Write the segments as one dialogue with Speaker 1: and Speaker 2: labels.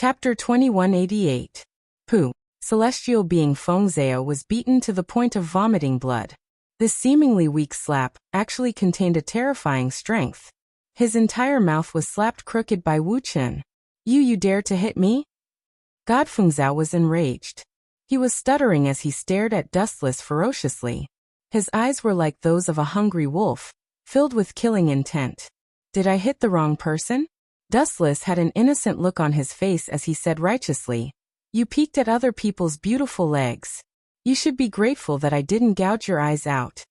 Speaker 1: Chapter 2188. Pooh. Celestial being Feng Zhao was beaten to the point of vomiting blood. This seemingly weak slap actually contained a terrifying strength. His entire mouth was slapped crooked by Wu Chen. You dare to hit me? God Feng Zhao was enraged. He was stuttering as he stared at Dustless ferociously. His eyes were like those of a hungry wolf, filled with killing intent. Did I hit the wrong person? Dustless had an innocent look on his face as he said righteously, "You peeked at other people's beautiful legs. You should be grateful that I didn't gouge your eyes out."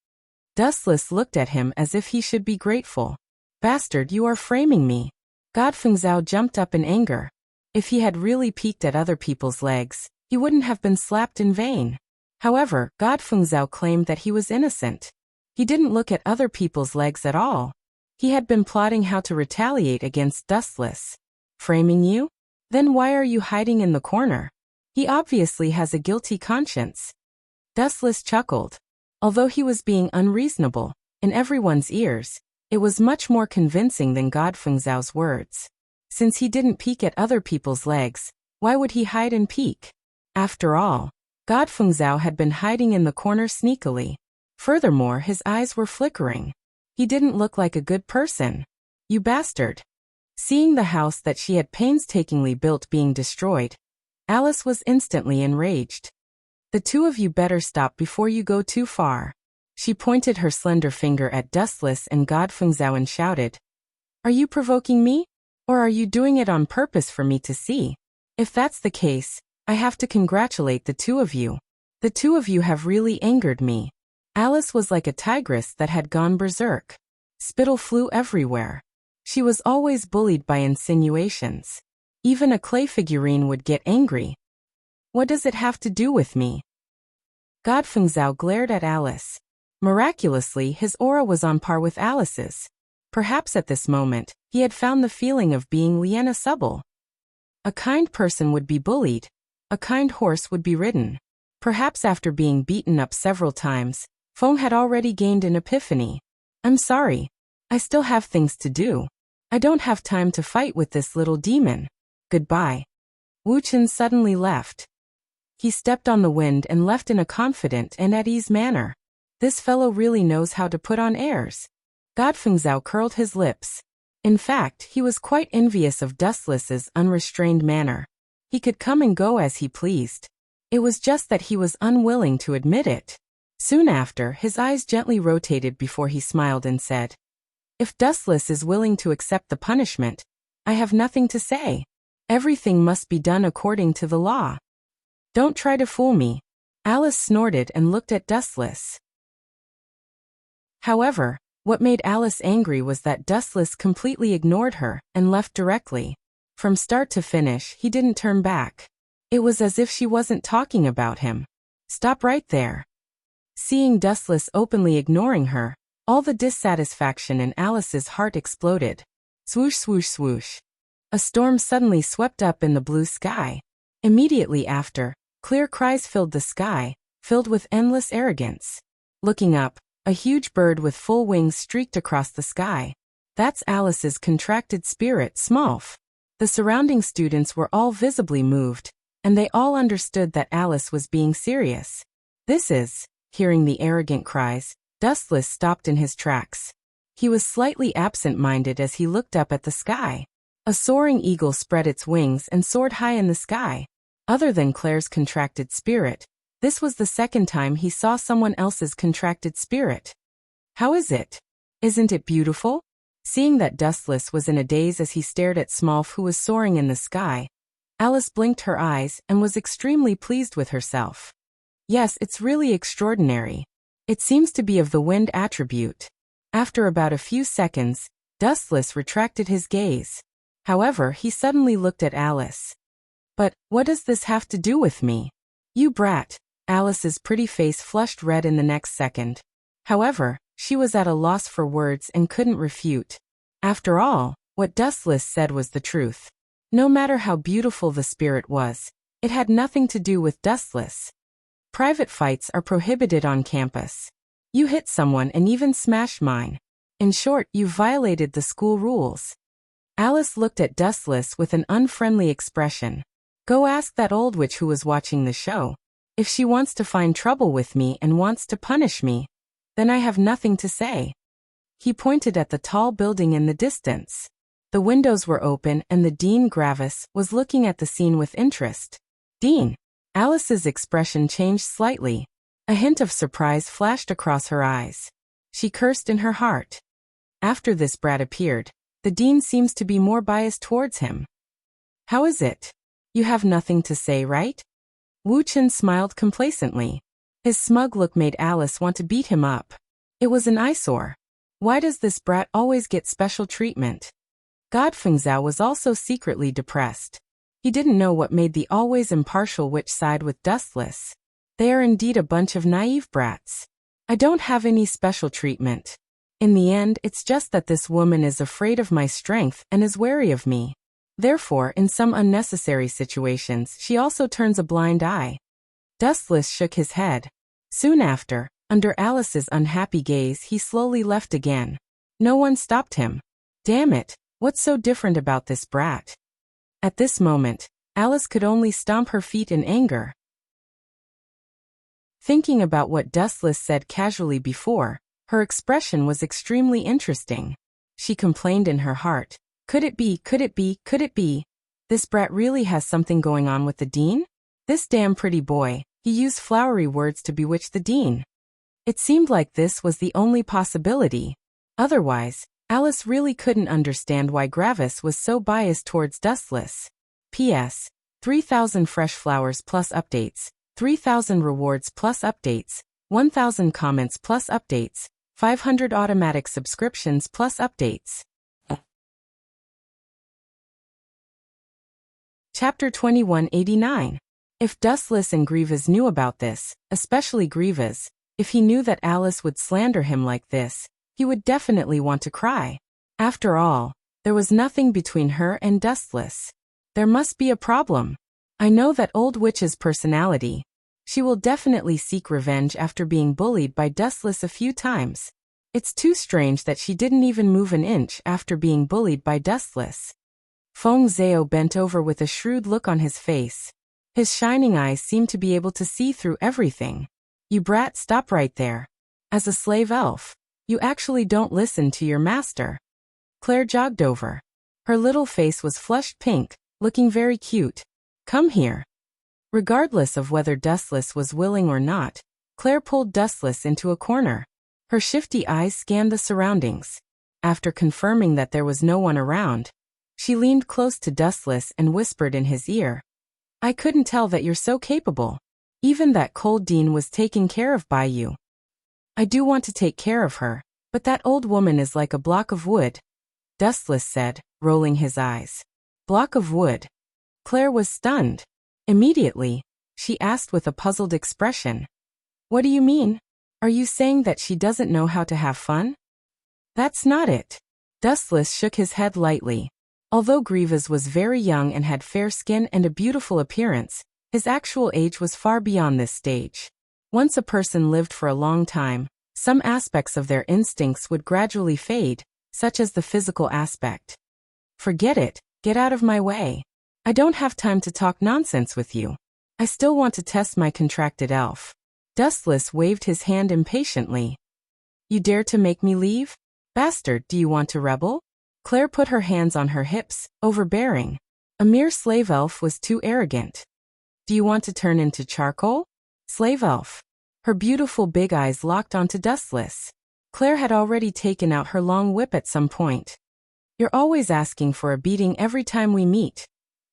Speaker 1: Dustless looked at him as if he should be grateful. "Bastard, you are framing me." God Feng Zhao jumped up in anger. If he had really peeked at other people's legs, he wouldn't have been slapped in vain. However, God Feng Zhao claimed that he was innocent. He didn't look at other people's legs at all. He had been plotting how to retaliate against Dustless. Framing you? Then why are you hiding in the corner? He obviously has a guilty conscience. Dustless chuckled. Although he was being unreasonable, in everyone's ears, it was much more convincing than God Feng Zhao's words. Since he didn't peek at other people's legs, why would he hide and peek? After all, God Feng Zhao had been hiding in the corner sneakily. Furthermore, his eyes were flickering. He didn't look like a good person. You bastard. Seeing the house that she had painstakingly built being destroyed, Alice was instantly enraged. The two of you better stop before you go too far. She pointed her slender finger at Dustless and God Feng Zhao and shouted, "Are you provoking me? Or are you doing it on purpose for me to see? If that's the case, I have to congratulate the two of you. The two of you have really angered me." Alice was like a tigress that had gone berserk. Spittle flew everywhere. She was always bullied by insinuations. Even a clay figurine would get angry. What does it have to do with me? God Feng Zhao glared at Alice. Miraculously, his aura was on par with Alice's. Perhaps at this moment, he had found the feeling of being Liana Subble. A kind person would be bullied. A kind horse would be ridden. Perhaps after being beaten up several times, Feng had already gained an epiphany. "I'm sorry. I still have things to do. I don't have time to fight with this little demon. Goodbye." Wu Chen suddenly left. He stepped on the wind and left in a confident and at ease manner. This fellow really knows how to put on airs. God Feng Zhao curled his lips. In fact, he was quite envious of Dustless's unrestrained manner. He could come and go as he pleased. It was just that he was unwilling to admit it. Soon after, his eyes gently rotated before he smiled and said, "If Dustless is willing to accept the punishment, I have nothing to say. Everything must be done according to the law. Don't try to fool me." Alice snorted and looked at Dustless. However, what made Alice angry was that Dustless completely ignored her and left directly. From start to finish, he didn't turn back. It was as if she wasn't talking about him. "Stop right there." Seeing Dustless openly ignoring her, all the dissatisfaction in Alice's heart exploded. Swoosh, swoosh, swoosh. A storm suddenly swept up in the blue sky. Immediately after, clear cries filled the sky, filled with endless arrogance. Looking up, a huge bird with full wings streaked across the sky. That's Alice's contracted spirit, Smolf. The surrounding students were all visibly moved, and they all understood that Alice was being serious. This is... Hearing the arrogant cries, Dustless stopped in his tracks. He was slightly absent-minded as he looked up at the sky. A soaring eagle spread its wings and soared high in the sky. Other than Claire's contracted spirit, this was the second time he saw someone else's contracted spirit. How is it? Isn't it beautiful? Seeing that Dustless was in a daze as he stared at Smolf, who was soaring in the sky, Alice blinked her eyes and was extremely pleased with herself. Yes, it's really extraordinary. It seems to be of the wind attribute. After about a few seconds, Dustless retracted his gaze. However, he suddenly looked at Alice. "But, what does this have to do with me?" "You brat." Alice's pretty face flushed red in the next second. However, she was at a loss for words and couldn't refute. After all, what Dustless said was the truth. No matter how beautiful the spirit was, it had nothing to do with Dustless. Private fights are prohibited on campus. You hit someone and even smashed mine. In short, you violated the school rules. Alice looked at Dustless with an unfriendly expression. Go ask that old witch who was watching the show. If she wants to find trouble with me and wants to punish me, then I have nothing to say. He pointed at the tall building in the distance. The windows were open and the Dean Gravis was looking at the scene with interest. Dean. Alice's expression changed slightly. A hint of surprise flashed across her eyes. She cursed in her heart. After this brat appeared, the Dean seems to be more biased towards him. How is it? You have nothing to say, right? Wu Chen smiled complacently. His smug look made Alice want to beat him up. It was an eyesore. Why does this brat always get special treatment? Godfeng Zhao was also secretly depressed. He didn't know what made the always impartial witch side with Dustless. They are indeed a bunch of naive brats. I don't have any special treatment. In the end, it's just that this woman is afraid of my strength and is wary of me. Therefore, in some unnecessary situations, she also turns a blind eye. Dustless shook his head. Soon after, under Alice's unhappy gaze, he slowly left again. No one stopped him. Damn it, what's so different about this brat? At this moment, Alice could only stomp her feet in anger. Thinking about what Dustless said casually before, her expression was extremely interesting. She complained in her heart. Could it be, could it be, could it be? This brat really has something going on with the Dean? This damn pretty boy, he used flowery words to bewitch the Dean. It seemed like this was the only possibility. Otherwise, Alice really couldn't understand why Gravis was so biased towards Dustless. P.S. 3,000 fresh flowers plus updates, 3,000 rewards plus updates, 1,000 comments plus updates, 500 automatic subscriptions plus updates. Chapter 2189. If Dustless and Grievous knew about this, especially Grievous, if he knew that Alice would slander him like this, he would definitely want to cry. After all, there was nothing between her and Dustless. There must be a problem. I know that old witch's personality. She will definitely seek revenge after being bullied by Dustless a few times. It's too strange that she didn't even move an inch after being bullied by Dustless. Feng Zhao bent over with a shrewd look on his face. His shining eyes seemed to be able to see through everything. You brat, stop right there. As a slave elf, you actually don't listen to your master. Claire jogged over. Her little face was flushed pink, looking very cute. Come here. Regardless of whether Dustless was willing or not, Claire pulled Dustless into a corner. Her shifty eyes scanned the surroundings. After confirming that there was no one around, she leaned close to Dustless and whispered in his ear. I couldn't tell that you're so capable. Even that cold Dean was taken care of by you. I do want to take care of her, but that old woman is like a block of wood, Dustless said, rolling his eyes. Block of wood. Claire was stunned. Immediately, she asked with a puzzled expression. What do you mean? Are you saying that she doesn't know how to have fun? That's not it. Dustless shook his head lightly. Although Grievous was very young and had fair skin and a beautiful appearance, his actual age was far beyond this stage. Once a person lived for a long time, some aspects of their instincts would gradually fade, such as the physical aspect. Forget it, get out of my way. I don't have time to talk nonsense with you. I still want to test my contracted elf. Dustless waved his hand impatiently. You dare to make me leave? Bastard, do you want to rebel? Claire put her hands on her hips, overbearing. A mere slave elf was too arrogant. Do you want to turn into charcoal? Slave elf. Her beautiful big eyes locked onto Dustless. Claire had already taken out her long whip at some point. You're always asking for a beating every time we meet.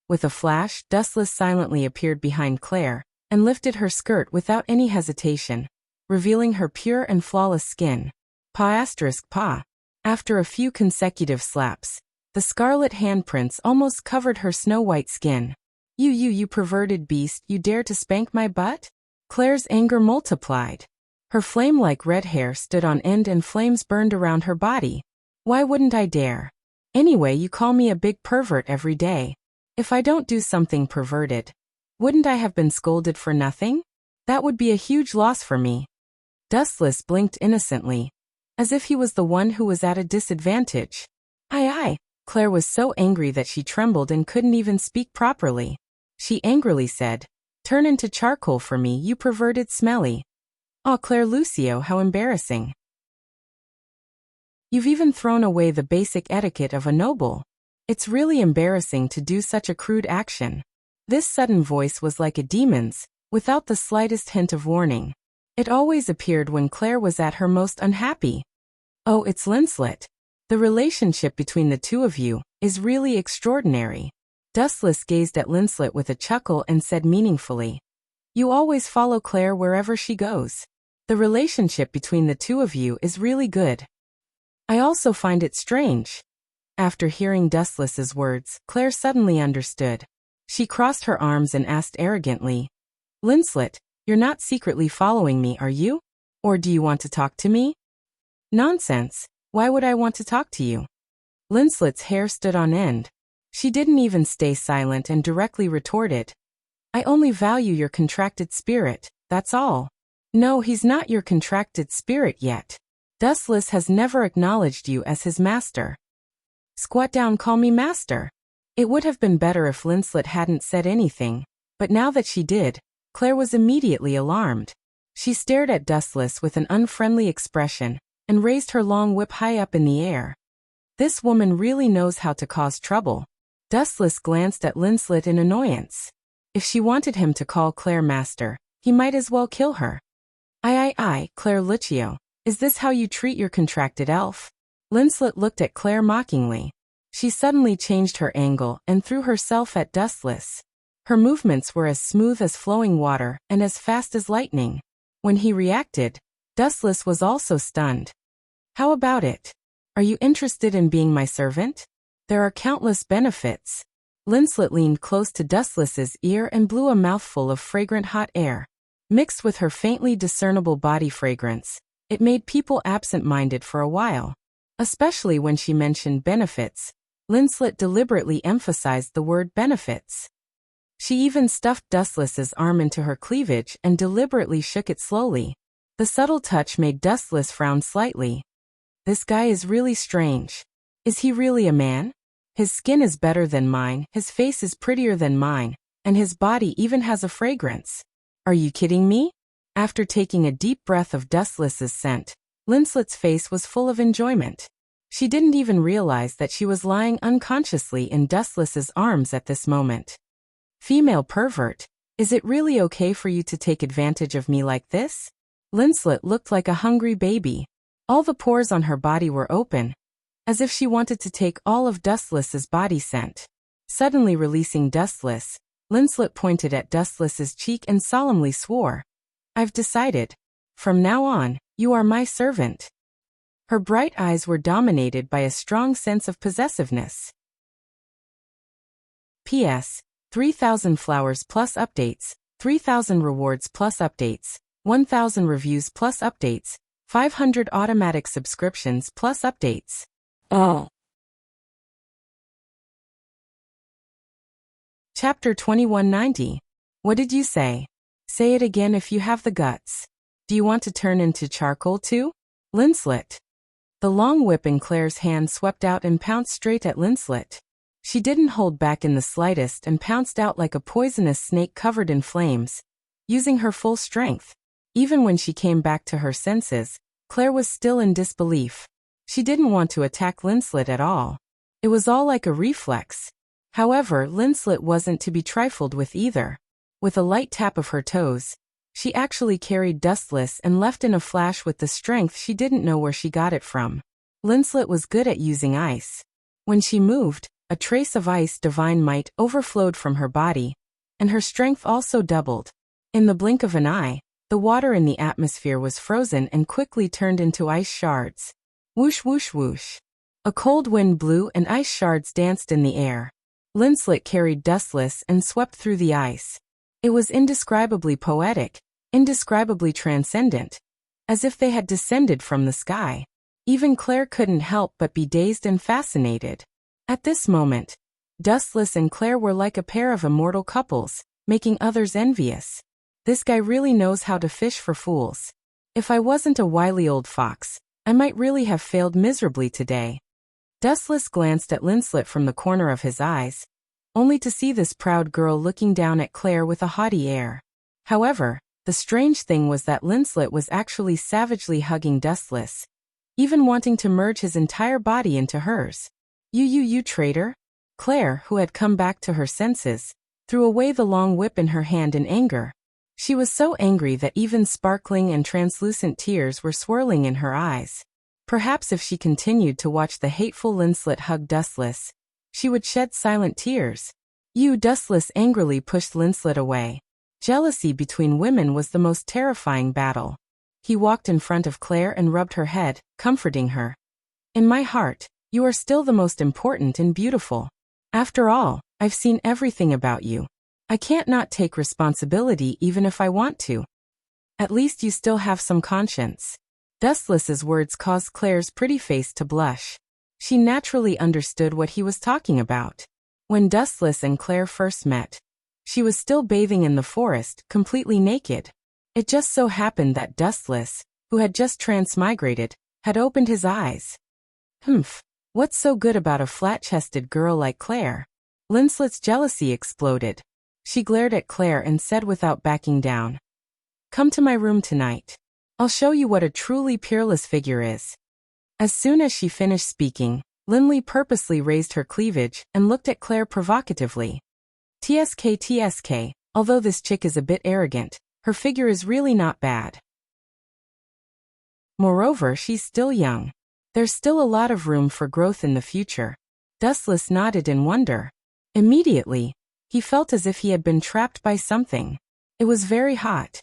Speaker 1: With a flash, Dustless silently appeared behind Claire and lifted her skirt without any hesitation, revealing her pure and flawless skin. Pa*. After a few consecutive slaps, the scarlet handprints almost covered her snow-white skin. You perverted beast, you dare to spank my butt? Claire's anger multiplied. Her flame-like red hair stood on end and flames burned around her body. Why wouldn't I dare? Anyway, you call me a big pervert every day. If I don't do something perverted, wouldn't I have been scolded for nothing? That would be a huge loss for me. Dustless blinked innocently, as if he was the one who was at a disadvantage. Aye. Claire was so angry that she trembled and couldn't even speak properly. She angrily said, "Turn into charcoal for me, you perverted smelly." "Aw, Claire Lucio, how embarrassing. You've even thrown away the basic etiquette of a noble. It's really embarrassing to do such a crude action." This sudden voice was like a demon's, without the slightest hint of warning. It always appeared when Claire was at her most unhappy. "Oh, it's Linslet. The relationship between the two of you is really extraordinary." Dustless gazed at Linslet with a chuckle and said meaningfully, "You always follow Claire wherever she goes. The relationship between the two of you is really good." "I also find it strange." After hearing Dustless's words, Claire suddenly understood. She crossed her arms and asked arrogantly, "Linslet, you're not secretly following me, are you? Or do you want to talk to me?" "Nonsense. Why would I want to talk to you?" Linslet's hair stood on end. She didn't even stay silent and directly retorted, "I only value your contracted spirit, that's all." "No, he's not your contracted spirit yet. Dustless has never acknowledged you as his master." "Squat down, call me master." It would have been better if Linslet hadn't said anything, but now that she did, Claire was immediately alarmed. She stared at Dustless with an unfriendly expression and raised her long whip high up in the air. This woman really knows how to cause trouble. Dustless glanced at Linslet in annoyance. If she wanted him to call Claire master, he might as well kill her. I, Claire Lucio, is this how you treat your contracted elf?" Linslet looked at Claire mockingly. She suddenly changed her angle and threw herself at Dustless. Her movements were as smooth as flowing water and as fast as lightning. When he reacted, Dustless was also stunned. "How about it? Are you interested in being my servant? There are countless benefits." Linslet leaned close to Dustless's ear and blew a mouthful of fragrant hot air. Mixed with her faintly discernible body fragrance, it made people absent-minded for a while. Especially when she mentioned benefits, Linslet deliberately emphasized the word benefits. She even stuffed Dustless's arm into her cleavage and deliberately shook it slowly. The subtle touch made Dustless frown slightly. "This guy is really strange. Is he really a man? His skin is better than mine, his face is prettier than mine, and his body even has a fragrance. Are you kidding me?" After taking a deep breath of Dustless's scent, Linslet's face was full of enjoyment. She didn't even realize that she was lying unconsciously in Dustless's arms at this moment. "Female pervert, is it really okay for you to take advantage of me like this?" Linslet looked like a hungry baby. All the pores on her body were open, as if she wanted to take all of Dustless's body scent. Suddenly releasing Dustless, Linslet pointed at Dustless's cheek and solemnly swore, "I've decided. From now on, you are my servant." Her bright eyes were dominated by a strong sense of possessiveness. P.S. 3,000 flowers plus updates, 3,000 rewards plus updates, 1,000 reviews plus updates, 500 automatic subscriptions plus updates. Oh. Chapter 2190. What did you say? Say it again if you have the guts. Do you want to turn into charcoal too? Linslet. The long whip in Claire's hand swept out and pounced straight at Linslet. She didn't hold back in the slightest and pounced out like a poisonous snake covered in flames, using her full strength. Even when she came back to her senses, Claire was still in disbelief. She didn't want to attack Linslet at all. It was all like a reflex. However, Linslet wasn't to be trifled with either. With a light tap of her toes, she actually carried Dustless and left in a flash with the strength she didn't know where she got it from. Linslet was good at using ice. When she moved, a trace of ice divine might overflowed from her body, and her strength also doubled. In the blink of an eye, the water in the atmosphere was frozen and quickly turned into ice shards. Whoosh whoosh whoosh. A cold wind blew and ice shards danced in the air. Linslet carried Dustless and swept through the ice. It was indescribably poetic, indescribably transcendent, as if they had descended from the sky. Even Claire couldn't help but be dazed and fascinated. At this moment, Dustless and Claire were like a pair of immortal couples, making others envious. This guy really knows how to fish for fools. If I wasn't a wily old fox, I might really have failed miserably today. Dustless glanced at Linslet from the corner of his eyes, only to see this proud girl looking down at Claire with a haughty air. However, the strange thing was that Linslet was actually savagely hugging Dustless, even wanting to merge his entire body into hers. You traitor? Claire, who had come back to her senses, threw away the long whip in her hand in anger. She was so angry that even sparkling and translucent tears were swirling in her eyes. Perhaps if she continued to watch the hateful Linslet hug Dustless, she would shed silent tears. Dustless angrily pushed Linslet away. Jealousy between women was the most terrifying battle. He walked in front of Claire and rubbed her head, comforting her. In my heart, you are still the most important and beautiful. After all, I've seen everything about you. I can't not take responsibility even if I want to. At least you still have some conscience. Dustless's words caused Claire's pretty face to blush. She naturally understood what he was talking about. When Dustless and Claire first met, she was still bathing in the forest, completely naked. It just so happened that Dustless, who had just transmigrated, had opened his eyes. What's so good about a flat-chested girl like Claire? Linslet's jealousy exploded. She glared at Claire and said without backing down, "Come to my room tonight. I'll show you what a truly peerless figure is." As soon as she finished speaking, Linley purposely raised her cleavage and looked at Claire provocatively. TSK, although this chick is a bit arrogant, her figure is really not bad. Moreover, she's still young. There's still a lot of room for growth in the future. Dustless nodded in wonder. Immediately, he felt as if he had been trapped by something. It was very hot.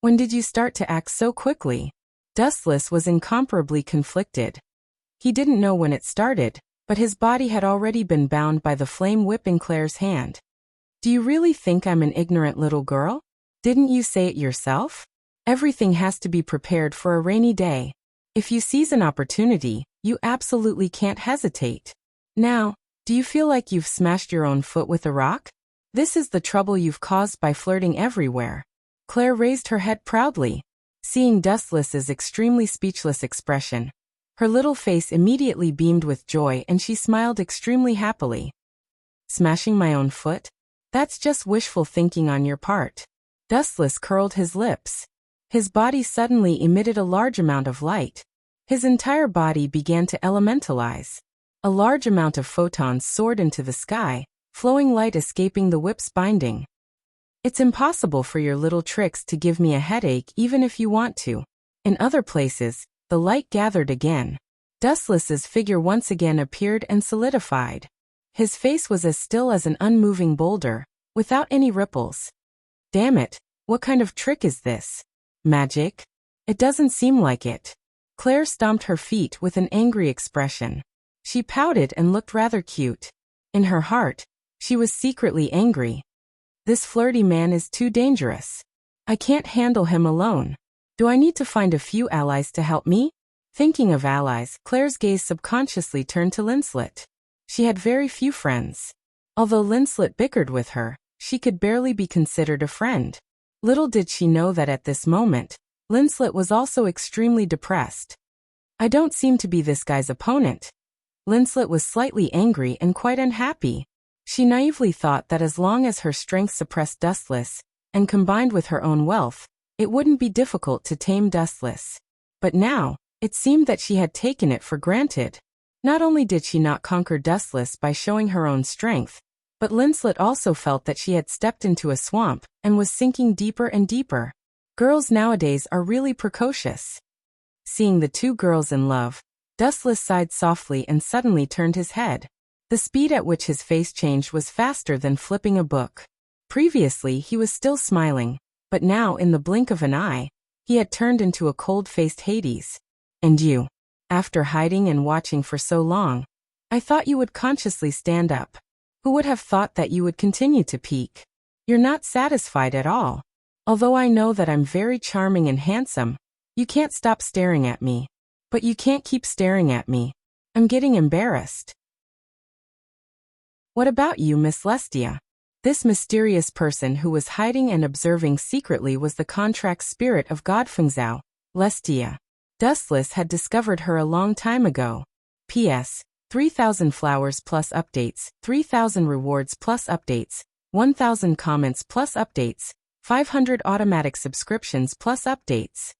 Speaker 1: When did you start to act so quickly? Dustless was incomparably conflicted. He didn't know when it started, but his body had already been bound by the flame whip in Claire's hand. Do you really think I'm an ignorant little girl? Didn't you say it yourself? Everything has to be prepared for a rainy day. If you seize an opportunity, you absolutely can't hesitate. Now, do you feel like you've smashed your own foot with a rock? This is the trouble you've caused by flirting everywhere. Claire raised her head proudly. Seeing Dustless's extremely speechless expression, her little face immediately beamed with joy and she smiled extremely happily. Smashing my own foot? That's just wishful thinking on your part. Dustless curled his lips. His body suddenly emitted a large amount of light. His entire body began to elementalize. A large amount of photons soared into the sky, flowing light escaping the whip's binding. It's impossible for your little tricks to give me a headache even if you want to. In other places, the light gathered again. Dustless's figure once again appeared and solidified. His face was as still as an unmoving boulder, without any ripples. Damn it, what kind of trick is this? Magic? It doesn't seem like it. Claire stomped her feet with an angry expression. She pouted and looked rather cute. In her heart, she was secretly angry. This flirty man is too dangerous. I can't handle him alone. Do I need to find a few allies to help me? Thinking of allies, Claire's gaze subconsciously turned to Linslet. She had very few friends. Although Linslet bickered with her, she could barely be considered a friend. Little did she know that at this moment, Linslet was also extremely depressed. I don't seem to be this guy's opponent. Linslet was slightly angry and quite unhappy. She naively thought that as long as her strength suppressed Dustless, and combined with her own wealth, it wouldn't be difficult to tame Dustless. But now, it seemed that she had taken it for granted. Not only did she not conquer Dustless by showing her own strength, but Linslet also felt that she had stepped into a swamp and was sinking deeper and deeper. Girls nowadays are really precocious. Seeing the two girls in love, Dustless sighed softly and suddenly turned his head. The speed at which his face changed was faster than flipping a book. Previously he was still smiling, but now in the blink of an eye, he had turned into a cold-faced Hades. And you? After hiding and watching for so long, I thought you would consciously stand up. Who would have thought that you would continue to peek? You're not satisfied at all. Although I know that I'm very charming and handsome, you can't stop staring at me. But you can't keep staring at me. I'm getting embarrassed. What about you, Miss Lestia? This mysterious person who was hiding and observing secretly was the contract spirit of Godfengzhou, Lestia. Dustless had discovered her a long time ago. P.S. 3,000 flowers plus updates, 3,000 rewards plus updates, 1,000 comments plus updates, 500 automatic subscriptions plus updates.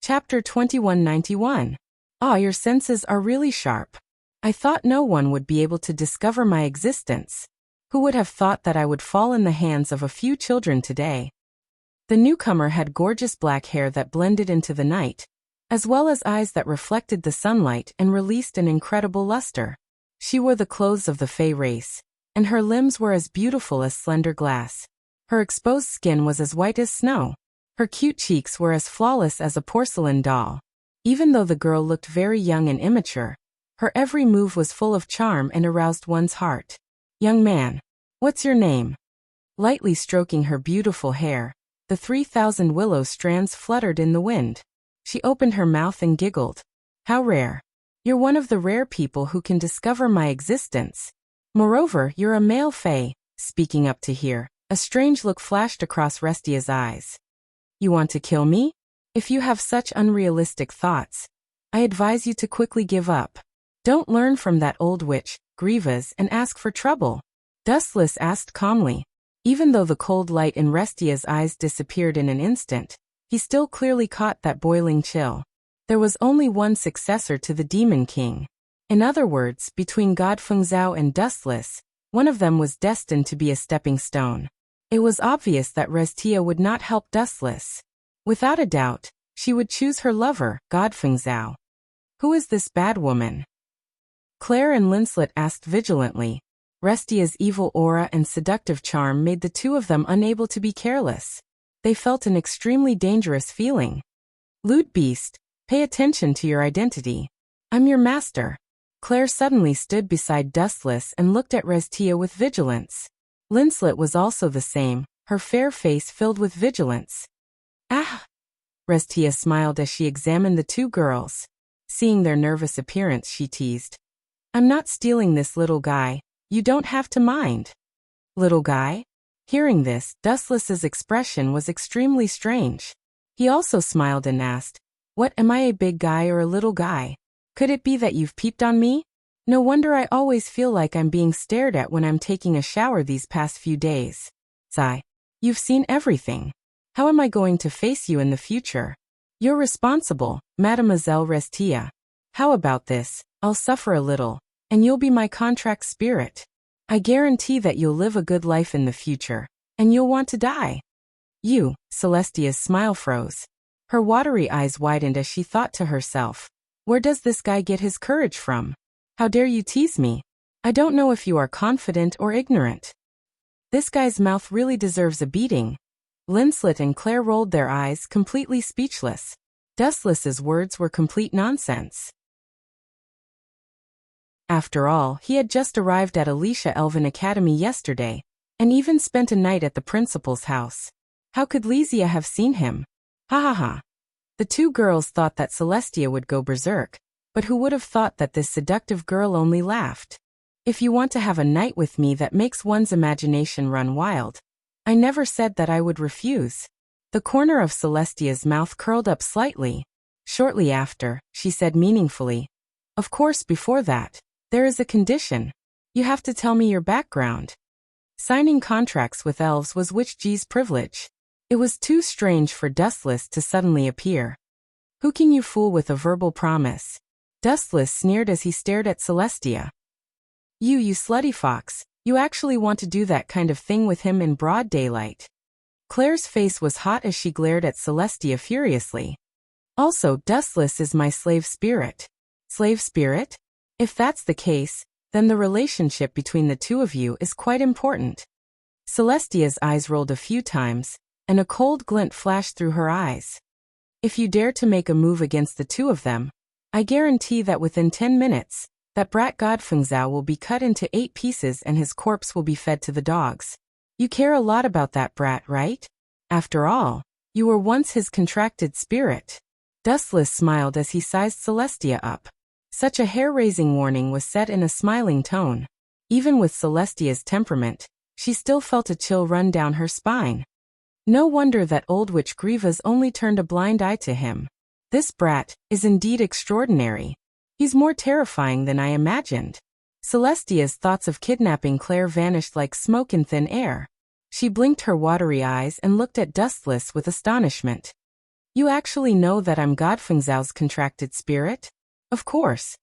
Speaker 1: Chapter 2191. Ah, your senses are really sharp. I thought no one would be able to discover my existence. Who would have thought that I would fall in the hands of a few children today? The newcomer had gorgeous black hair that blended into the night, as well as eyes that reflected the sunlight and released an incredible luster. She wore the clothes of the Fey race, and her limbs were as beautiful as slender glass. Her exposed skin was as white as snow. Her cute cheeks were as flawless as a porcelain doll. Even though the girl looked very young and immature, her every move was full of charm and aroused one's heart. Young man, what's your name? Lightly stroking her beautiful hair, the 3,000 willow strands fluttered in the wind. She opened her mouth and giggled. How rare. You're one of the rare people who can discover my existence. Moreover, you're a male Fae. Speaking up to hear, a strange look flashed across Restia's eyes. You want to kill me? If you have such unrealistic thoughts, I advise you to quickly give up. Don't learn from that old witch, Grievous, and ask for trouble. Dustless asked calmly. Even though the cold light in Restia's eyes disappeared in an instant, he still clearly caught that boiling chill. There was only one successor to the Demon King. In other words, between God Fengzhao and Dustless, one of them was destined to be a stepping stone. It was obvious that Restia would not help Dustless. Without a doubt, she would choose her lover, God Fengzhao. Who is this bad woman? Claire and Linslet asked vigilantly. Restia's evil aura and seductive charm made the two of them unable to be careless. They felt an extremely dangerous feeling. Lewd beast, pay attention to your identity. I'm your master. Claire suddenly stood beside Dustless and looked at Restia with vigilance. Linslet was also the same, her fair face filled with vigilance. Ah! Restia smiled as she examined the two girls. Seeing their nervous appearance, she teased. I'm not stealing this little guy. You don't have to mind. Little guy? Hearing this, Dustless's expression was extremely strange. He also smiled and asked, What, am I a big guy or a little guy? Could it be that you've peeped on me? No wonder I always feel like I'm being stared at when I'm taking a shower these past few days. Sigh. You've seen everything. How am I going to face you in the future? You're responsible, Mademoiselle Restia. How about this? I'll suffer a little, and you'll be my contract spirit. I guarantee that you'll live a good life in the future, and you'll want to die. You, Celestia's smile froze. Her watery eyes widened as she thought to herself, where does this guy get his courage from? How dare you tease me? I don't know if you are confident or ignorant. This guy's mouth really deserves a beating. Linslet and Claire rolled their eyes, completely speechless. Dustless's words were complete nonsense. After all, he had just arrived at Alicia Elven Academy yesterday, and even spent a night at the principal's house. How could Lysia have seen him? Ha ha ha. The two girls thought that Celestia would go berserk, but who would have thought that this seductive girl only laughed? If you want to have a night with me that makes one's imagination run wild, I never said that I would refuse. The corner of Celestia's mouth curled up slightly. Shortly after, she said meaningfully, Of course, before that, there is a condition. You have to tell me your background. Signing contracts with elves was Witch G's privilege. It was too strange for Dustless to suddenly appear. Who can you fool with a verbal promise? Dustless sneered as he stared at Celestia. You slutty fox, you actually want to do that kind of thing with him in broad daylight. Claire's face was hot as she glared at Celestia furiously. Also, Dustless is my slave spirit. Slave spirit? If that's the case, then the relationship between the two of you is quite important. Celestia's eyes rolled a few times, and a cold glint flashed through her eyes. If you dare to make a move against the two of them, I guarantee that within 10 minutes, that brat God Fengzhao will be cut into 8 pieces and his corpse will be fed to the dogs. You care a lot about that brat, right? After all, you were once his contracted spirit. Dustless smiled as he sized Celestia up. Such a hair-raising warning was said in a smiling tone. Even with Celestia's temperament, she still felt a chill run down her spine. No wonder that old witch Grievous only turned a blind eye to him. This brat is indeed extraordinary. He's more terrifying than I imagined. Celestia's thoughts of kidnapping Claire vanished like smoke in thin air. She blinked her watery eyes and looked at Dustless with astonishment. You actually know that I'm Godfengzau's contracted spirit? Of course.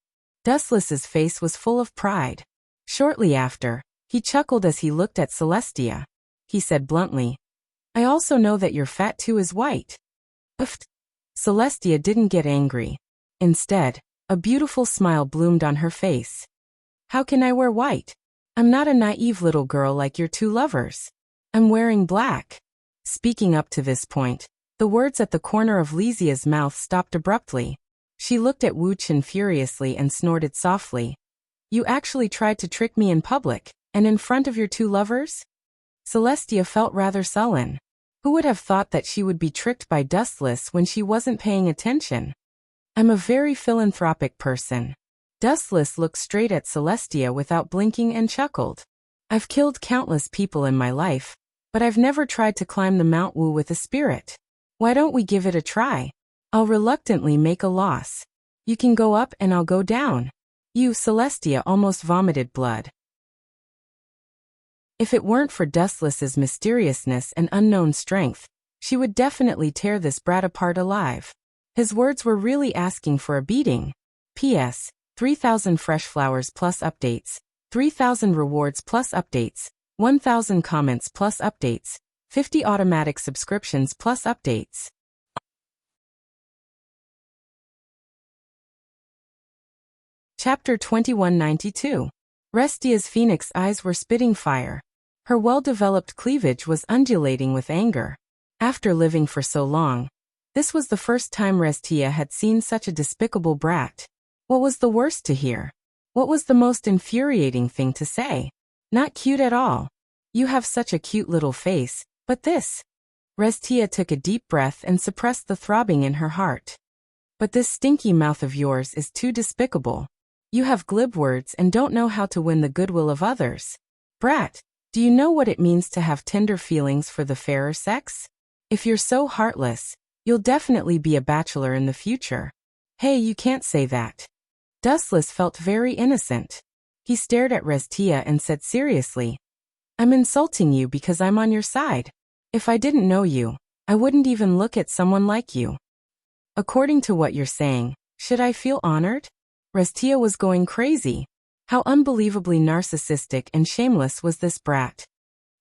Speaker 1: Dustless's face was full of pride. Shortly after, he chuckled as he looked at Celestia. He said bluntly, I also know that your fat too is white. Uft. Celestia didn't get angry. Instead, a beautiful smile bloomed on her face. How can I wear white? I'm not a naive little girl like your two lovers. I'm wearing black. Speaking up to this point, the words at the corner of Lysia's mouth stopped abruptly. She looked at Wu Chen furiously and snorted softly. You actually tried to trick me in public, and in front of your two lovers? Celestia felt rather sullen. Who would have thought that she would be tricked by Dustless when she wasn't paying attention? I'm a very philanthropic person. Dustless looked straight at Celestia without blinking and chuckled. I've killed countless people in my life, but I've never tried to climb the Mount Wu with a spirit. Why don't we give it a try? I'll reluctantly make a loss. You can go up and I'll go down. Celestia almost vomited blood. If it weren't for Dustless's mysteriousness and unknown strength, she would definitely tear this brat apart alive. His words were really asking for a beating. P.S. 3,000 fresh flowers plus updates, 3,000 rewards plus updates, 1,000 comments plus updates, 50 automatic subscriptions plus updates. Chapter 2192. Restia's phoenix eyes were spitting fire. Her well-developed cleavage was undulating with anger. After living for so long, this was the first time Restia had seen such a despicable brat. What was the worst to hear? What was the most infuriating thing to say? Not cute at all. You have such a cute little face, but this. Restia took a deep breath and suppressed the throbbing in her heart. But this stinky mouth of yours is too despicable. You have glib words and don't know how to win the goodwill of others. Brat, do you know what it means to have tender feelings for the fairer sex? If you're so heartless, you'll definitely be a bachelor in the future. Hey, you can't say that. Dustless felt very innocent. He stared at Restia and said seriously, I'm insulting you because I'm on your side. If I didn't know you, I wouldn't even look at someone like you. According to what you're saying, should I feel honored? Restia was going crazy. How unbelievably narcissistic and shameless was this brat.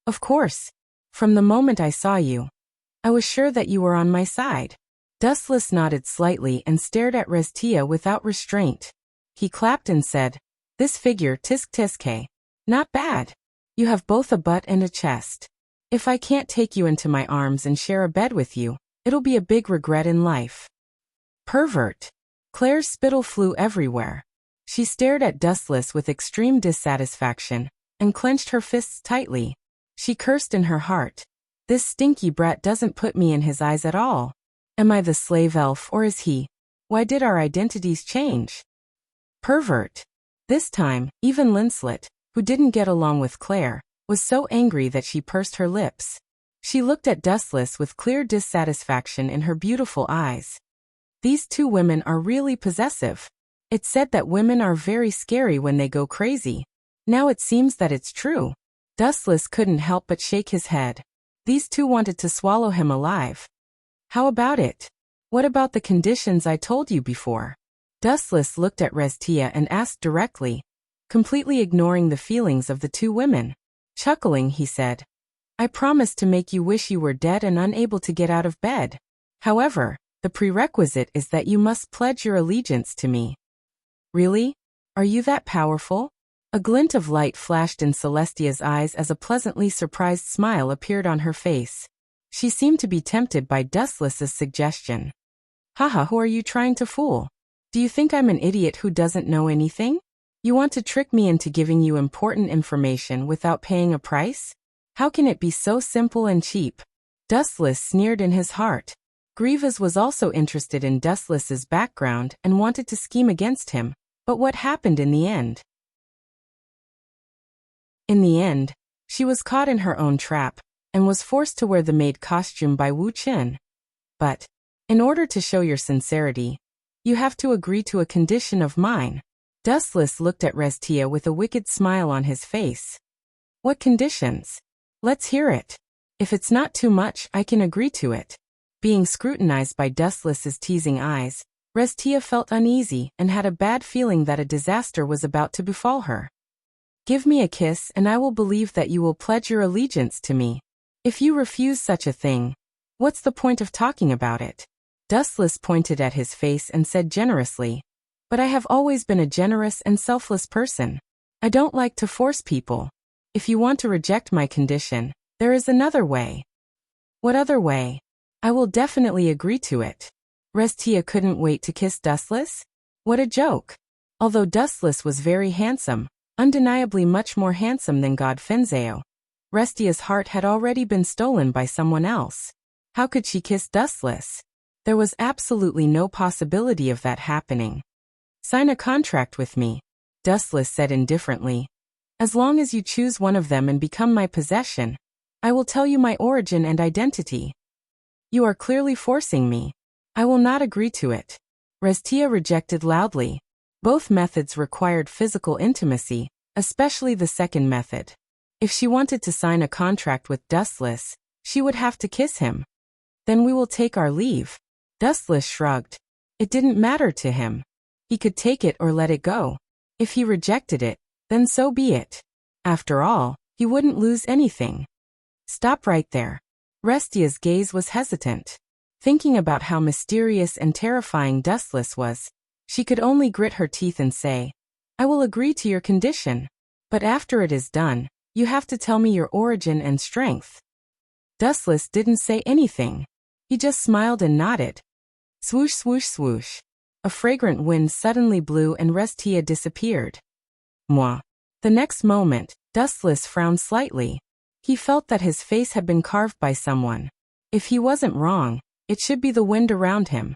Speaker 1: Of course. From the moment I saw you, I was sure that you were on my side. Dustless nodded slightly and stared at Restia without restraint. He clapped and said, This figure tisk tiske. Not bad. You have both a butt and a chest. If I can't take you into my arms and share a bed with you, it'll be a big regret in life. Pervert. Claire's spittle flew everywhere. She stared at Dustless with extreme dissatisfaction and clenched her fists tightly. She cursed in her heart. This stinky brat doesn't put me in his eyes at all. Am I the slave elf or is he? Why did our identities change? Pervert. This time, even Linslet, who didn't get along with Claire, was so angry that she pursed her lips. She looked at Dustless with clear dissatisfaction in her beautiful eyes. These two women are really possessive. It's said that women are very scary when they go crazy. Now it seems that it's true. Dustless couldn't help but shake his head. These two wanted to swallow him alive. How about it? What about the conditions I told you before? Dustless looked at Restia and asked directly, completely ignoring the feelings of the two women. Chuckling, he said, I promised to make you wish you were dead and unable to get out of bed. However, the prerequisite is that you must pledge your allegiance to me. Really? Are you that powerful? A glint of light flashed in Celestia's eyes as a pleasantly surprised smile appeared on her face. She seemed to be tempted by Dustless's suggestion. Haha, who are you trying to fool? Do you think I'm an idiot who doesn't know anything? You want to trick me into giving you important information without paying a price? How can it be so simple and cheap? Dustless sneered in his heart. Grievous was also interested in Dustless's background and wanted to scheme against him, but what happened in the end? In the end, she was caught in her own trap. and was forced to wear the maid costume by Wu Qin. But, in order to show your sincerity, you have to agree to a condition of mine. Dustless looked at Restia with a wicked smile on his face. What conditions? Let's hear it. If it's not too much, I can agree to it. Being scrutinized by Dustless's teasing eyes, Restia felt uneasy and had a bad feeling that a disaster was about to befall her. Give me a kiss and I will believe that you will pledge your allegiance to me. If you refuse such a thing, what's the point of talking about it? Dustless pointed at his face and said generously, but I have always been a generous and selfless person. I don't like to force people. If you want to reject my condition, there is another way. What other way? I will definitely agree to it. Restia couldn't wait to kiss Dustless? What a joke. Although Dustless was very handsome, undeniably much more handsome than God Fenzhou, Restia's heart had already been stolen by someone else. How could she kiss Dustless? There was absolutely no possibility of that happening. Sign a contract with me, Dustless said indifferently. As long as you choose one of them and become my possession, I will tell you my origin and identity. You are clearly forcing me. I will not agree to it. Restia rejected loudly. Both methods required physical intimacy, especially the second method. If she wanted to sign a contract with Dustless, she would have to kiss him. Then we will take our leave. Dustless shrugged. It didn't matter to him. He could take it or let it go. If he rejected it, then so be it. After all, he wouldn't lose anything. Stop right there. Restia's gaze was hesitant. Thinking about how mysterious and terrifying Dustless was, she could only grit her teeth and say, I will agree to your condition. But after it is done, you have to tell me your origin and strength. Dustless didn't say anything. He just smiled and nodded. Swoosh, swoosh, swoosh. A fragrant wind suddenly blew and Restia disappeared. Moi. The next moment, Dustless frowned slightly. He felt that his face had been carved by someone. If he wasn't wrong, it should be the wind around him.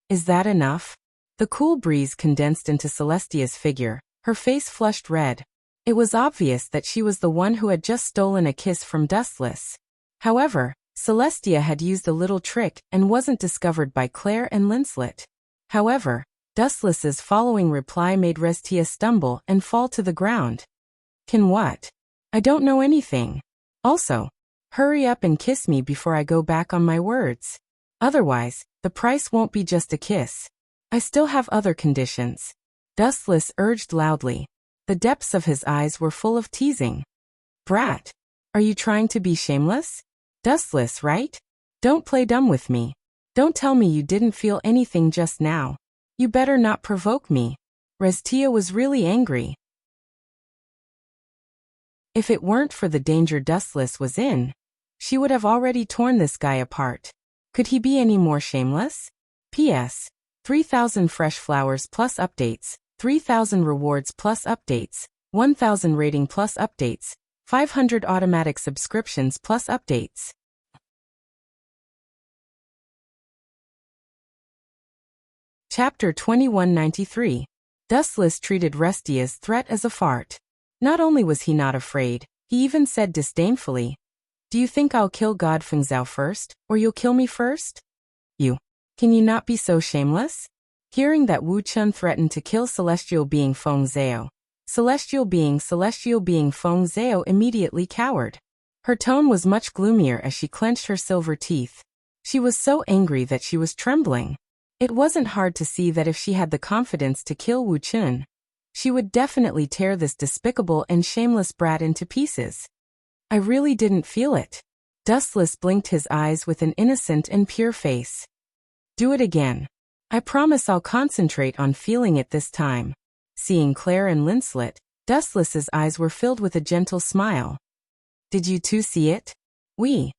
Speaker 1: Is that enough? The cool breeze condensed into Celestia's figure. Her face flushed red. It was obvious that she was the one who had just stolen a kiss from Dustless. However, Celestia had used a little trick and wasn't discovered by Claire and Linslet. However, Dustless's following reply made Restia stumble and fall to the ground. Can what? I don't know anything. Also, hurry up and kiss me before I go back on my words. Otherwise, the price won't be just a kiss. I still have other conditions. Dustless urged loudly. The depths of his eyes were full of teasing. Brat, are you trying to be shameless? Dustless, right? Don't play dumb with me. Don't tell me you didn't feel anything just now. You better not provoke me. Restia was really angry. If it weren't for the danger Dustless was in, she would have already torn this guy apart. Could he be any more shameless? P.S. 3,000 fresh flowers plus updates, 3,000 rewards plus updates, 1,000 rating plus updates, 500 automatic subscriptions plus updates. Chapter 2193. Dustless treated Restia's threat as a fart. Not only was he not afraid, he even said disdainfully, Do you think I'll kill God Fengzhou first, or you'll kill me first? You. Can you not be so shameless? Hearing that Wu Chun threatened to kill celestial being Fengzhou, celestial being Fengzhou immediately cowered. Her tone was much gloomier as she clenched her silver teeth. She was so angry that she was trembling. It wasn't hard to see that if she had the confidence to kill Wu Chun, she would definitely tear this despicable and shameless brat into pieces. I really didn't feel it. Dustless blinked his eyes with an innocent and pure face. Do it again. I promise I'll concentrate on feeling it this time. Seeing Claire and Linslet, Dustless's eyes were filled with a gentle smile. Did you two see it? We.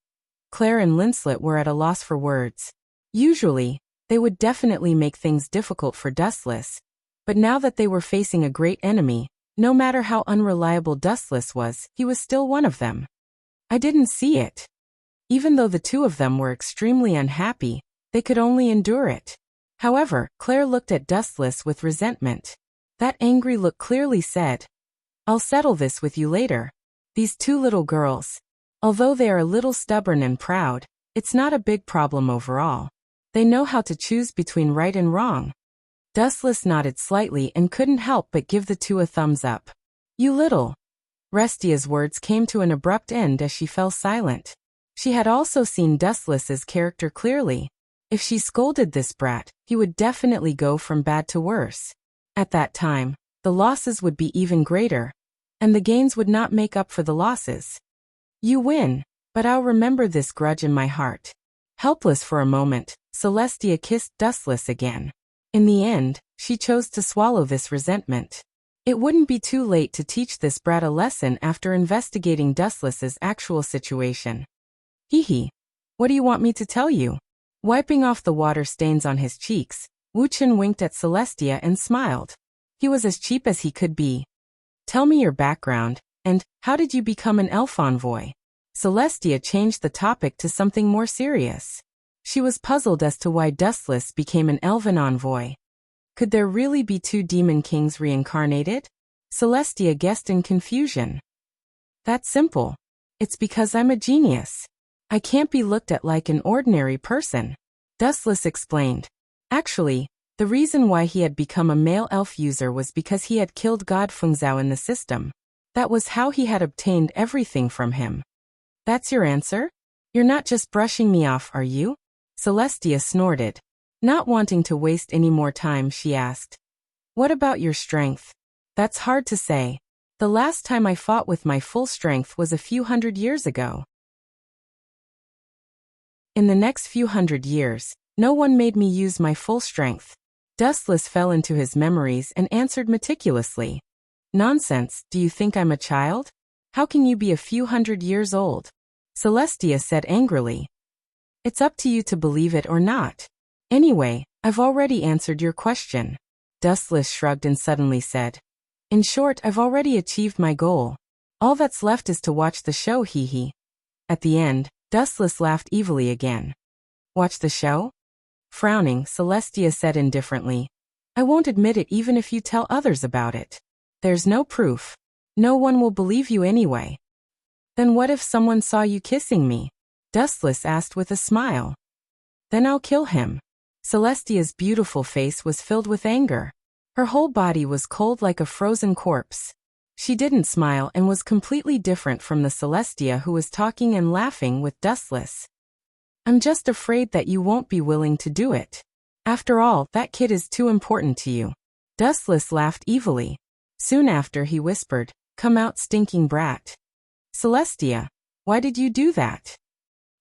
Speaker 1: Claire and Linslet were at a loss for words. Usually, they would definitely make things difficult for Dustless, but now that they were facing a great enemy, no matter how unreliable Dustless was, he was still one of them. I didn't see it. Even though the two of them were extremely unhappy, they could only endure it. However, Claire looked at Dustless with resentment. That angry look clearly said, I'll settle this with you later. These two little girls. Although they are a little stubborn and proud, it's not a big problem overall. They know how to choose between right and wrong. Dustless nodded slightly and couldn't help but give the two a thumbs up. You little. Restia's words came to an abrupt end as she fell silent. She had also seen Dustless's character clearly. If she scolded this brat, he would definitely go from bad to worse. At that time, the losses would be even greater, and the gains would not make up for the losses. You win, but I'll remember this grudge in my heart. Helpless for a moment, Celestia kissed Dustless again. In the end, she chose to swallow this resentment. It wouldn't be too late to teach this brat a lesson after investigating Dustless's actual situation. Hee. What do you want me to tell you? Wiping off the water stains on his cheeks, Wuchen winked at Celestia and smiled. He was as cheap as he could be. Tell me your background, and how did you become an elf envoy? Celestia changed the topic to something more serious. She was puzzled as to why Dustless became an elven envoy. Could there really be two demon kings reincarnated? Celestia guessed in confusion. That's simple. It's because I'm a genius. I can't be looked at like an ordinary person. Dustless explained. Actually, the reason why he had become a male elf user was because he had killed God Fengzhao in the system. That was how he had obtained everything from him. That's your answer? You're not just brushing me off, are you? Celestia snorted. Not wanting to waste any more time, she asked. What about your strength? That's hard to say. The last time I fought with my full strength was a few hundred years ago. In the next few hundred years, no one made me use my full strength. Dustless fell into his memories and answered meticulously. Nonsense, do you think I'm a child? How can you be a few hundred years old? Celestia said angrily. It's up to you to believe it or not. Anyway, I've already answered your question. Dustless shrugged and suddenly said. In short, I've already achieved my goal. All that's left is to watch the show, hee. At the end, Dustless laughed evilly again. Watch the show? Frowning, Celestia said indifferently. I won't admit it even if you tell others about it. There's no proof. No one will believe you anyway. Then what if someone saw you kissing me? Dustless asked with a smile. Then I'll kill him. Celestia's beautiful face was filled with anger. Her whole body was cold like a frozen corpse. She didn't smile and was completely different from the Celestia who was talking and laughing with Dustless. I'm just afraid that you won't be willing to do it. After all, that kid is too important to you. Dustless laughed evilly. Soon after he whispered, Come out, stinking brat. Celestia, why did you do that?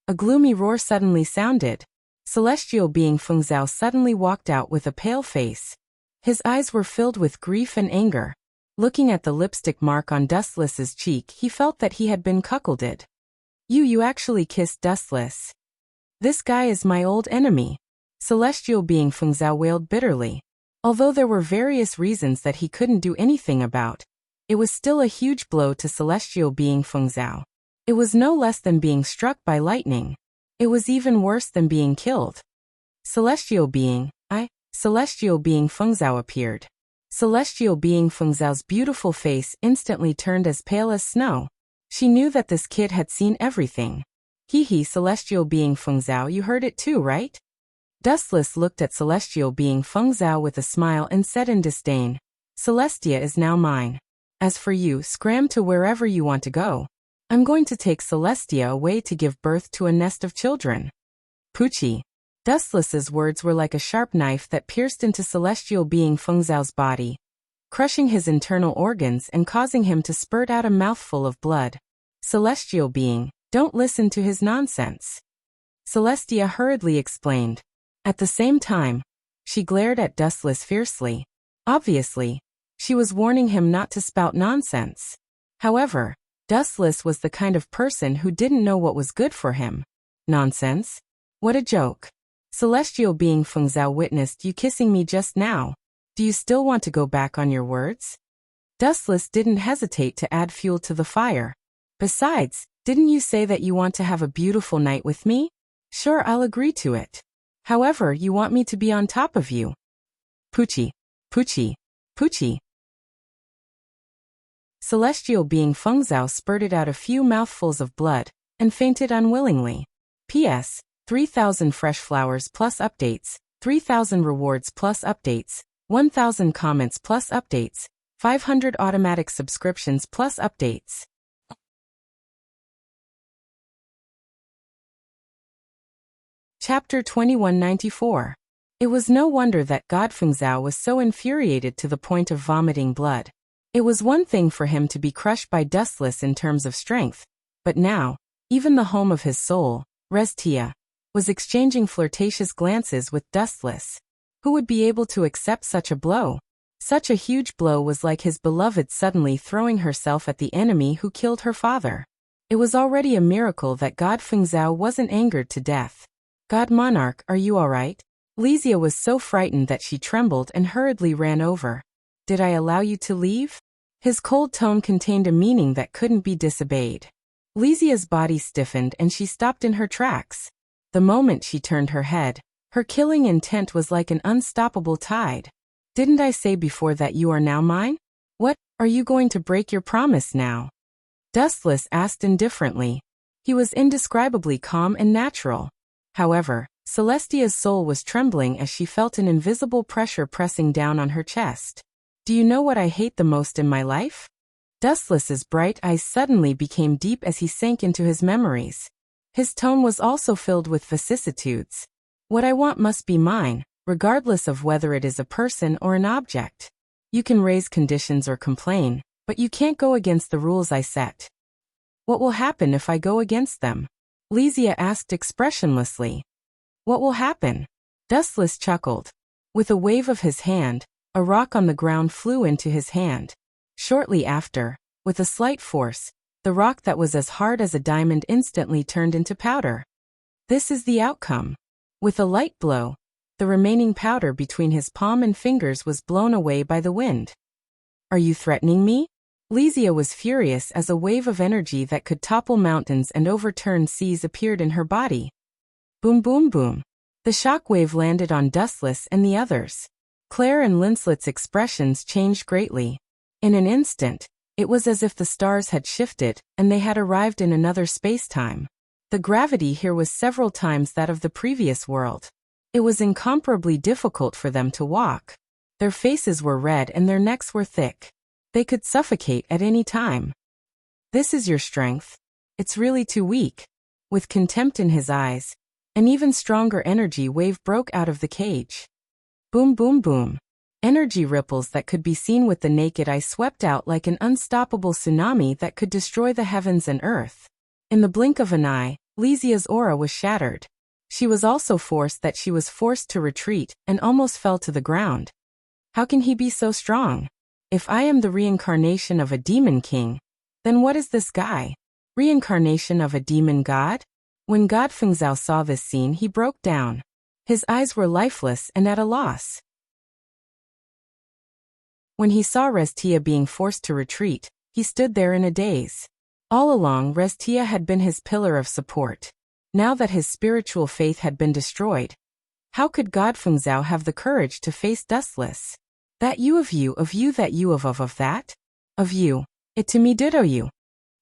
Speaker 1: A gloomy roar suddenly sounded. Celestial being Fengzhao suddenly walked out with a pale face. His eyes were filled with grief and anger. Looking at the lipstick mark on Dustless's cheek, he felt that he had been cuckolded. You actually kissed Dustless. This guy is my old enemy. Celestial being Fengzhao wailed bitterly. Although there were various reasons that he couldn't do anything about, it was still a huge blow to Celestial being Fengzhao. It was no less than being struck by lightning. It was even worse than being killed. Celestial being Fengzhao appeared. Celestial being Fengzhao's beautiful face instantly turned as pale as snow. She knew that this kid had seen everything. Hee, Celestial being Fengzhao, you heard it too, right? Dustless looked at Celestial being Fengzhao with a smile and said in disdain, Celestia is now mine. As for you, scram to wherever you want to go. I'm going to take Celestia away to give birth to a nest of children. Poochie. Dustless's words were like a sharp knife that pierced into Celestial being Fengzhao's body, crushing his internal organs and causing him to spurt out a mouthful of blood. Celestial being, don't listen to his nonsense. Celestia hurriedly explained. At the same time, she glared at Dustless fiercely. Obviously, she was warning him not to spout nonsense. However, Dustless was the kind of person who didn't know what was good for him. Nonsense? What a joke. Celestial being Fengzhao witnessed you kissing me just now. Do you still want to go back on your words? Dustless didn't hesitate to add fuel to the fire. Besides, didn't you say that you want to have a beautiful night with me? Sure, I'll agree to it. However, you want me to be on top of you. Poochie. Poochie. Poochie. Celestial being Fengzhao spurted out a few mouthfuls of blood, and fainted unwillingly. P.S. 3,000 fresh flowers plus updates, 3,000 rewards plus updates, 1,000 comments plus updates, 500 automatic subscriptions plus updates. Chapter 2194. It was no wonder that Godfengzhao was so infuriated to the point of vomiting blood. It was one thing for him to be crushed by Dustless in terms of strength, but now, even the home of his soul, Restia, was exchanging flirtatious glances with Dustless. Who would be able to accept such a blow? Such a huge blow was like his beloved suddenly throwing herself at the enemy who killed her father. It was already a miracle that Godfengzhao wasn't angered to death. God Monarch, are you all right? Lizia was so frightened that she trembled and hurriedly ran over. Did I allow you to leave? His cold tone contained a meaning that couldn't be disobeyed. Lizia's body stiffened and she stopped in her tracks. The moment she turned her head, her killing intent was like an unstoppable tide. Didn't I say before that you are now mine? What, are you going to break your promise now? Dustless asked indifferently. He was indescribably calm and natural. However, Celestia's soul was trembling as she felt an invisible pressure pressing down on her chest. Do you know what I hate the most in my life? Dustless's bright eyes suddenly became deep as he sank into his memories. His tone was also filled with vicissitudes. What I want must be mine, regardless of whether it is a person or an object. You can raise conditions or complain, but you can't go against the rules I set. What will happen if I go against them? Lizia asked expressionlessly. What will happen? Dustless chuckled. With a wave of his hand, a rock on the ground flew into his hand. Shortly after, with a slight force, the rock that was as hard as a diamond instantly turned into powder. This is the outcome. With a light blow, the remaining powder between his palm and fingers was blown away by the wind. Are you threatening me? Lizia was furious as a wave of energy that could topple mountains and overturn seas appeared in her body. Boom boom boom. The shock wave landed on Dustless and the others. Claire and Linslet's expressions changed greatly. In an instant, it was as if the stars had shifted and they had arrived in another space-time. The gravity here was several times that of the previous world. It was incomparably difficult for them to walk. Their faces were red and their necks were thick. They could suffocate at any time. This is your strength. It's really too weak. With contempt in his eyes, an even stronger energy wave broke out of the cage. Boom boom boom. Energy ripples that could be seen with the naked eye swept out like an unstoppable tsunami that could destroy the heavens and earth. In the blink of an eye, Lizia's aura was shattered. She was also forced to retreat and almost fell to the ground. How can he be so strong? If I am the reincarnation of a demon king, then what is this guy? Reincarnation of a demon god? When Godfengzhao saw this scene, he broke down. His eyes were lifeless and at a loss. When he saw Restia being forced to retreat, he stood there in a daze. All along, Restia had been his pillar of support. Now that his spiritual faith had been destroyed, how could Godfengzhao have the courage to face Dustless? That you, that you of that? Of you. It to me ditto you.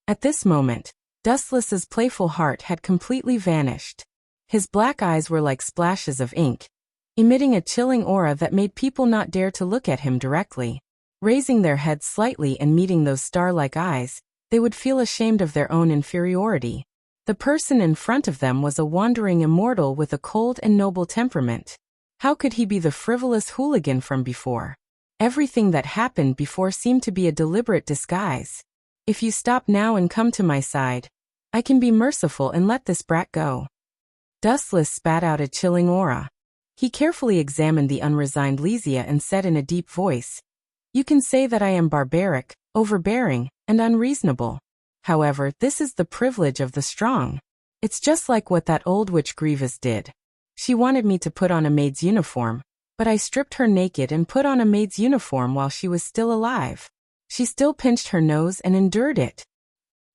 Speaker 1: At this moment, Dustless's playful heart had completely vanished. His black eyes were like splashes of ink, emitting a chilling aura that made people not dare to look at him directly. Raising their heads slightly and meeting those star-like eyes, they would feel ashamed of their own inferiority. The person in front of them was a wandering immortal with a cold and noble temperament. How could he be the frivolous hooligan from before? Everything that happened before seemed to be a deliberate disguise. If you stop now and come to my side, I can be merciful and let this brat go. Dustless spat out a chilling aura. He carefully examined the unresigned Lizia and said in a deep voice, You can say that I am barbaric, overbearing, and unreasonable. However, this is the privilege of the strong. It's just like what that old witch Grievous did. She wanted me to put on a maid's uniform, but I stripped her naked and put on a maid's uniform while she was still alive. She still pinched her nose and endured it.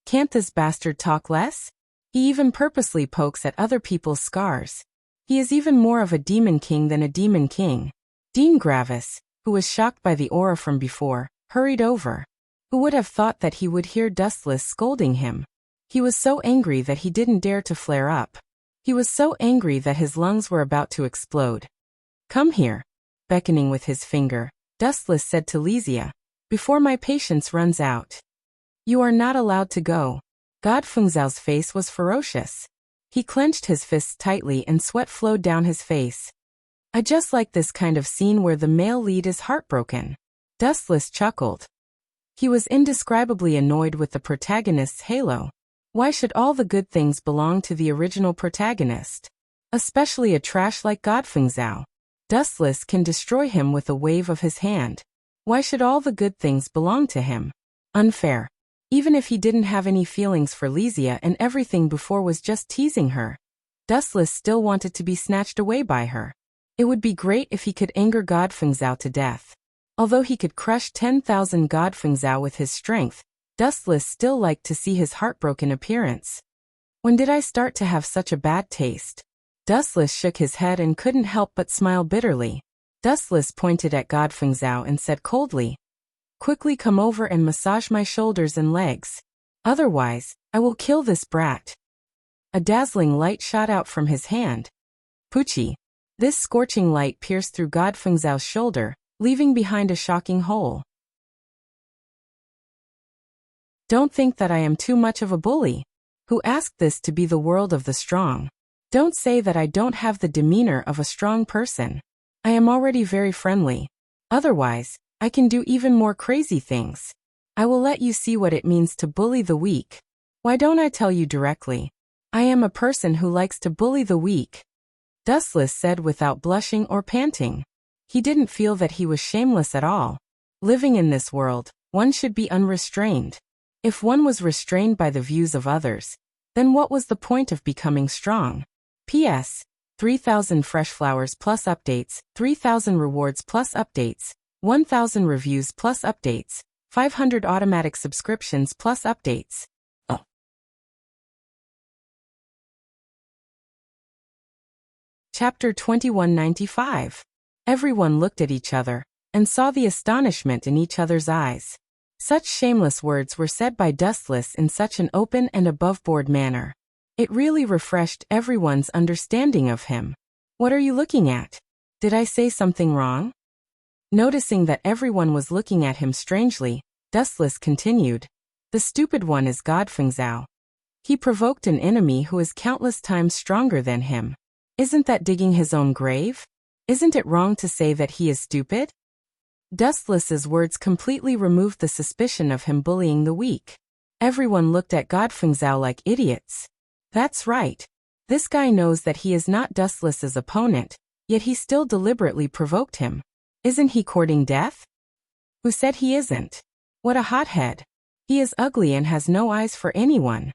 Speaker 1: Can't this bastard talk less? He even purposely pokes at other people's scars. He is even more of a demon king than a demon king. Dean Gravis, who was shocked by the aura from before, hurried over. Who would have thought that he would hear Dustless scolding him? He was so angry that he didn't dare to flare up. He was so angry that his lungs were about to explode. "Come here," beckoning with his finger, Dustless said to Lysia, "before my patience runs out. You are not allowed to go." Godfengzhao's face was ferocious. He clenched his fists tightly and sweat flowed down his face. "I just like this kind of scene where the male lead is heartbroken." Dustless chuckled. He was indescribably annoyed with the protagonist's halo. Why should all the good things belong to the original protagonist? Especially a trash like Godfengzhao. Dustless can destroy him with a wave of his hand. Why should all the good things belong to him? Unfair. Even if he didn't have any feelings for Lysia and everything before was just teasing her, Dustless still wanted to be snatched away by her. It would be great if he could anger Godfengzhao to death. Although he could crush 10,000 Godfengzhao with his strength, Dustless still liked to see his heartbroken appearance. When did I start to have such a bad taste? Dustless shook his head and couldn't help but smile bitterly. Dustless pointed at Godfengzhao and said coldly, "Quickly come over and massage my shoulders and legs. Otherwise, I will kill this brat." A dazzling light shot out from his hand. Poochie. This scorching light pierced through Godfengzhao's shoulder, leaving behind a shocking hole. "Don't think that I am too much of a bully. Who asked this to be the world of the strong? Don't say that I don't have the demeanor of a strong person. I am already very friendly. Otherwise, I can do even more crazy things. I will let you see what it means to bully the weak. Why don't I tell you directly? I am a person who likes to bully the weak." Dustless said without blushing or panting. He didn't feel that he was shameless at all. Living in this world, one should be unrestrained. If one was restrained by the views of others, then what was the point of becoming strong? P.S. 3,000 fresh flowers plus updates, 3,000 rewards plus updates, 1,000 reviews plus updates, 500 automatic subscriptions plus updates. Oh. Chapter 2195. Everyone looked at each other and saw the astonishment in each other's eyes. Such shameless words were said by Dustless in such an open and above-board manner. It really refreshed everyone's understanding of him. "What are you looking at? Did I say something wrong?" Noticing that everyone was looking at him strangely, Dustless continued, "The stupid one is Godfengzhao. He provoked an enemy who is countless times stronger than him. Isn't that digging his own grave? Isn't it wrong to say that he is stupid?" Dustless's words completely removed the suspicion of him bullying the weak. Everyone looked at Godfengzhao like idiots. That's right. This guy knows that he is not Dustless's opponent, yet he still deliberately provoked him. Isn't he courting death? Who said he isn't? What a hothead. He is ugly and has no eyes for anyone.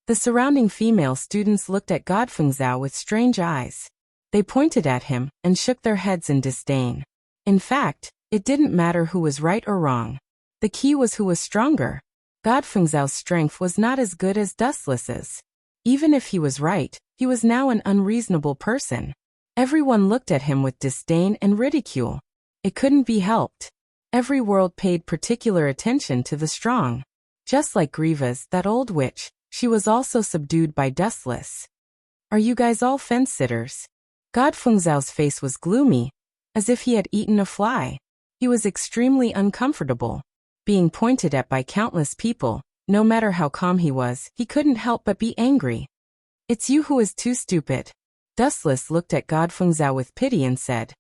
Speaker 1: The surrounding female students looked at Godfengzhao with strange eyes. They pointed at him and shook their heads in disdain. In fact, it didn't matter who was right or wrong. The key was who was stronger. Godfengzhao's strength was not as good as Dustless's. Even if he was right, he was now an unreasonable person. Everyone looked at him with disdain and ridicule. It couldn't be helped. Every world paid particular attention to the strong. Just like Griva's, that old witch, she was also subdued by Dustless. "Are you guys all fence-sitters?" Godfengzhao's face was gloomy, as if he had eaten a fly. He was extremely uncomfortable. Being pointed at by countless people, no matter how calm he was, he couldn't help but be angry. "It's you who is too stupid." Dustless looked at Godfengzhao with pity and said,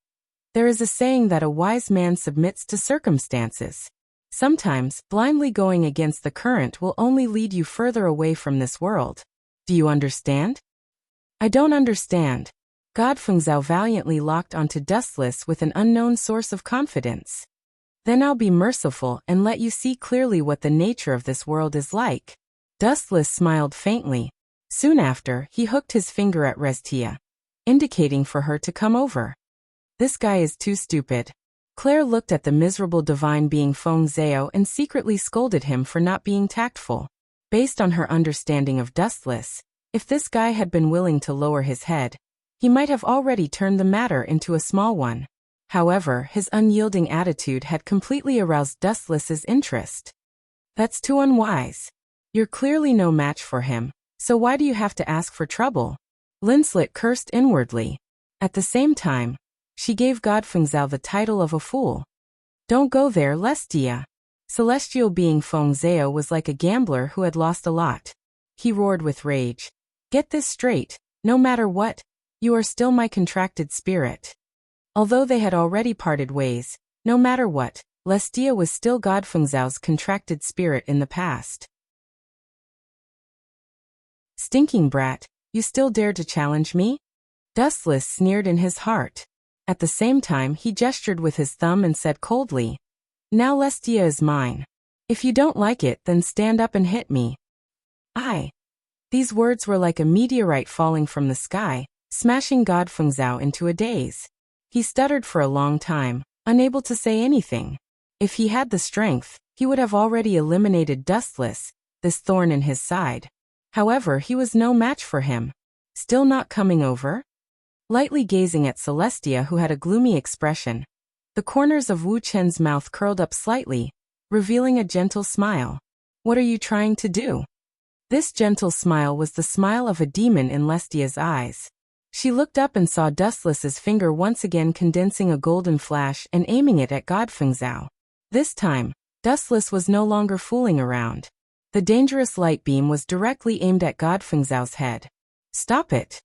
Speaker 1: "There is a saying that a wise man submits to circumstances. Sometimes, blindly going against the current will only lead you further away from this world. Do you understand?" "I don't understand." Godfengzhao valiantly locked onto Dustless with an unknown source of confidence. "Then I'll be merciful and let you see clearly what the nature of this world is like." Dustless smiled faintly. Soon after, he hooked his finger at Restia, indicating for her to come over. "This guy is too stupid." Claire looked at the miserable divine being Feng Zhao and secretly scolded him for not being tactful. Based on her understanding of Dustless, if this guy had been willing to lower his head, he might have already turned the matter into a small one. However, his unyielding attitude had completely aroused Dustless's interest. "That's too unwise. You're clearly no match for him, so why do you have to ask for trouble? Linslet cursed inwardly. At the same time, she gave Godfengzao the title of a fool. Don't go there, Lestia. Celestial being Fengzao was like a gambler who had lost a lot. He roared with rage. Get this straight, no matter what, you are still my contracted spirit. Although they had already parted ways, no matter what, Lestia was still Godfengzao's contracted spirit in the past. Stinking brat, you still dare to challenge me? Dustless sneered in his heart. At the same time he gestured with his thumb and said coldly, Now Lestia is mine. If you don't like it, then stand up and hit me. These words were like a meteorite falling from the sky, smashing Godfengzao into a daze. He stuttered for a long time, unable to say anything. If he had the strength, he would have already eliminated Dustless, this thorn in his side. However, he was no match for him. Still not coming over? Lightly gazing at Celestia, who had a gloomy expression, the corners of Wu Chen's mouth curled up slightly, revealing a gentle smile. What are you trying to do? This gentle smile was the smile of a demon in Lestia's eyes. She looked up and saw Dustless's finger once again condensing a golden flash and aiming it at Godfengzao. This time, Dustless was no longer fooling around. The dangerous light beam was directly aimed at Godfengzao's head. Stop it!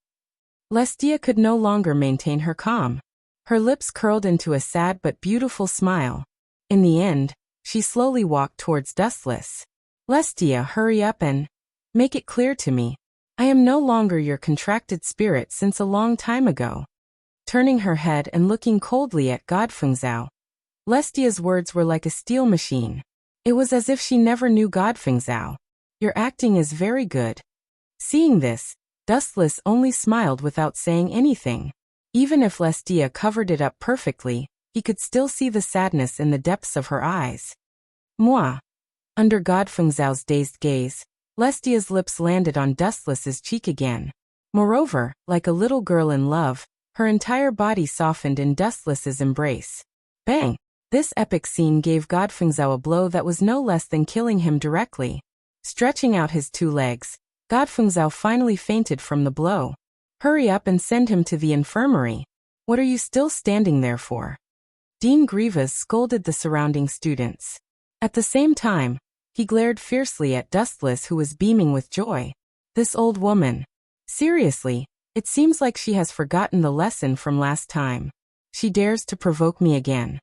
Speaker 1: Lestia could no longer maintain her calm. Her lips curled into a sad but beautiful smile. In the end, she slowly walked towards Dustless. Lestia, hurry up and make it clear to me. I am no longer your contracted spirit since a long time ago. Turning her head and looking coldly at Godfengzao, Lestia's words were like a steel machine. It was as if she never knew Godfengzao. Your acting is very good. Seeing this, Dustless only smiled without saying anything. Even if Lestia covered it up perfectly, he could still see the sadness in the depths of her eyes. Moi. Under Godfengzao's dazed gaze, Lestia's lips landed on Dustless's cheek again. Moreover, like a little girl in love, her entire body softened in Dustless's embrace. Bang! This epic scene gave Godfengzao a blow that was no less than killing him directly. Stretching out his two legs, Godfengzao finally fainted from the blow. Hurry up and send him to the infirmary. What are you still standing there for? Dean Grievous scolded the surrounding students. At the same time, he glared fiercely at Dustless, who was beaming with joy. This old woman. Seriously, it seems like she has forgotten the lesson from last time. She dares to provoke me again.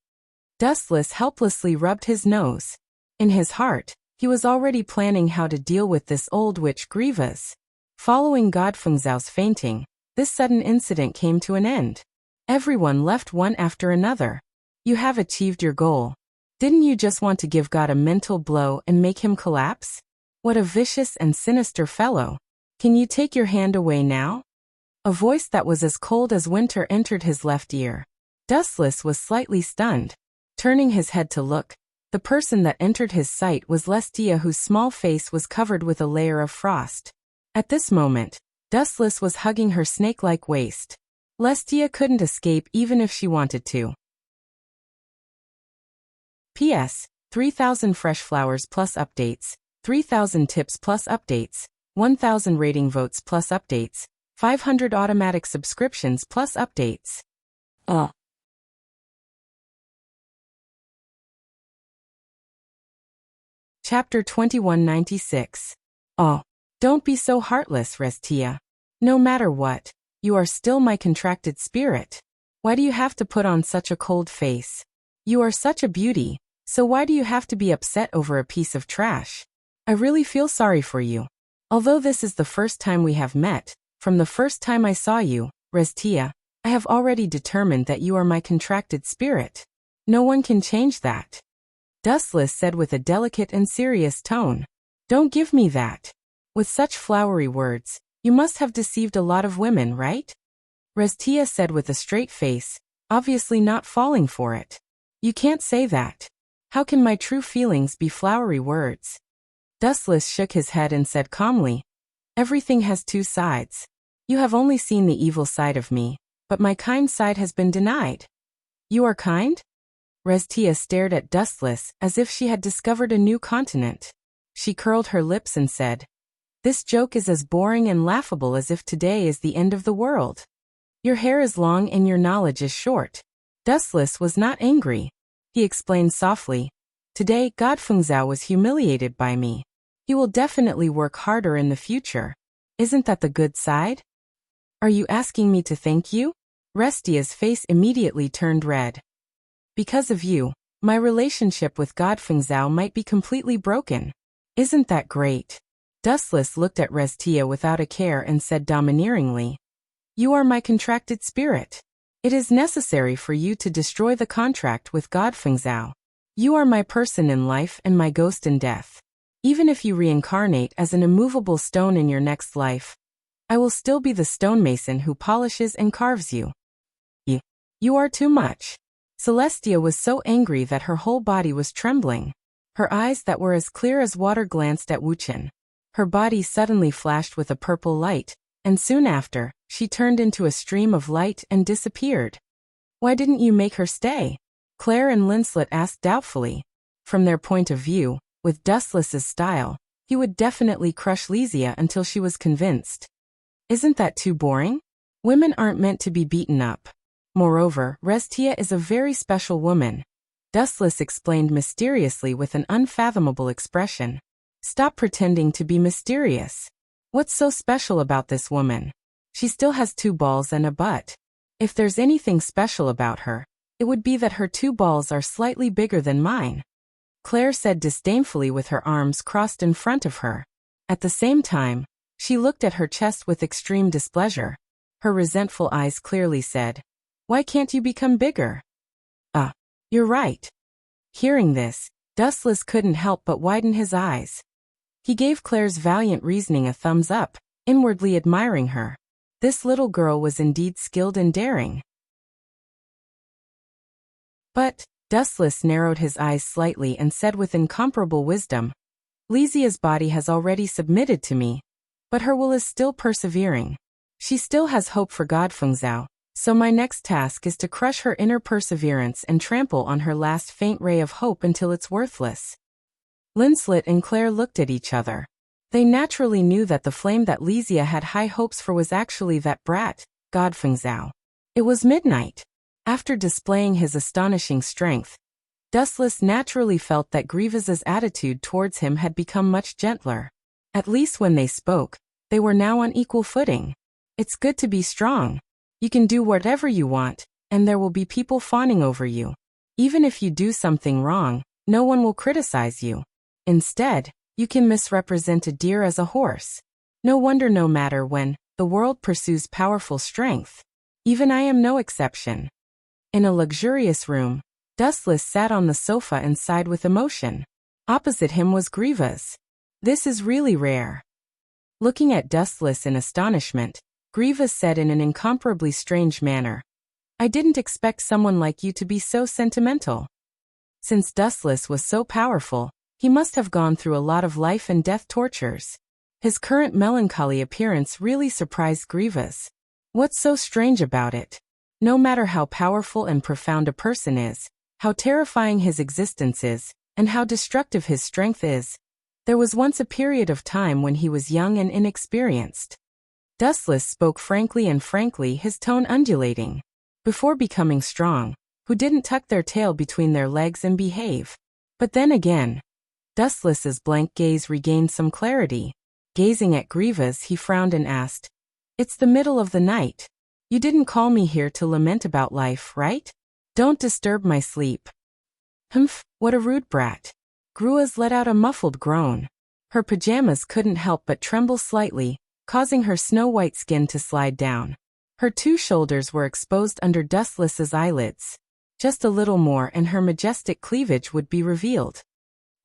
Speaker 1: Dustless helplessly rubbed his nose. In his heart, he was already planning how to deal with this old witch Grievous. Following Godfengzao's fainting, this sudden incident came to an end. Everyone left one after another. You have achieved your goal. Didn't you just want to give God a mental blow and make him collapse? What a vicious and sinister fellow. Can you take your hand away now? A voice that was as cold as winter entered his left ear. Dustless was slightly stunned. Turning his head to look, the person that entered his sight was Lestia, whose small face was covered with a layer of frost. At this moment, Dustless was hugging her snake-like waist. Lestia couldn't escape even if she wanted to. P.S. 3,000 fresh flowers plus updates, 3,000 tips plus updates, 1,000 rating votes plus updates, 500 automatic subscriptions plus updates. Chapter 2196. Oh, don't be so heartless, Restia. No matter what, you are still my contracted spirit. Why do you have to put on such a cold face? You are such a beauty, so why do you have to be upset over a piece of trash? I really feel sorry for you. Although this is the first time we have met, from the first time I saw you, Restia, I have already determined that you are my contracted spirit. No one can change that. Dustless said with a delicate and serious tone. Don't give me that. With such flowery words, you must have deceived a lot of women, right? Restia said with a straight face, obviously not falling for it. You can't say that. How can my true feelings be flowery words? Dustless shook his head and said calmly, everything has two sides. You have only seen the evil side of me, but my kind side has been denied. You are kind? Restia stared at Dustless as if she had discovered a new continent. She curled her lips and said, "This joke is as boring and laughable as if today is the end of the world. Your hair is long and your knowledge is short." Dustless was not angry. He explained softly, "Today, Godfengzhao was humiliated by me. He will definitely work harder in the future. Isn't that the good side?" "Are you asking me to thank you?" Restia's face immediately turned red. "Because of you, my relationship with Godfengzhao might be completely broken. Isn't that great?" Dustless looked at Restia without a care and said domineeringly, "You are my contracted spirit. It is necessary for you to destroy the contract with Godfengzhao. You are my person in life and my ghost in death. Even if you reincarnate as an immovable stone in your next life, I will still be the stonemason who polishes and carves you. You are too much." Celestia was so angry that her whole body was trembling. Her eyes that were as clear as water glanced at Wuchen. Her body suddenly flashed with a purple light, and soon after, she turned into a stream of light and disappeared. "Why didn't you make her stay?" Claire and Linslet asked doubtfully. From their point of view, with Dustless's style, he would definitely crush Lysia until she was convinced. Isn't that too boring? Women aren't meant to be beaten up. Moreover, Restia is a very special woman. Dustless explained mysteriously with an unfathomable expression. "Stop pretending to be mysterious. What's so special about this woman? She still has 2 balls and a butt. If there's anything special about her, it would be that her 2 balls are slightly bigger than mine," Claire said disdainfully with her arms crossed in front of her. At the same time, she looked at her chest with extreme displeasure. Her resentful eyes clearly said, "Why can't you become bigger?" You're right." Hearing this, Dustless couldn't help but widen his eyes. He gave Claire's valiant reasoning a thumbs up, inwardly admiring her. This little girl was indeed skilled and daring. But, Dustless narrowed his eyes slightly and said with incomparable wisdom, "Lysia's body has already submitted to me, but her will is still persevering. She still has hope for Godfengzhao, so my next task is to crush her inner perseverance and trample on her last faint ray of hope until it's worthless." Linslet and Claire looked at each other. They naturally knew that the flame that Lysia had high hopes for was actually that brat, Godfengzhao. It was midnight. After displaying his astonishing strength, Dustless naturally felt that Grievous' attitude towards him had become much gentler. At least when they spoke, they were now on equal footing. It's good to be strong. You can do whatever you want, and there will be people fawning over you. Even if you do something wrong, no one will criticize you. Instead, you can misrepresent a deer as a horse. No wonder no matter when, the world pursues powerful strength. Even I am no exception. In a luxurious room, Dustless sat on the sofa and sighed with emotion. Opposite him was Grievous. This is really rare. Looking at Dustless in astonishment, Grievous said in an incomparably strange manner, "I didn't expect someone like you to be so sentimental." Since Dustless was so powerful, he must have gone through a lot of life and death tortures. His current melancholy appearance really surprised Grievous. What's so strange about it? No matter how powerful and profound a person is, how terrifying his existence is, and how destructive his strength is, there was once a period of time when he was young and inexperienced. Dustless spoke frankly, his tone undulating. Before becoming strong, who didn't tuck their tail between their legs and behave? But then again, Dustless's blank gaze regained some clarity. Gazing at Grievous, he frowned and asked, "It's the middle of the night. You didn't call me here to lament about life, right? Don't disturb my sleep." "Humph, what a rude brat." Grievous let out a muffled groan. Her pajamas couldn't help but tremble slightly, causing her snow-white skin to slide down. Her 2 shoulders were exposed under Dustless's eyelids. Just a little more and her majestic cleavage would be revealed.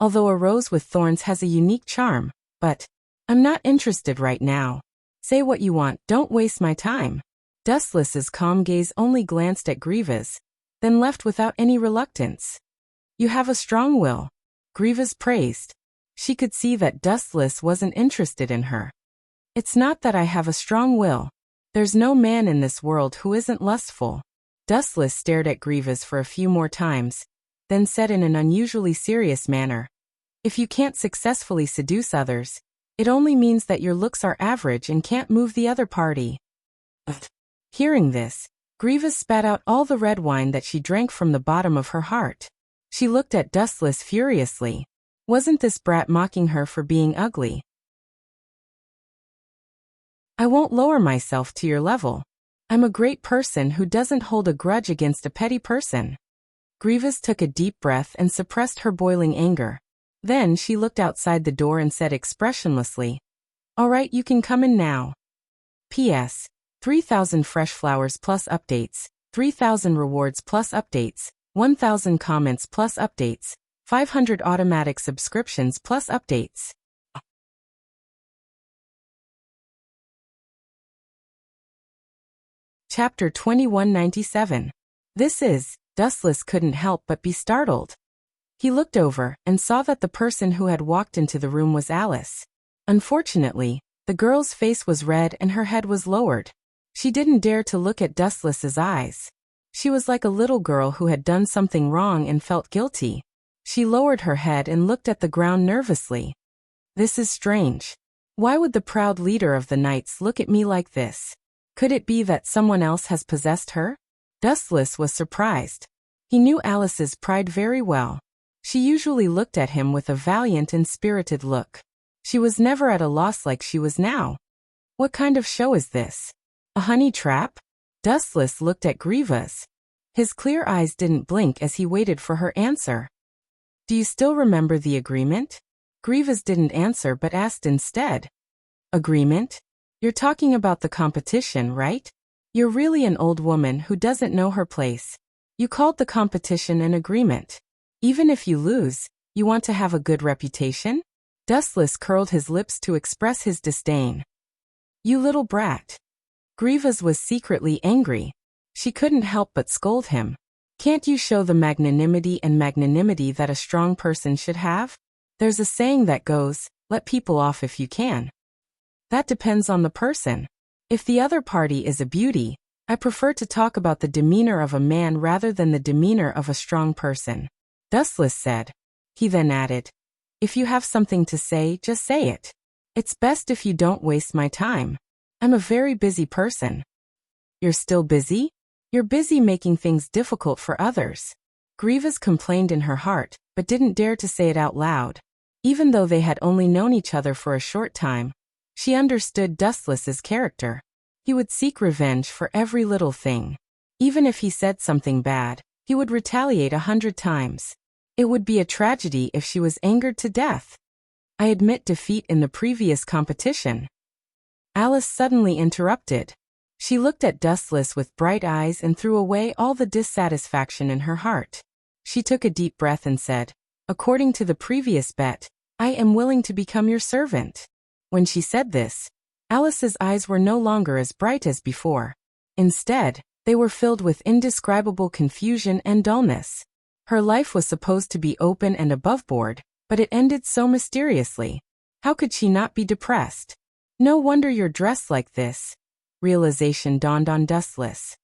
Speaker 1: Although a rose with thorns has a unique charm, but I'm not interested right now. Say what you want, don't waste my time. Dustless's calm gaze only glanced at Grievous, then left without any reluctance. "You have a strong will," Grievous praised. She could see that Dustless wasn't interested in her. "It's not that I have a strong will. There's no man in this world who isn't lustful." Dustless stared at Grievous for a few more times, then said in an unusually serious manner, If you can't successfully seduce others, it only means that your looks are average and can't move the other party. Hearing this, Grievous spat out all the red wine that she drank from the bottom of her heart. She looked at Dustless furiously. Wasn't this brat mocking her for being ugly? I won't lower myself to your level. I'm a great person who doesn't hold a grudge against a petty person. Grievous took a deep breath and suppressed her boiling anger. Then she looked outside the door and said expressionlessly, "All right, you can come in now. P.S. 3,000 fresh flowers plus updates, 3,000 rewards plus updates, 1,000 comments plus updates, 500 automatic subscriptions plus updates." Chapter 2197. This is, Dustless couldn't help but be startled. He looked over and saw that the person who had walked into the room was Alice. Unfortunately, the girl's face was red and her head was lowered. She didn't dare to look at Dustless's eyes. She was like a little girl who had done something wrong and felt guilty. She lowered her head and looked at the ground nervously. This is strange. Why would the proud leader of the Knights look at me like this? Could it be that someone else has possessed her? Dustless was surprised. He knew Alice's pride very well. She usually looked at him with a valiant and spirited look. She was never at a loss like she was now. What kind of show is this? A honey trap? Dustless looked at Grievous. His clear eyes didn't blink as he waited for her answer. Do you still remember the agreement? Grievous didn't answer but asked instead. Agreement? You're talking about the competition, right? You're really an old woman who doesn't know her place. You called the competition an agreement. Even if you lose, you want to have a good reputation? Dustless curled his lips to express his disdain. You little brat. Grievous was secretly angry. She couldn't help but scold him. Can't you show the magnanimity that a strong person should have? There's a saying that goes, let people off if you can. That depends on the person. If the other party is a beauty, I prefer to talk about the demeanor of a man rather than the demeanor of a strong person. Dustless said. He then added, if you have something to say, just say it. It's best if you don't waste my time. I'm a very busy person. You're still busy? You're busy making things difficult for others. Grievous complained in her heart, but didn't dare to say it out loud. Even though they had only known each other for a short time, she understood Dustless's character. He would seek revenge for every little thing. Even if he said something bad, he would retaliate 100 times. It would be a tragedy if she was angered to death. I admit defeat in the previous competition. Alice suddenly interrupted. She looked at Dustless with bright eyes and threw away all the dissatisfaction in her heart. She took a deep breath and said, according to the previous bet, I am willing to become your servant. When she said this, Alice's eyes were no longer as bright as before. Instead, they were filled with indescribable confusion and dullness. Her life was supposed to be open and above board, but it ended so mysteriously. How could she not be depressed? No wonder you're dressed like this. Realization dawned on Dustless.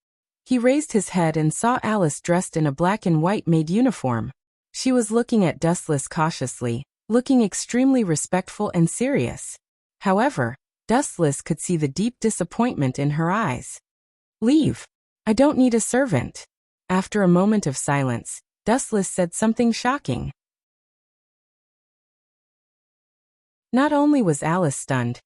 Speaker 1: He raised his head and saw Alice dressed in a black and white maid uniform. She was looking at Dustless cautiously, looking extremely respectful and serious. However, Dustless could see the deep disappointment in her eyes. Leave. I don't need a servant. After a moment of silence, Dustless said something shocking. Not only was Alice stunned,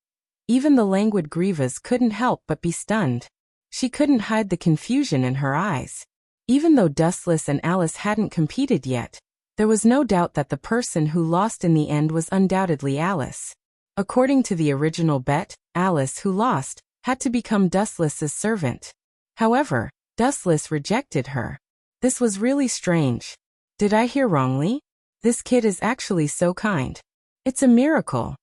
Speaker 1: even the languid Grievous couldn't help but be stunned. She couldn't hide the confusion in her eyes. Even though Dustless and Alice hadn't competed yet, there was no doubt that the person who lost in the end was undoubtedly Alice. According to the original bet, Alice, who lost, had to become Dustless's servant. However, Dustless rejected her. This was really strange. Did I hear wrongly? This kid is actually so kind. It's a miracle.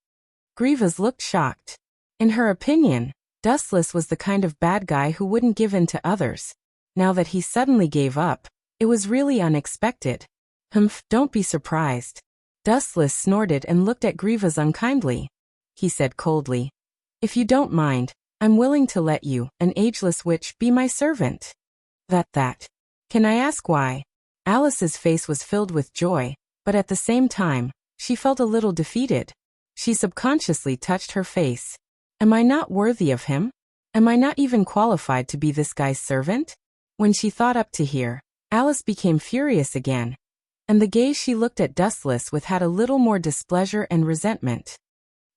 Speaker 1: Grievous looked shocked. In her opinion, Dustless was the kind of bad guy who wouldn't give in to others. Now that he suddenly gave up, it was really unexpected. Don't be surprised. Dustless snorted and looked at Grievous unkindly. He said coldly, if you don't mind, I'm willing to let you, an ageless witch, be my servant. That. Can I ask why? Alice's face was filled with joy, but at the same time, She felt a little defeated. She subconsciously touched her face. Am I not worthy of him? Am I not even qualified to be this guy's servant? When she thought up to here, Alice became furious again, and the gaze she looked at Dustless with had a little more displeasure and resentment.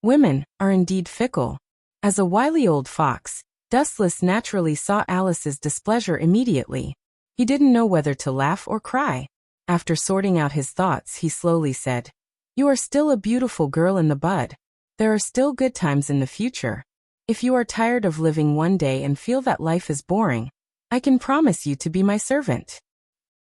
Speaker 1: Women are indeed fickle. As a wily old fox, Dustless naturally saw Alice's displeasure immediately. He didn't know whether to laugh or cry. After sorting out his thoughts, he slowly said, "You are still a beautiful girl in the bud. There are still good times in the future. If you are tired of living one day and feel that life is boring, I can promise you to be my servant."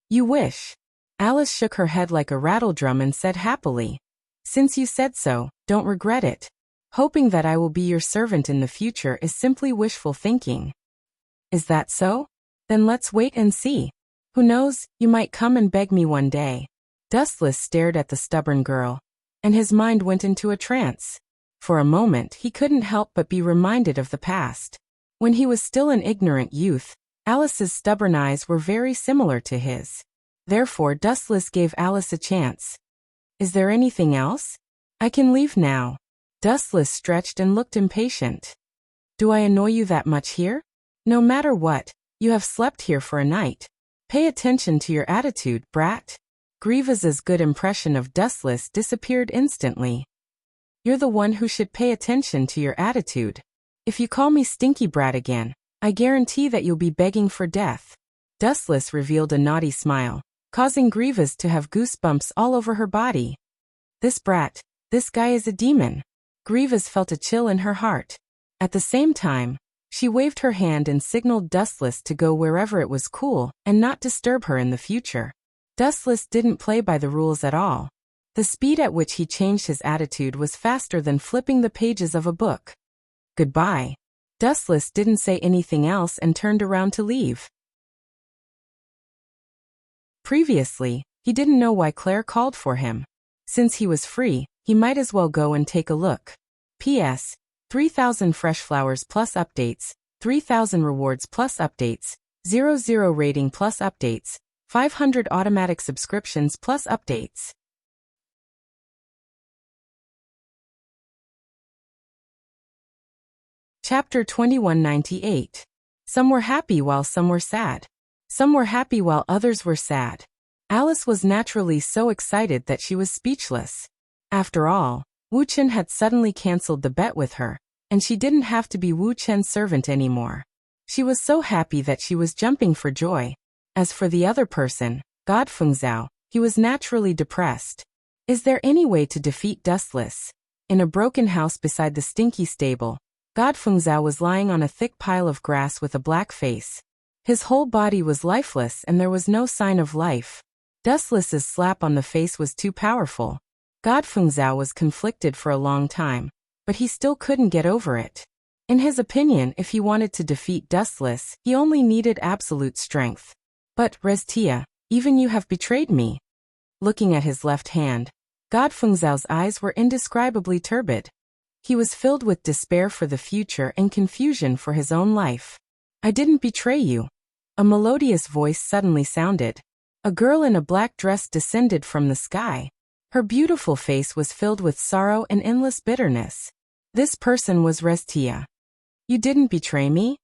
Speaker 1: "You wish?" Alice shook her head like a rattledrum and said happily, "Since you said so, don't regret it. Hoping that I will be your servant in the future is simply wishful thinking." "Is that so? Then let's wait and see. Who knows, you might come and beg me one day." Dustless stared at the stubborn girl, and his mind went into a trance. For a moment he couldn't help but be reminded of the past. When he was still an ignorant youth, Alice's stubborn eyes were very similar to his. Therefore Dustless gave Alice a chance. "Is there anything else? I can leave now." Dustless stretched and looked impatient. "Do I annoy you that much here? No matter what, you have slept here for a night. Pay attention to your attitude, brat." Grievous's good impression of Dustless disappeared instantly. "You're the one who should pay attention to your attitude. If you call me stinky brat again, I guarantee that you'll be begging for death." Dustless revealed a naughty smile, causing Grievous to have goosebumps all over her body. This guy is a demon. Grievous felt a chill in her heart. At the same time, she waved her hand and signaled Dustless to go wherever it was cool and not disturb her in the future. Dustless didn't play by the rules at all. The speed at which he changed his attitude was faster than flipping the pages of a book. "Goodbye." Dustless didn't say anything else and turned around to leave. Previously, he didn't know why Claire called for him. Since he was free, he might as well go and take a look. P.S. 3,000 fresh flowers plus updates, 3,000 rewards plus updates, 00 rating plus updates, 500 automatic subscriptions plus updates. Chapter 2198. Some were happy while some were sad. Some were happy while others were sad. Alice was naturally so excited that she was speechless. After all, Wu Chen had suddenly cancelled the bet with her, and she didn't have to be Wu Chen's servant anymore. She was so happy that she was jumping for joy. As for the other person, God Fengzhao, he was naturally depressed. Is there any way to defeat Dustless? In a broken house beside the stinky stable, God Fengzhao was lying on a thick pile of grass with a black face. His whole body was lifeless and there was no sign of life. Dustless's slap on the face was too powerful. God Fengzhao was conflicted for a long time, but he still couldn't get over it. In his opinion, if he wanted to defeat Dustless, he only needed absolute strength. "But, Restia, even you have betrayed me." Looking at his left hand, God Fengzhao's eyes were indescribably turbid. He was filled with despair for the future and confusion for his own life. "I didn't betray you." A melodious voice suddenly sounded. A girl in a black dress descended from the sky. Her beautiful face was filled with sorrow and endless bitterness. This person was Restia. "You didn't betray me?"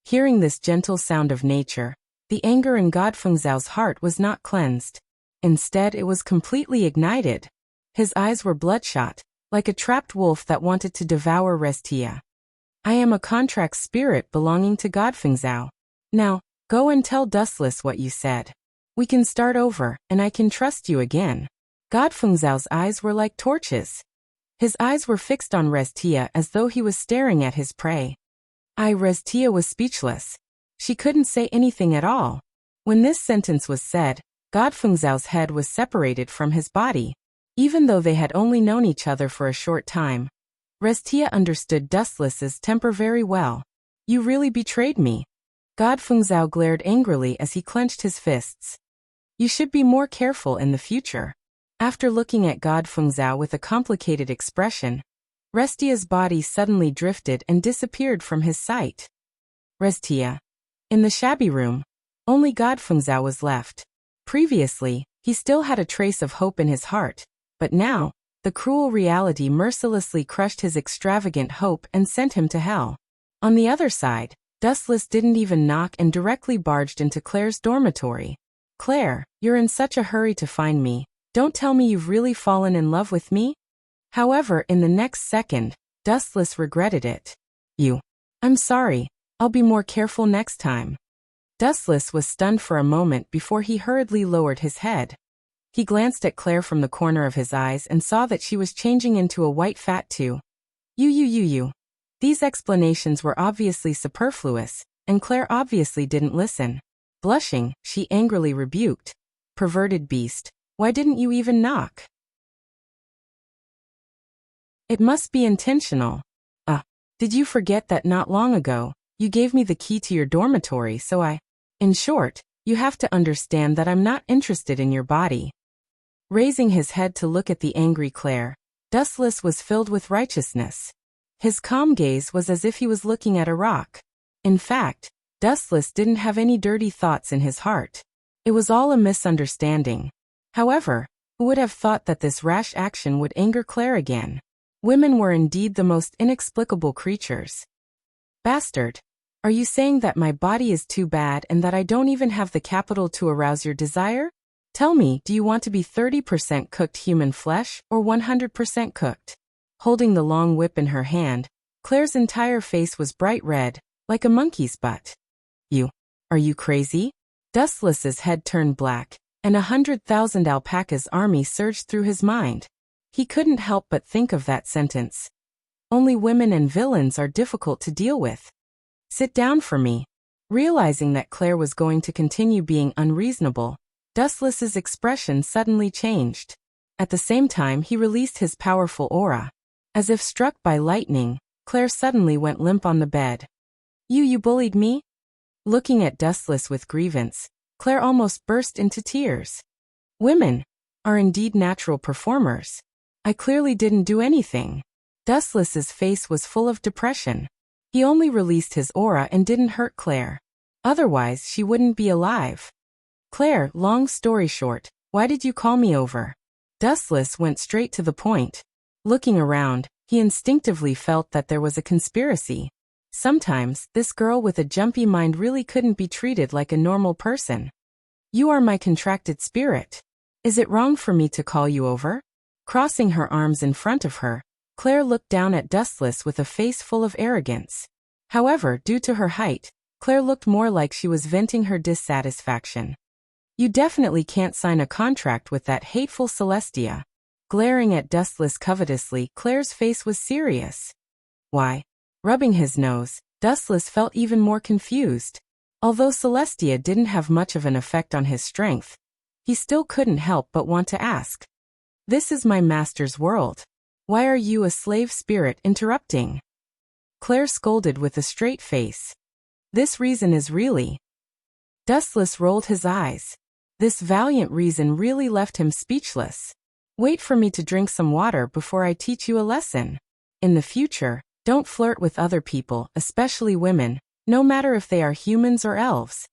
Speaker 1: Hearing this gentle sound of nature, the anger in God Fengzhao's heart was not cleansed. Instead, it was completely ignited. His eyes were bloodshot, like a trapped wolf that wanted to devour Restia. "I am a contract spirit belonging to God Fengzhao. Now, go and tell Dustless what you said. We can start over, and I can trust you again." God Fengzhao's eyes were like torches. His eyes were fixed on Restia as though he was staring at his prey. Restia was speechless. She couldn't say anything at all. When this sentence was said, God Fengzhao's head was separated from his body. Even though they had only known each other for a short time, Restia understood Dustless's temper very well. "You really betrayed me." God Fengzhao glared angrily as he clenched his fists. "You should be more careful in the future." After looking at God Fengzhao with a complicated expression, Restia's body suddenly drifted and disappeared from his sight. Restia. In the shabby room, only God Fengzhao was left. Previously, he still had a trace of hope in his heart, But now, the cruel reality mercilessly crushed his extravagant hope and sent him to hell. On the other side, Dustless didn't even knock and directly barged into Claire's dormitory. "Claire, you're in such a hurry to find me. Don't tell me you've really fallen in love with me?" However, in the next second, Dustless regretted it. I'm sorry. I'll be more careful next time." Dustless was stunned for a moment before he hurriedly lowered his head. He glanced at Claire from the corner of his eyes and saw that she was changing into a white fat too. You. These explanations were obviously superfluous, and Claire obviously didn't listen. Blushing, she angrily rebuked. "Perverted beast, why didn't you even knock? It must be intentional. Did you forget that not long ago, you gave me the key to your dormitory, so In short, you have to understand that I'm not interested in your body." Raising his head to look at the angry Claire, Dustless was filled with righteousness. His calm gaze was as if he was looking at a rock. In fact, Dustless didn't have any dirty thoughts in his heart. It was all a misunderstanding. However, who would have thought that this rash action would anger Claire again? Women were indeed the most inexplicable creatures. "Bastard, are you saying that my body is too bad and that I don't even have the capital to arouse your desire? Tell me, do you want to be 30% cooked human flesh or 100% cooked?" Holding the long whip in her hand, Claire's entire face was bright red, like a monkey's butt. Are you crazy?" Dustless's head turned black, and 100,000 alpacas' army surged through his mind. He couldn't help but think of that sentence. Only women and villains are difficult to deal with. "Sit down for me." Realizing that Claire was going to continue being unreasonable, Dustless's expression suddenly changed. At the same time, he released his powerful aura. As if struck by lightning, Claire suddenly went limp on the bed. You bullied me?" Looking at Dustless with grievance, Claire almost burst into tears. "Women are indeed natural performers. I clearly didn't do anything." Dustless's face was full of depression. He only released his aura and didn't hurt Claire. Otherwise, she wouldn't be alive. "Claire, long story short, why did you call me over?" Dustless went straight to the point. Looking around, he instinctively felt that there was a conspiracy. Sometimes, this girl with a jumpy mind really couldn't be treated like a normal person. "You are my contracted spirit. Is it wrong for me to call you over?" Crossing her arms in front of her, Claire looked down at Dustless with a face full of arrogance. However, due to her height, Claire looked more like she was venting her dissatisfaction. "You definitely can't sign a contract with that hateful Celestia." Glaring at Dustless covetously, Claire's face was serious. "Why?" Rubbing his nose, Dustless felt even more confused. Although Celestia didn't have much of an effect on his strength, he still couldn't help but want to ask. "This is my master's world. Why are you a slave spirit interrupting?" Claire scolded with a straight face. "This reason is really..." Dustless rolled his eyes. This valiant reason really left him speechless. "Wait for me to drink some water before I teach you a lesson. In the future, don't flirt with other people, especially women, no matter if they are humans or elves."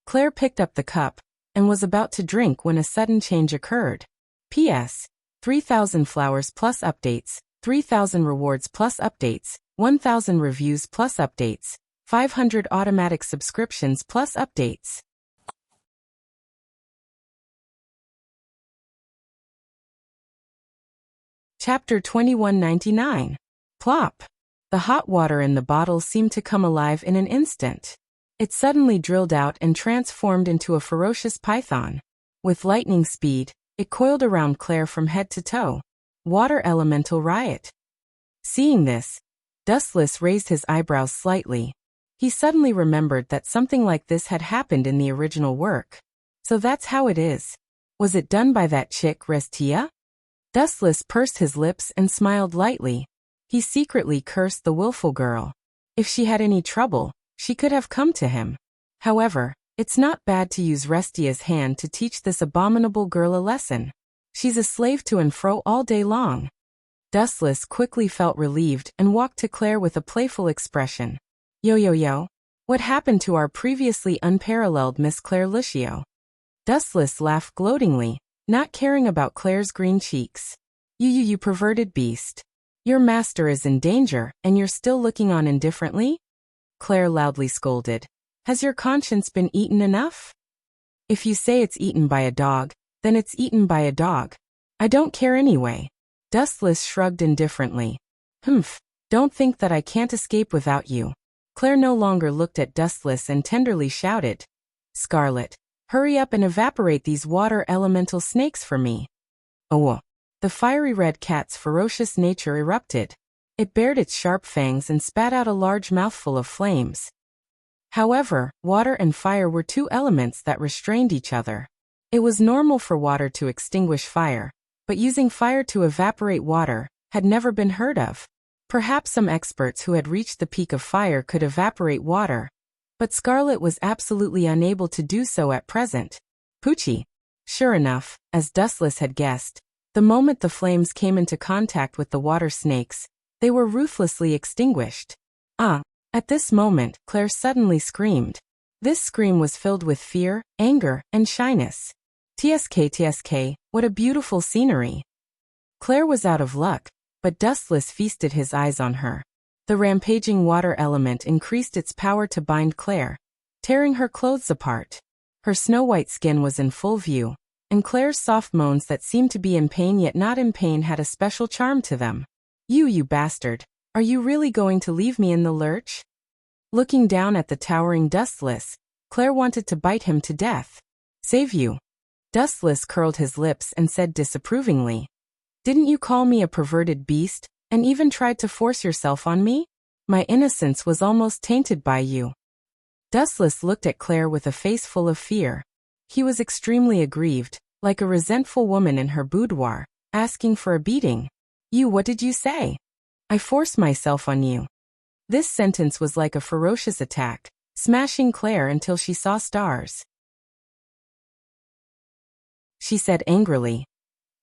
Speaker 1: Claire picked up the cup and was about to drink when a sudden change occurred. P.S. 3,000 flowers plus updates, 3,000 rewards plus updates, 1,000 reviews plus updates, 500 automatic subscriptions plus updates. Chapter 2199. Plop. The hot water in the bottle seemed to come alive in an instant. It suddenly drilled out and transformed into a ferocious python. With lightning speed, it coiled around Claire from head to toe. Water elemental riot. Seeing this, Dustless raised his eyebrows slightly. He suddenly remembered that something like this had happened in the original work. So that's how it is. Was it done by that chick Restia? Dustless pursed his lips and smiled lightly. He secretly cursed the willful girl. If she had any trouble, she could have come to him. However, it's not bad to use Restia's hand to teach this abominable girl a lesson. She's a slave to and fro all day long. Dustless quickly felt relieved and walked to Claire with a playful expression. Yo. What happened to our previously unparalleled Miss Claire Lucio? Dustless laughed gloatingly, not caring about Claire's green cheeks. You perverted beast. Your master is in danger, and you're still looking on indifferently? Claire loudly scolded. Has your conscience been eaten enough? If you say it's eaten by a dog, then it's eaten by a dog. I don't care anyway. Dustless shrugged indifferently. Humph, don't think that I can't escape without you. Claire no longer looked at Dustless and tenderly shouted. Scarlet, hurry up and evaporate these water elemental snakes for me. Oh! The fiery red cat's ferocious nature erupted. It bared its sharp fangs and spat out a large mouthful of flames. However, water and fire were two elements that restrained each other. It was normal for water to extinguish fire, but using fire to evaporate water had never been heard of. Perhaps some experts who had reached the peak of fire could evaporate water, but Scarlet was absolutely unable to do so at present. Poochie. Sure enough, as Dustless had guessed, the moment the flames came into contact with the water snakes, they were ruthlessly extinguished. Ah! At this moment, Claire suddenly screamed. This scream was filled with fear, anger, and shyness. TSK, what a beautiful scenery. Claire was out of luck, but Dustless feasted his eyes on her. The rampaging water element increased its power to bind Claire, tearing her clothes apart. Her snow-white skin was in full view, and Claire's soft moans that seemed to be in pain yet not in pain had a special charm to them. You bastard, are you really going to leave me in the lurch? Looking down at the towering Dustless, Claire wanted to bite him to death. Save you. Dustless curled his lips and said disapprovingly. Didn't you call me a perverted beast, and even tried to force yourself on me? My innocence was almost tainted by you. Dustless looked at Claire with a face full of fear. He was extremely aggrieved, like a resentful woman in her boudoir, asking for a beating. What did you say? I forced myself on you. This sentence was like a ferocious attack, smashing Claire until she saw stars. She said angrily.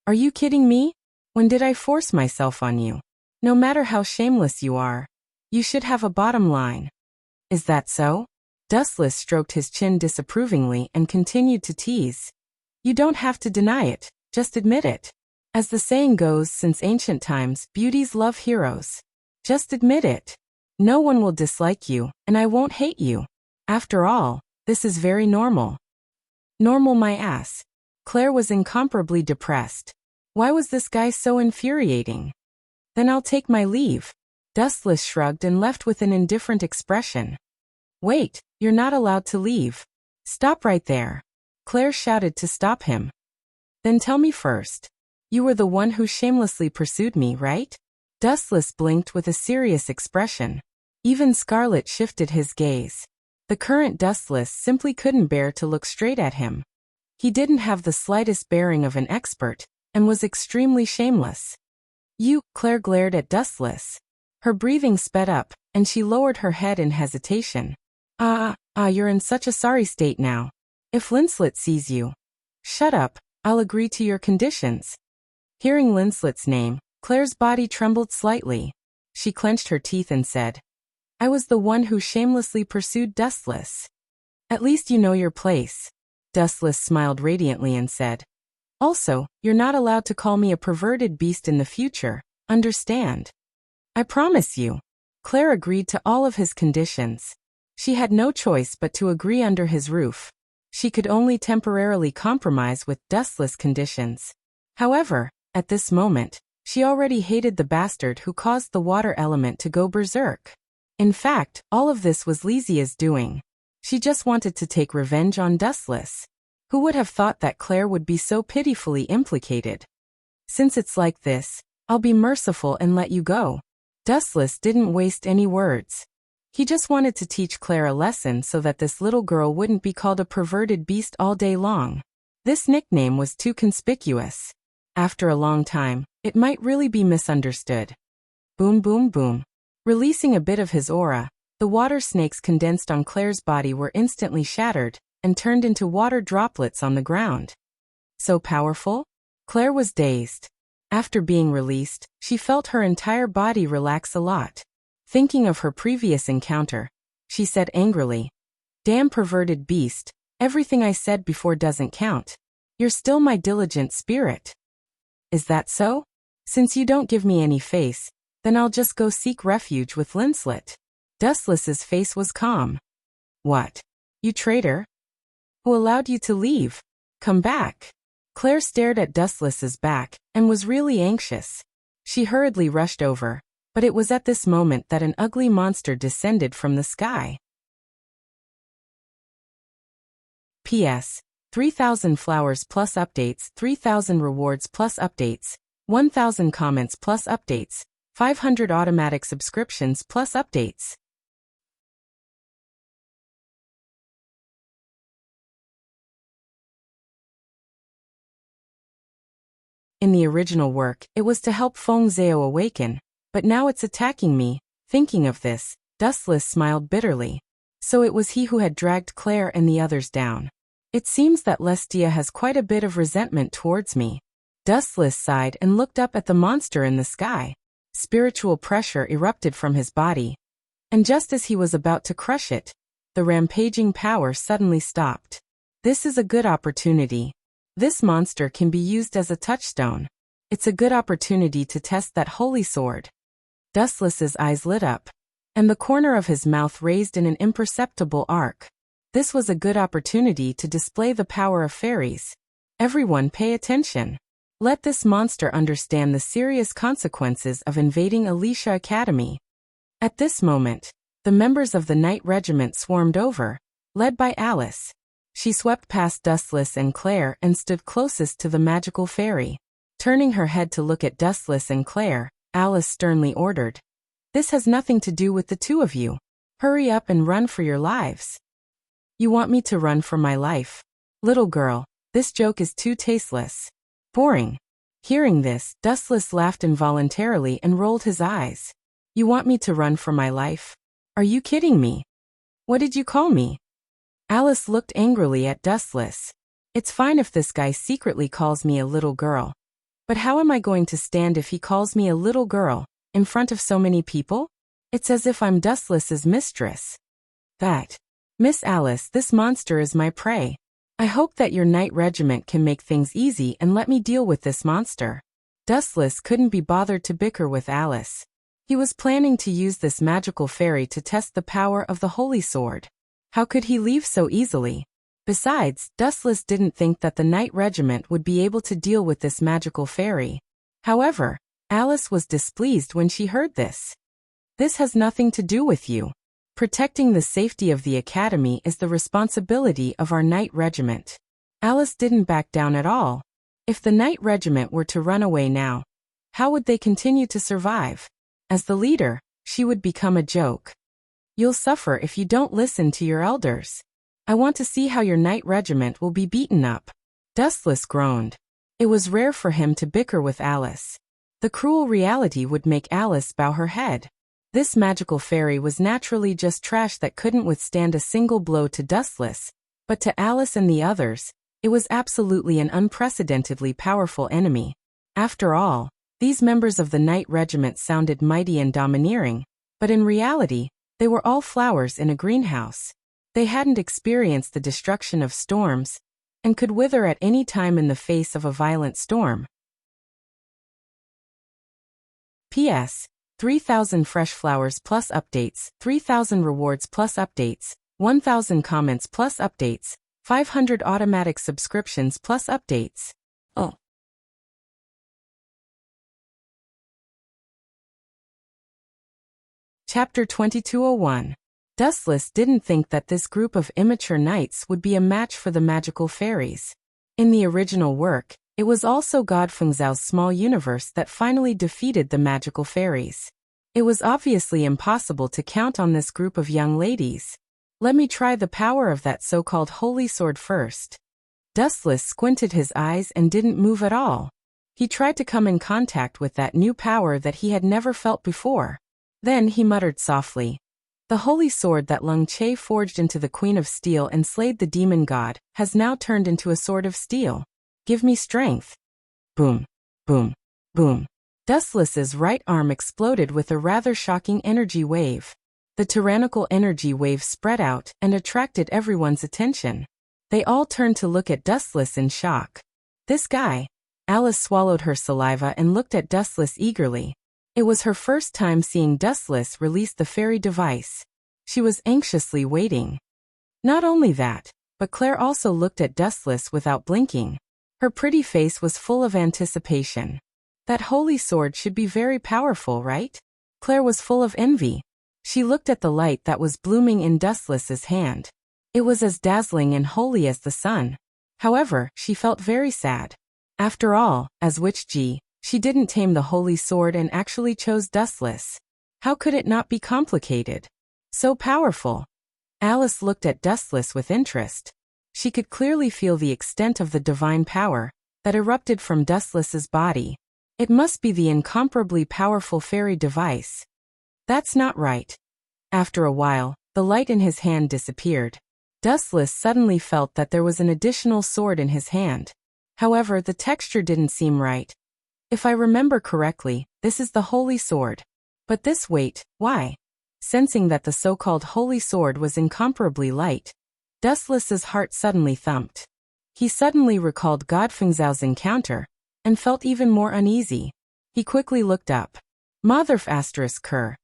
Speaker 1: Are you kidding me? When did I force myself on you? No matter how shameless you are, you should have a bottom line. Is that so? Dustless stroked his chin disapprovingly and continued to tease. You don't have to deny it, just admit it. As the saying goes, since ancient times, beauties love heroes. Just admit it. No one will dislike you, and I won't hate you. After all, this is very normal. Normal my ass. Claire was incomparably depressed. Why was this guy so infuriating? Then I'll take my leave. Dustless shrugged and left with an indifferent expression. Wait, you're not allowed to leave. Stop right there. Claire shouted to stop him. Then tell me first. You were the one who shamelessly pursued me, right? Dustless blinked with a serious expression. Even Scarlet shifted his gaze. The current Dustless simply couldn't bear to look straight at him. He didn't have the slightest bearing of an expert, and was extremely shameless. Claire glared at Dustless. Her breathing sped up, and she lowered her head in hesitation. You're in such a sorry state now. If Linslet sees you. Shut up, I'll agree to your conditions. Hearing Linslet's name, Claire's body trembled slightly. She clenched her teeth and said, I was the one who shamelessly pursued Dustless. At least you know your place. Dustless smiled radiantly and said, Also, you're not allowed to call me a perverted beast in the future, understand? I promise you. Claire agreed to all of his conditions. She had no choice but to agree under his roof. She could only temporarily compromise with Dustless conditions. However, at this moment, she already hated the bastard who caused the water element to go berserk. In fact, all of this was Lizia's doing. She just wanted to take revenge on Dustless. Who would have thought that Claire would be so pitifully implicated? Since it's like this, I'll be merciful and let you go. Dustless didn't waste any words. He just wanted to teach Claire a lesson so that this little girl wouldn't be called a perverted beast all day long. This nickname was too conspicuous. After a long time, it might really be misunderstood. Boom boom boom. Releasing a bit of his aura, the water snakes condensed on Claire's body were instantly shattered, and turned into water droplets on the ground. So powerful? Claire was dazed. After being released, she felt her entire body relax a lot. Thinking of her previous encounter, she said angrily, Damn perverted beast, everything I said before doesn't count. You're still my diligent spirit. Is that so? Since you don't give me any face, then I'll just go seek refuge with Linslet. Dustless's face was calm. What? You traitor? Who allowed you to leave? Come back. Claire stared at Dustless's back and was really anxious. She hurriedly rushed over, but it was at this moment that an ugly monster descended from the sky. P.S. 3,000 flowers plus updates, 3,000 rewards plus updates, 1,000 comments plus updates, 500 automatic subscriptions plus updates. In the original work, it was to help Feng Zhao awaken, but now it's attacking me. Thinking of this, Dustless smiled bitterly. So it was he who had dragged Claire and the others down. It seems that Lestia has quite a bit of resentment towards me. Dustless sighed and looked up at the monster in the sky. Spiritual pressure erupted from his body. And just as he was about to crush it, the rampaging power suddenly stopped. This is a good opportunity. This monster can be used as a touchstone. It's a good opportunity to test that holy sword. Dustless's eyes lit up, and the corner of his mouth raised in an imperceptible arc. This was a good opportunity to display the power of fairies. Everyone pay attention. Let this monster understand the serious consequences of invading Alicia Academy. At this moment, the members of the Knight Regiment swarmed over, led by Alice. She swept past Dustless and Claire and stood closest to the magical fairy. Turning her head to look at Dustless and Claire, Alice sternly ordered, "This has nothing to do with the two of you. Hurry up and run for your lives." You want me to run for my life? Little girl, this joke is too tasteless. Boring. Hearing this, Dustless laughed involuntarily and rolled his eyes. You want me to run for my life? Are you kidding me? What did you call me? Alice looked angrily at Dustless. It's fine if this guy secretly calls me a little girl. But how am I going to stand if he calls me a little girl, in front of so many people? It's as if I'm Dustless's mistress. Miss Alice, this monster is my prey. I hope that your Knight Regiment can make things easy and let me deal with this monster. Dustless couldn't be bothered to bicker with Alice. He was planning to use this magical fairy to test the power of the holy sword. How could he leave so easily? Besides, Dustless didn't think that the Knight Regiment would be able to deal with this magical fairy. However, Alice was displeased when she heard this. This has nothing to do with you. Protecting the safety of the academy is the responsibility of our Knight Regiment. Alice didn't back down at all. If the Knight Regiment were to run away now, how would they continue to survive? As the leader, she would become a joke. You'll suffer if you don't listen to your elders. I want to see how your Knight Regiment will be beaten up. Dustless groaned. It was rare for him to bicker with Alice. The cruel reality would make Alice bow her head. This magical fairy was naturally just trash that couldn't withstand a single blow to Dustless, but to Alice and the others, it was absolutely an unprecedentedly powerful enemy. After all, these members of the Knight Regiment sounded mighty and domineering, but in reality, they were all flowers in a greenhouse. They hadn't experienced the destruction of storms, and could wither at any time in the face of a violent storm. P.S. 3,000 fresh flowers plus updates, 3,000 rewards plus updates, 1,000 comments plus updates, 500 automatic subscriptions plus updates. Oh. Chapter 2201. Dustless didn't think that this group of immature knights would be a match for the magical fairies. In the original work, it was also God Fengzhao's small universe that finally defeated the magical fairies. It was obviously impossible to count on this group of young ladies. Let me try the power of that so-called holy sword first. Dustless squinted his eyes and didn't move at all. He tried to come in contact with that new power that he had never felt before. Then he muttered softly, "The holy sword that Lung Che forged into the Queen of Steel and slayed the demon god has now turned into a sword of steel. Give me strength." Boom, boom, boom. Dustless's right arm exploded with a rather shocking energy wave. The tyrannical energy wave spread out and attracted everyone's attention. They all turned to look at Dustless in shock. This guy, Alice swallowed her saliva and looked at Dustless eagerly. It was her first time seeing Dustless release the fairy device. She was anxiously waiting. Not only that, but Claire also looked at Dustless without blinking. Her pretty face was full of anticipation. That holy sword should be very powerful, right? Claire was full of envy. She looked at the light that was blooming in Dustless's hand. It was as dazzling and holy as the sun. However, she felt very sad. After all, as Witch G, she didn't tame the holy sword and actually chose Dustless. How could it not be complicated? So powerful. Alice looked at Dustless with interest. She could clearly feel the extent of the divine power that erupted from Dustless's body. It must be the incomparably powerful fairy device. That's not right. After a while, the light in his hand disappeared. Dustless suddenly felt that there was an additional sword in his hand. However, the texture didn't seem right. If I remember correctly, this is the holy sword. But this weight, why? Sensing that the so-called holy sword was incomparably light, Dustless's heart suddenly thumped. He suddenly recalled Godfengzhao's encounter, and felt even more uneasy. He quickly looked up. Motherf***,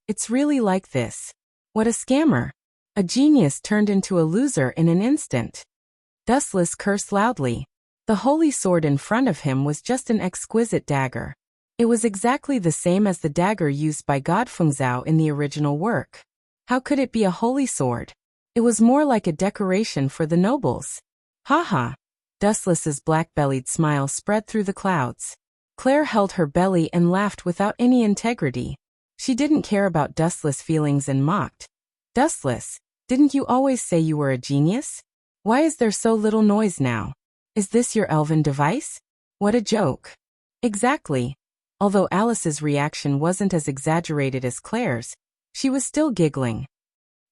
Speaker 1: it's really like this. What a scammer. A genius turned into a loser in an instant. Dustless cursed loudly. The holy sword in front of him was just an exquisite dagger. It was exactly the same as the dagger used by Godfengzhao in the original work. How could it be a holy sword? It was more like a decoration for the nobles. Ha. Dustless's black-bellied smile spread through the clouds. Claire held her belly and laughed without any integrity. She didn't care about Dustless' feelings and mocked. Dustless, didn't you always say you were a genius? Why is there so little noise now? Is this your elven device? What a joke. Exactly. Although Alice's reaction wasn't as exaggerated as Claire's, she was still giggling.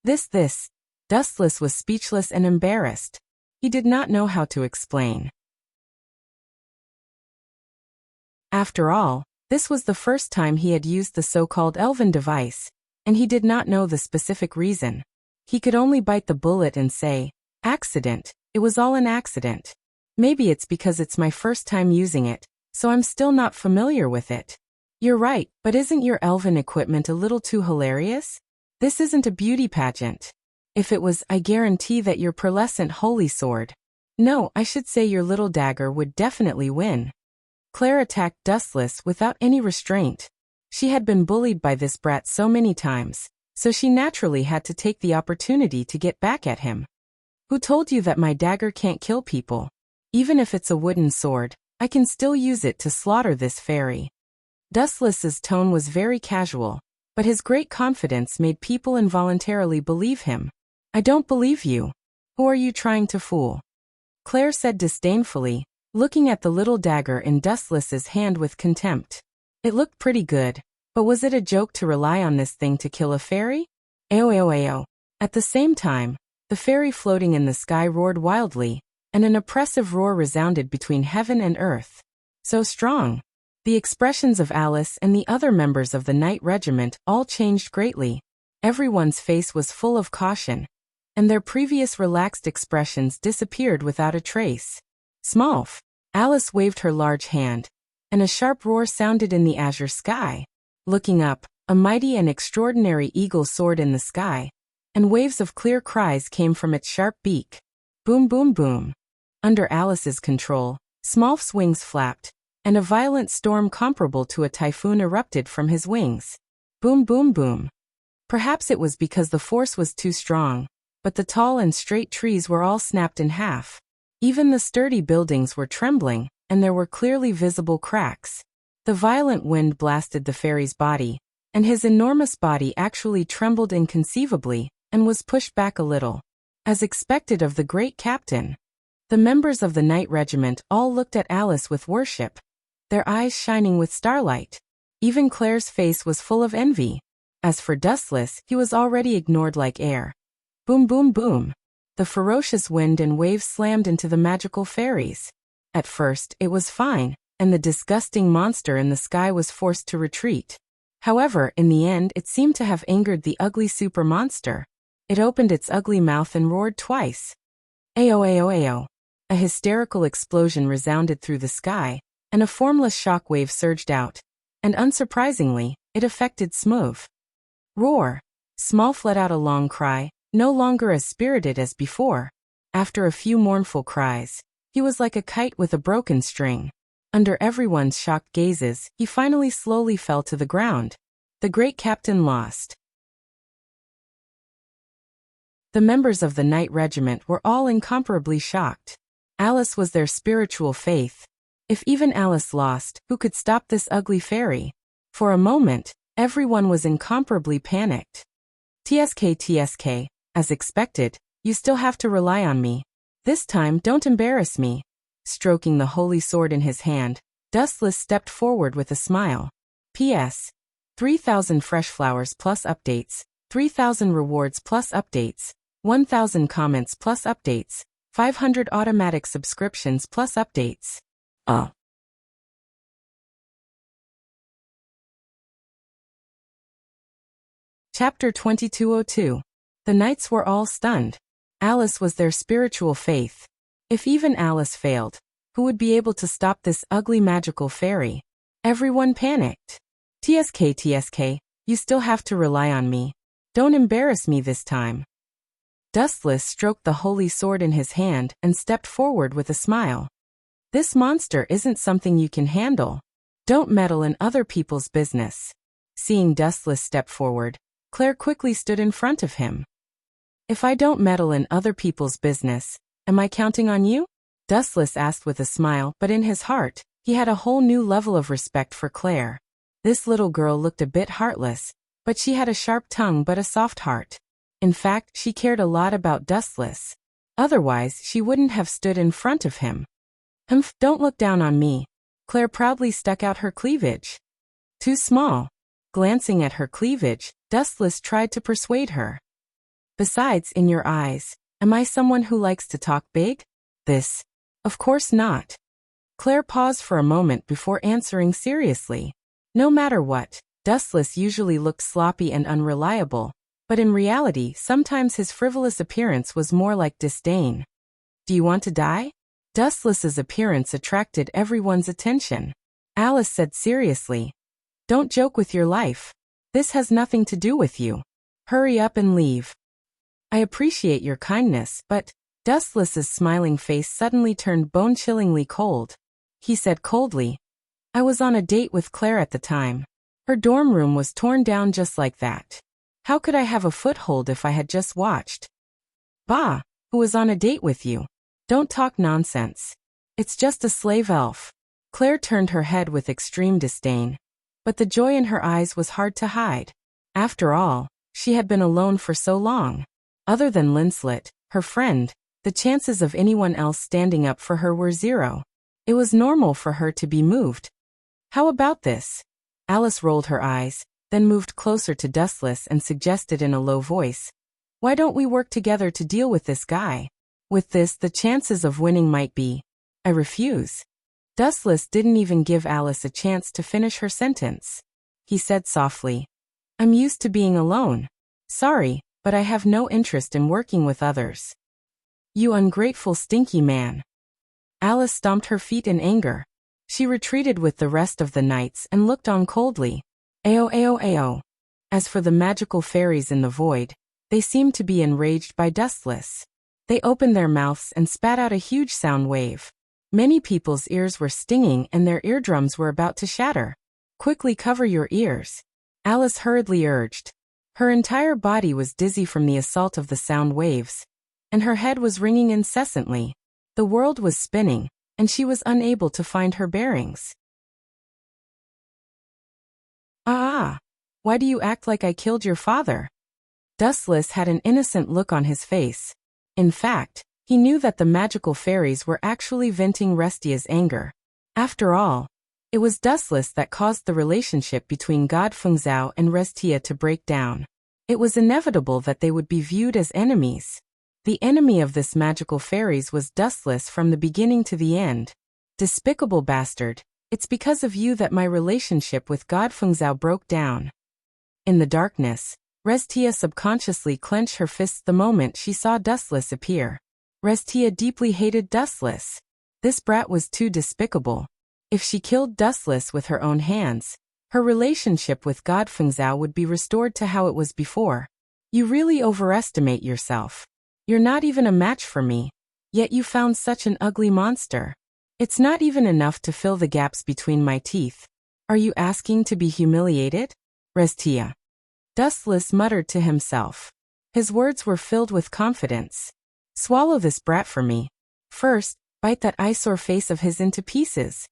Speaker 1: This. Dustless was speechless and embarrassed. He did not know how to explain. After all, this was the first time he had used the so-called elven device, and he did not know the specific reason. He could only bite the bullet and say, "Accident, it was all an accident. Maybe it's because it's my first time using it, so I'm still not familiar with it." You're right, but isn't your elven equipment a little too hilarious? This isn't a beauty pageant. If it was, I guarantee that your pearlescent holy sword. No, I should say your little dagger would definitely win. Claire attacked Dustless without any restraint. She had been bullied by this brat so many times, so she naturally had to take the opportunity to get back at him. Who told you that my dagger can't kill people? Even if it's a wooden sword, I can still use it to slaughter this fairy. Dustless's tone was very casual, but his great confidence made people involuntarily believe him. I don't believe you. Who are you trying to fool? Claire said disdainfully, looking at the little dagger in Dustless's hand with contempt. It looked pretty good, but was it a joke to rely on this thing to kill a fairy? Ayo. At the same time, the fairy floating in the sky roared wildly, and an oppressive roar resounded between heaven and earth. So strong. The expressions of Alice and the other members of the Knight Regiment all changed greatly. Everyone's face was full of caution, and their previous relaxed expressions disappeared without a trace. Smolf! Alice waved her large hand, and a sharp roar sounded in the azure sky. Looking up, a mighty and extraordinary eagle soared in the sky, and waves of clear cries came from its sharp beak. Boom, boom, boom. Under Alice's control, Smolf's wings flapped, and a violent storm comparable to a typhoon erupted from his wings. Boom, boom, boom. Perhaps it was because the force was too strong, but the tall and straight trees were all snapped in half. Even the sturdy buildings were trembling, and there were clearly visible cracks. The violent wind blasted the fairy's body, and his enormous body actually trembled inconceivably, and was pushed back a little. As expected of the great captain. The members of the Knight Regiment all looked at Alice with worship, their eyes shining with starlight. Even Claire's face was full of envy. As for Dustless, he was already ignored like air. Boom, boom, boom. The ferocious wind and waves slammed into the magical fairies. At first, it was fine, and the disgusting monster in the sky was forced to retreat. However, in the end, it seemed to have angered the ugly super monster. It opened its ugly mouth and roared twice. Ayo. A hysterical explosion resounded through the sky, and a formless shockwave surged out. And unsurprisingly, it affected Smooth. Roar! Smolf let out a long cry, no longer as spirited as before. After a few mournful cries, he was like a kite with a broken string. Under everyone's shocked gazes, he finally slowly fell to the ground. The great captain lost. The members of the Knight Regiment were all incomparably shocked. Alice was their spiritual faith. If even Alice lost, who could stop this ugly fairy? For a moment, everyone was incomparably panicked. TSK, as expected, you still have to rely on me. This time, don't embarrass me. Stroking the holy sword in his hand, Dustless stepped forward with a smile. P.S. 3,000 fresh flowers plus updates, 3,000 rewards plus updates, 1,000 comments plus updates, 500 automatic subscriptions plus updates. Chapter 2202. The knights were all stunned. Alice was their spiritual faith. If even Alice failed, who would be able to stop this ugly magical fairy? Everyone panicked. TSK, you still have to rely on me. Don't embarrass me this time. Dustless stroked the holy sword in his hand and stepped forward with a smile. This monster isn't something you can handle. Don't meddle in other people's business. Seeing Dustless step forward, Claire quickly stood in front of him. If I don't meddle in other people's business, am I counting on you? Dustless asked with a smile, but in his heart, he had a whole new level of respect for Claire. This little girl looked a bit heartless, but she had a sharp tongue but a soft heart. In fact, she cared a lot about Dustless. Otherwise, she wouldn't have stood in front of him. Don't look down on me. Claire proudly stuck out her cleavage. Too small. Glancing at her cleavage, Dustless tried to persuade her. Besides, in your eyes, am I someone who likes to talk big? This. Of course not. Claire paused for a moment before answering seriously. No matter what, Dustless usually looked sloppy and unreliable, but in reality, sometimes his frivolous appearance was more like disdain. Do you want to die? Dustless's appearance attracted everyone's attention. Alice said seriously, don't joke with your life. This has nothing to do with you. Hurry up and leave. I appreciate your kindness, but Dustless's smiling face suddenly turned bone-chillingly cold. He said coldly, I was on a date with Claire at the time. Her dorm room was torn down just like that. How could I have a foothold if I had just watched? Bah, who was on a date with you? Don't talk nonsense. It's just a slave elf. Claire turned her head with extreme disdain, but the joy in her eyes was hard to hide. After all, she had been alone for so long. Other than Linslet, her friend, the chances of anyone else standing up for her were zero. It was normal for her to be moved. How about this? Alice rolled her eyes, then moved closer to Dustless and suggested in a low voice, why don't we work together to deal with this guy? With this, the chances of winning might be. I refuse. Dustless didn't even give Alice a chance to finish her sentence. He said softly, I'm used to being alone. Sorry, but I have no interest in working with others. You ungrateful stinky man. Alice stomped her feet in anger. She retreated with the rest of the knights and looked on coldly. Ao. As for the magical fairies in the void, they seemed to be enraged by Dustless. They opened their mouths and spat out a huge sound wave. Many people's ears were stinging and their eardrums were about to shatter. Quickly cover your ears. Alice hurriedly urged. Her entire body was dizzy from the assault of the sound waves, and her head was ringing incessantly. The world was spinning, and she was unable to find her bearings. Why do you act like I killed your father? Dustless had an innocent look on his face. In fact, he knew that the magical fairies were actually venting Restia's anger. After all, it was Dustless that caused the relationship between God Fengzhao and Restia to break down. It was inevitable that they would be viewed as enemies. The enemy of this magical fairies was Dustless from the beginning to the end. Despicable bastard, it's because of you that my relationship with God Fengzhao broke down. In the darkness, Restia subconsciously clenched her fists the moment she saw Dustless appear. Restia deeply hated Dustless. This brat was too despicable. If she killed Dustless with her own hands, her relationship with God Fengzhou would be restored to how it was before. You really overestimate yourself. You're not even a match for me, yet you found such an ugly monster. It's not even enough to fill the gaps between my teeth. Are you asking to be humiliated? Restia. Dustless muttered to himself. His words were filled with confidence. Swallow this brat for me. First, bite that eyesore face of his into pieces.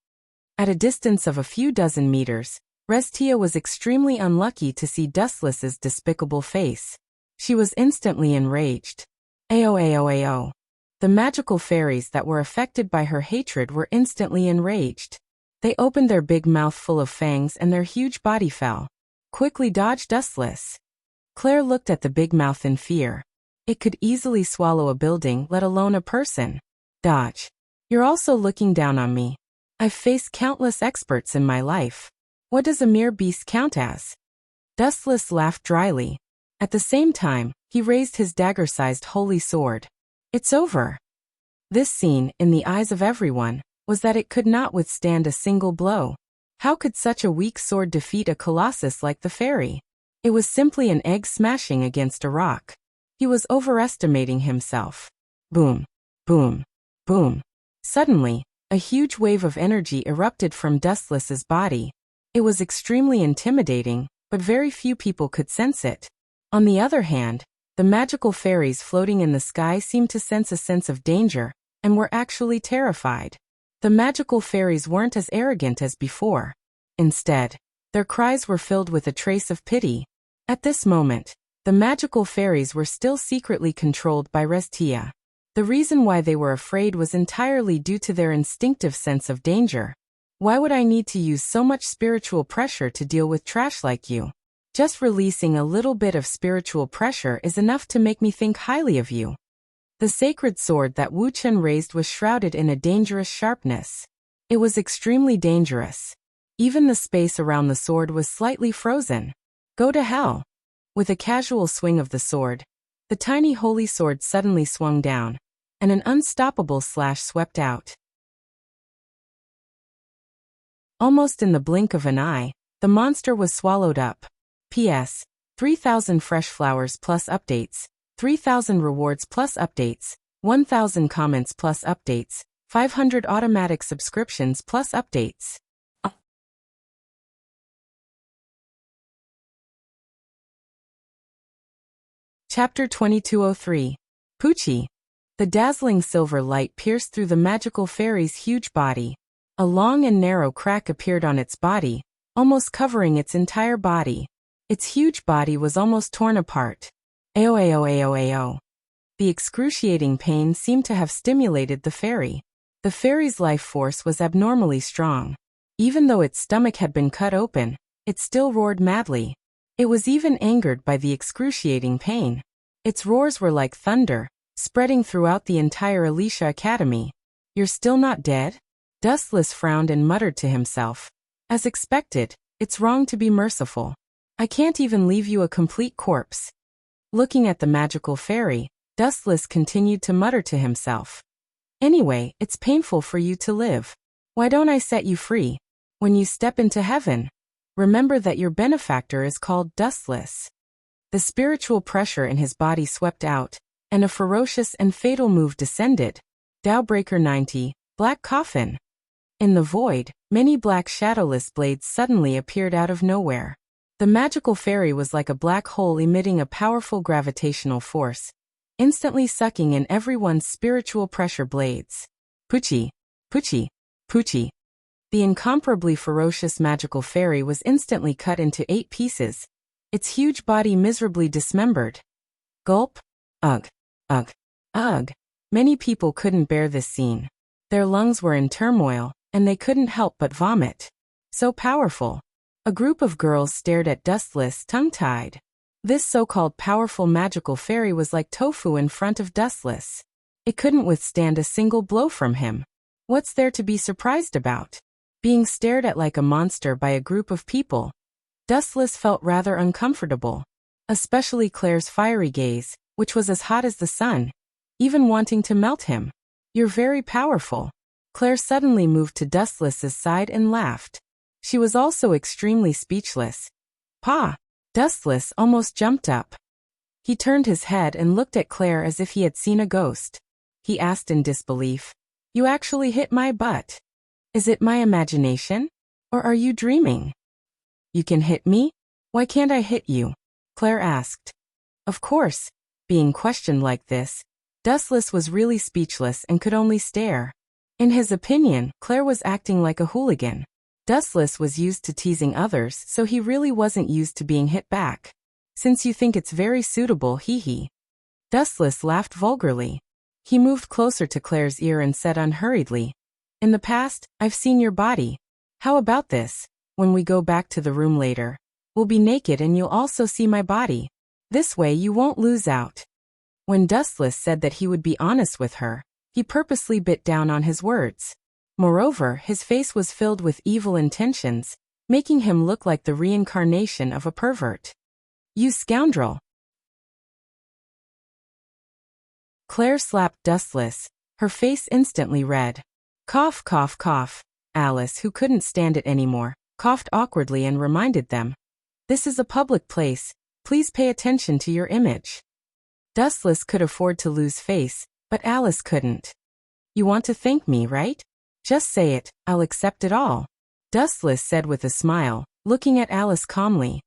Speaker 1: At a distance of a few dozen meters, Restia was extremely unlucky to see Dustless's despicable face. She was instantly enraged. Ao. The magical fairies that were affected by her hatred were instantly enraged. They opened their big mouth full of fangs and their huge body fell. Quickly dodge Dustless. Claire looked at the big mouth in fear. It could easily swallow a building, let alone a person. Dodge. You're also looking down on me. I've faced countless experts in my life. What does a mere beast count as? Dustless laughed dryly. At the same time, he raised his dagger-sized holy sword. It's over. This scene, in the eyes of everyone, was that it could not withstand a single blow. How could such a weak sword defeat a colossus like the fairy? It was simply an egg smashing against a rock. He was overestimating himself. Boom, boom, boom. Suddenly, a huge wave of energy erupted from Dustless's body. It was extremely intimidating, but very few people could sense it. On the other hand, the magical fairies floating in the sky seemed to sense a sense of danger, and were actually terrified. The magical fairies weren't as arrogant as before. Instead, their cries were filled with a trace of pity. At this moment, the magical fairies were still secretly controlled by Restia. The reason why they were afraid was entirely due to their instinctive sense of danger. Why would I need to use so much spiritual pressure to deal with trash like you? Just releasing a little bit of spiritual pressure is enough to make me think highly of you. The sacred sword that Wu Chen raised was shrouded in a dangerous sharpness. It was extremely dangerous. Even the space around the sword was slightly frozen. Go to hell. With a casual swing of the sword, the tiny holy sword suddenly swung down, and an unstoppable slash swept out. Almost in the blink of an eye, the monster was swallowed up. P.S. 3,000 fresh flowers plus updates, 3,000 rewards plus updates, 1,000 comments plus updates, 500 automatic subscriptions plus updates. Chapter 2203. Poochie. The dazzling silver light pierced through the magical fairy's huge body. A long and narrow crack appeared on its body, almost covering its entire body. Its huge body was almost torn apart. Ao. The excruciating pain seemed to have stimulated the fairy. The fairy's life force was abnormally strong. Even though its stomach had been cut open, it still roared madly. It was even angered by the excruciating pain. Its roars were like thunder, spreading throughout the entire Alicia Academy. You're still not dead? Dustless frowned and muttered to himself. As expected, it's wrong to be merciful. I can't even leave you a complete corpse. Looking at the magical fairy, Dustless continued to mutter to himself. Anyway, it's painful for you to live. Why don't I set you free? When you step into heaven, remember that your benefactor is called Dustless. The spiritual pressure in his body swept out, and a ferocious and fatal move descended. Dowbreaker 90, Black Coffin. In the void, many black shadowless blades suddenly appeared out of nowhere. The magical fairy was like a black hole emitting a powerful gravitational force, instantly sucking in everyone's spiritual pressure blades. Poochie. The incomparably ferocious magical fairy was instantly cut into 8 pieces, its huge body miserably dismembered. Gulp. Ugh. Many people couldn't bear this scene. Their lungs were in turmoil, and they couldn't help but vomit. So powerful. A group of girls stared at Dustless tongue-tied. This so-called powerful magical fairy was like tofu in front of Dustless. It couldn't withstand a single blow from him. What's there to be surprised about? Being stared at like a monster by a group of people. Dustless felt rather uncomfortable. Especially Claire's fiery gaze, which was as hot as the sun, even wanting to melt him. You're very powerful. Claire suddenly moved to Dustless's side and laughed. She was also extremely speechless. Pa! Dustless almost jumped up. He turned his head and looked at Claire as if he had seen a ghost. He asked in disbelief, "You actually hit my butt? Is it my imagination? Or are you dreaming?" "You can hit me? Why can't I hit you?" Claire asked. Of course, being questioned like this, Dustless was really speechless and could only stare. In his opinion, Claire was acting like a hooligan. Dustless was used to teasing others, so he really wasn't used to being hit back. "Since you think it's very suitable, hee." Dustless laughed vulgarly. He moved closer to Claire's ear and said unhurriedly, "In the past, I've seen your body. How about this? When we go back to the room later, we'll be naked and you'll also see my body. This way you won't lose out." When Dustless said that he would be honest with her, he purposely bit down on his words. Moreover, his face was filled with evil intentions, making him look like the reincarnation of a pervert. "You scoundrel!" Claire slapped Dustless, her face instantly red. Cough, cough, cough. Alice, who couldn't stand it anymore, coughed awkwardly and reminded them, "This is a public place. Please pay attention to your image." Dustless could afford to lose face, but Alice couldn't. "You want to thank me, right? Just say it, I'll accept it all," Dustless said with a smile, looking at Alice calmly.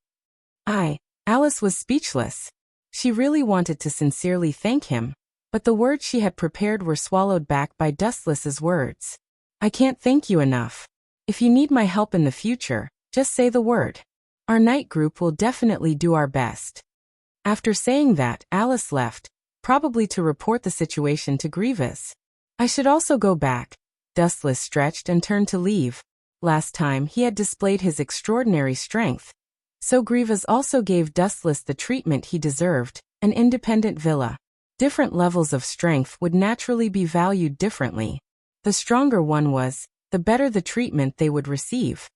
Speaker 1: Alice was speechless. She really wanted to sincerely thank him, but the words she had prepared were swallowed back by Dustless's words. "I can't thank you enough. If you need my help in the future, just say the word. Our night group will definitely do our best." After saying that, Alice left, probably to report the situation to Grievous. "I should also go back." Dustless stretched and turned to leave. Last time he had displayed his extraordinary strength, so Grievous also gave Dustless the treatment he deserved, an independent villa. Different levels of strength would naturally be valued differently. The stronger one was, the better the treatment they would receive.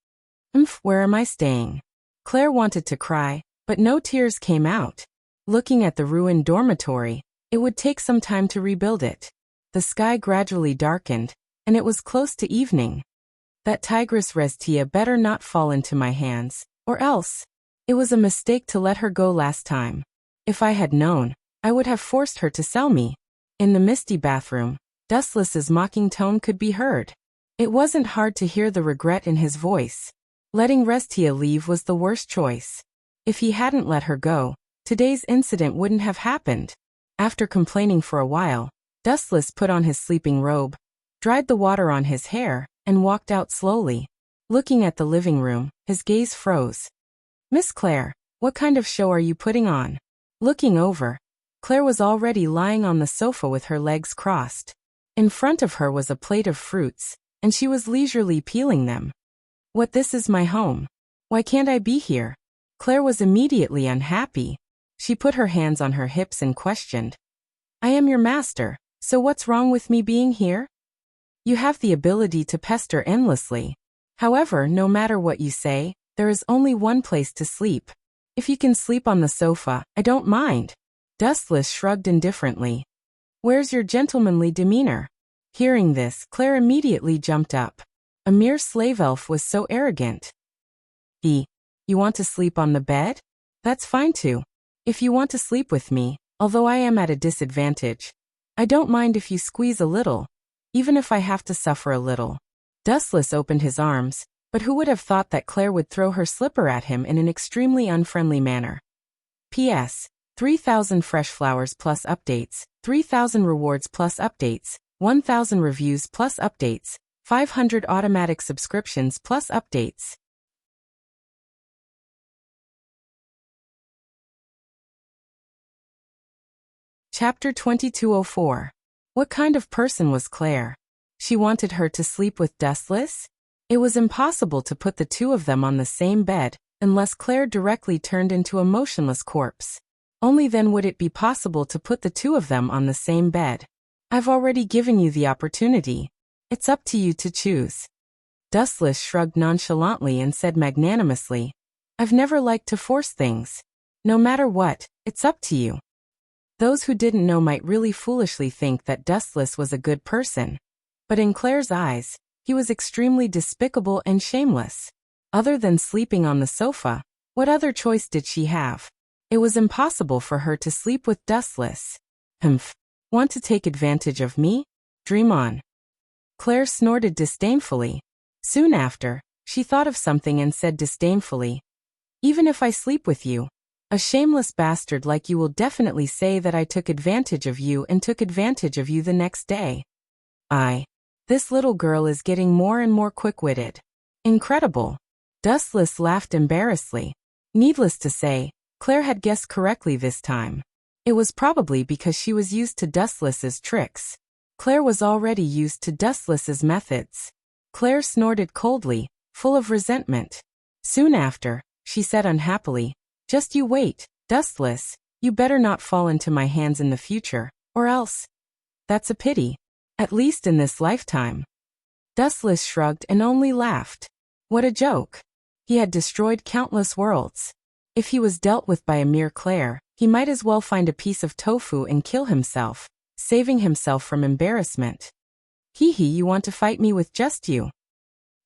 Speaker 1: Where am I staying?" Claire wanted to cry, but no tears came out. Looking at the ruined dormitory, it would take some time to rebuild it. The sky gradually darkened, and it was close to evening. That tigress Restia better not fall into my hands, or else. It was a mistake to let her go last time. If I had known, I would have forced her to sell me. In the misty bathroom, Dustless's mocking tone could be heard. It wasn't hard to hear the regret in his voice. Letting Restia leave was the worst choice. If he hadn't let her go, today's incident wouldn't have happened. After complaining for a while, Dustless put on his sleeping robe, dried the water on his hair, and walked out slowly. Looking at the living room, his gaze froze. "Miss Claire, what kind of show are you putting on?" Looking over, Claire was already lying on the sofa with her legs crossed. In front of her was a plate of fruits, and she was leisurely peeling them. "What, this is my home? Why can't I be here?" Claire was immediately unhappy. She put her hands on her hips and questioned, "I am your master, so what's wrong with me being here? You have the ability to pester endlessly. However, no matter what you say, there is only one place to sleep. If you can sleep on the sofa, I don't mind." Dustless shrugged indifferently. "Where's your gentlemanly demeanor?" Hearing this, Claire immediately jumped up. A mere slave elf was so arrogant. You want to sleep on the bed? That's fine too. If you want to sleep with me, although I am at a disadvantage, I don't mind if you squeeze a little, even if I have to suffer a little." Dustless opened his arms, but who would have thought that Claire would throw her slipper at him in an extremely unfriendly manner. P.S. 3,000 fresh flowers plus updates, 3,000 rewards plus updates, 1,000 reviews plus updates, 500 automatic subscriptions plus updates. Chapter 2204. What kind of person was Claire? She wanted her to sleep with Dustless? It was impossible to put the two of them on the same bed, unless Claire directly turned into a motionless corpse. Only then would it be possible to put the two of them on the same bed. "I've already given you the opportunity. It's up to you to choose." Dustless shrugged nonchalantly and said magnanimously, "I've never liked to force things. No matter what, it's up to you." Those who didn't know might really foolishly think that Dustless was a good person. But in Claire's eyes, he was extremely despicable and shameless. Other than sleeping on the sofa, what other choice did she have? It was impossible for her to sleep with Dustless. Humph. Want to take advantage of me? Dream on. Claire snorted disdainfully. Soon after, she thought of something and said disdainfully, even if I sleep with you, a shameless bastard like you will definitely say that I took advantage of you and took advantage of you the next day. This little girl is getting more and more quick-witted. Incredible. Dustless laughed embarrassedly. Needless to say, Claire had guessed correctly this time. It was probably because she was used to Dustless's tricks. Claire was already used to Dustless's methods. Claire snorted coldly, full of resentment. Soon after, she said unhappily, just you wait, Dustless, you better not fall into my hands in the future, or else. That's a pity. At least in this lifetime. Dustless shrugged and only laughed. What a joke. He had destroyed countless worlds. If he was dealt with by a mere Claire, he might as well find a piece of tofu and kill himself, saving himself from embarrassment. Hee hee, you want to fight me with just you?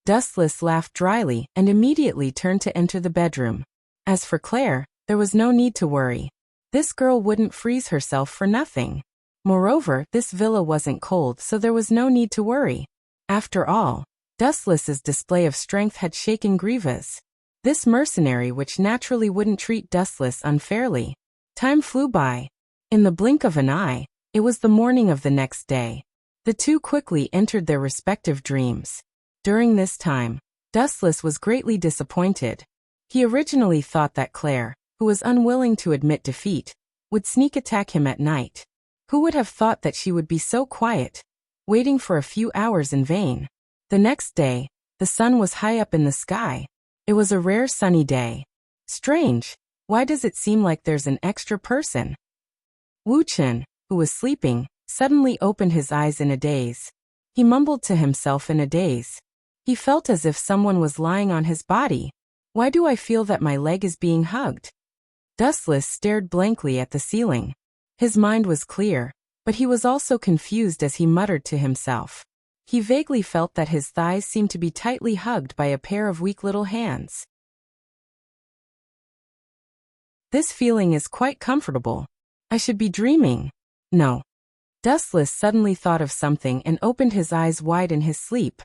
Speaker 1: Dustless laughed dryly and immediately turned to enter the bedroom. As for Claire, there was no need to worry. This girl wouldn't freeze herself for nothing. Moreover, this villa wasn't cold, so there was no need to worry. After all, Dustless's display of strength had shaken Grievous. This mercenary which naturally wouldn't treat Dustless unfairly. Time flew by. In the blink of an eye, it was the morning of the next day. The two quickly entered their respective dreams. During this time, Dustless was greatly disappointed. He originally thought that Claire, who was unwilling to admit defeat, would sneak attack him at night. Who would have thought that she would be so quiet, waiting for a few hours in vain? The next day, the sun was high up in the sky. It was a rare sunny day. Strange, why does it seem like there's an extra person? Wu Chen, who was sleeping, suddenly opened his eyes in a daze. He mumbled to himself in a daze. He felt as if someone was lying on his body. Why do I feel that my leg is being hugged? Dustless stared blankly at the ceiling. His mind was clear, but he was also confused as he muttered to himself. He vaguely felt that his thighs seemed to be tightly hugged by a pair of weak little hands. This feeling is quite comfortable. I should be dreaming. No. Dustless suddenly thought of something and opened his eyes wide in his sleep.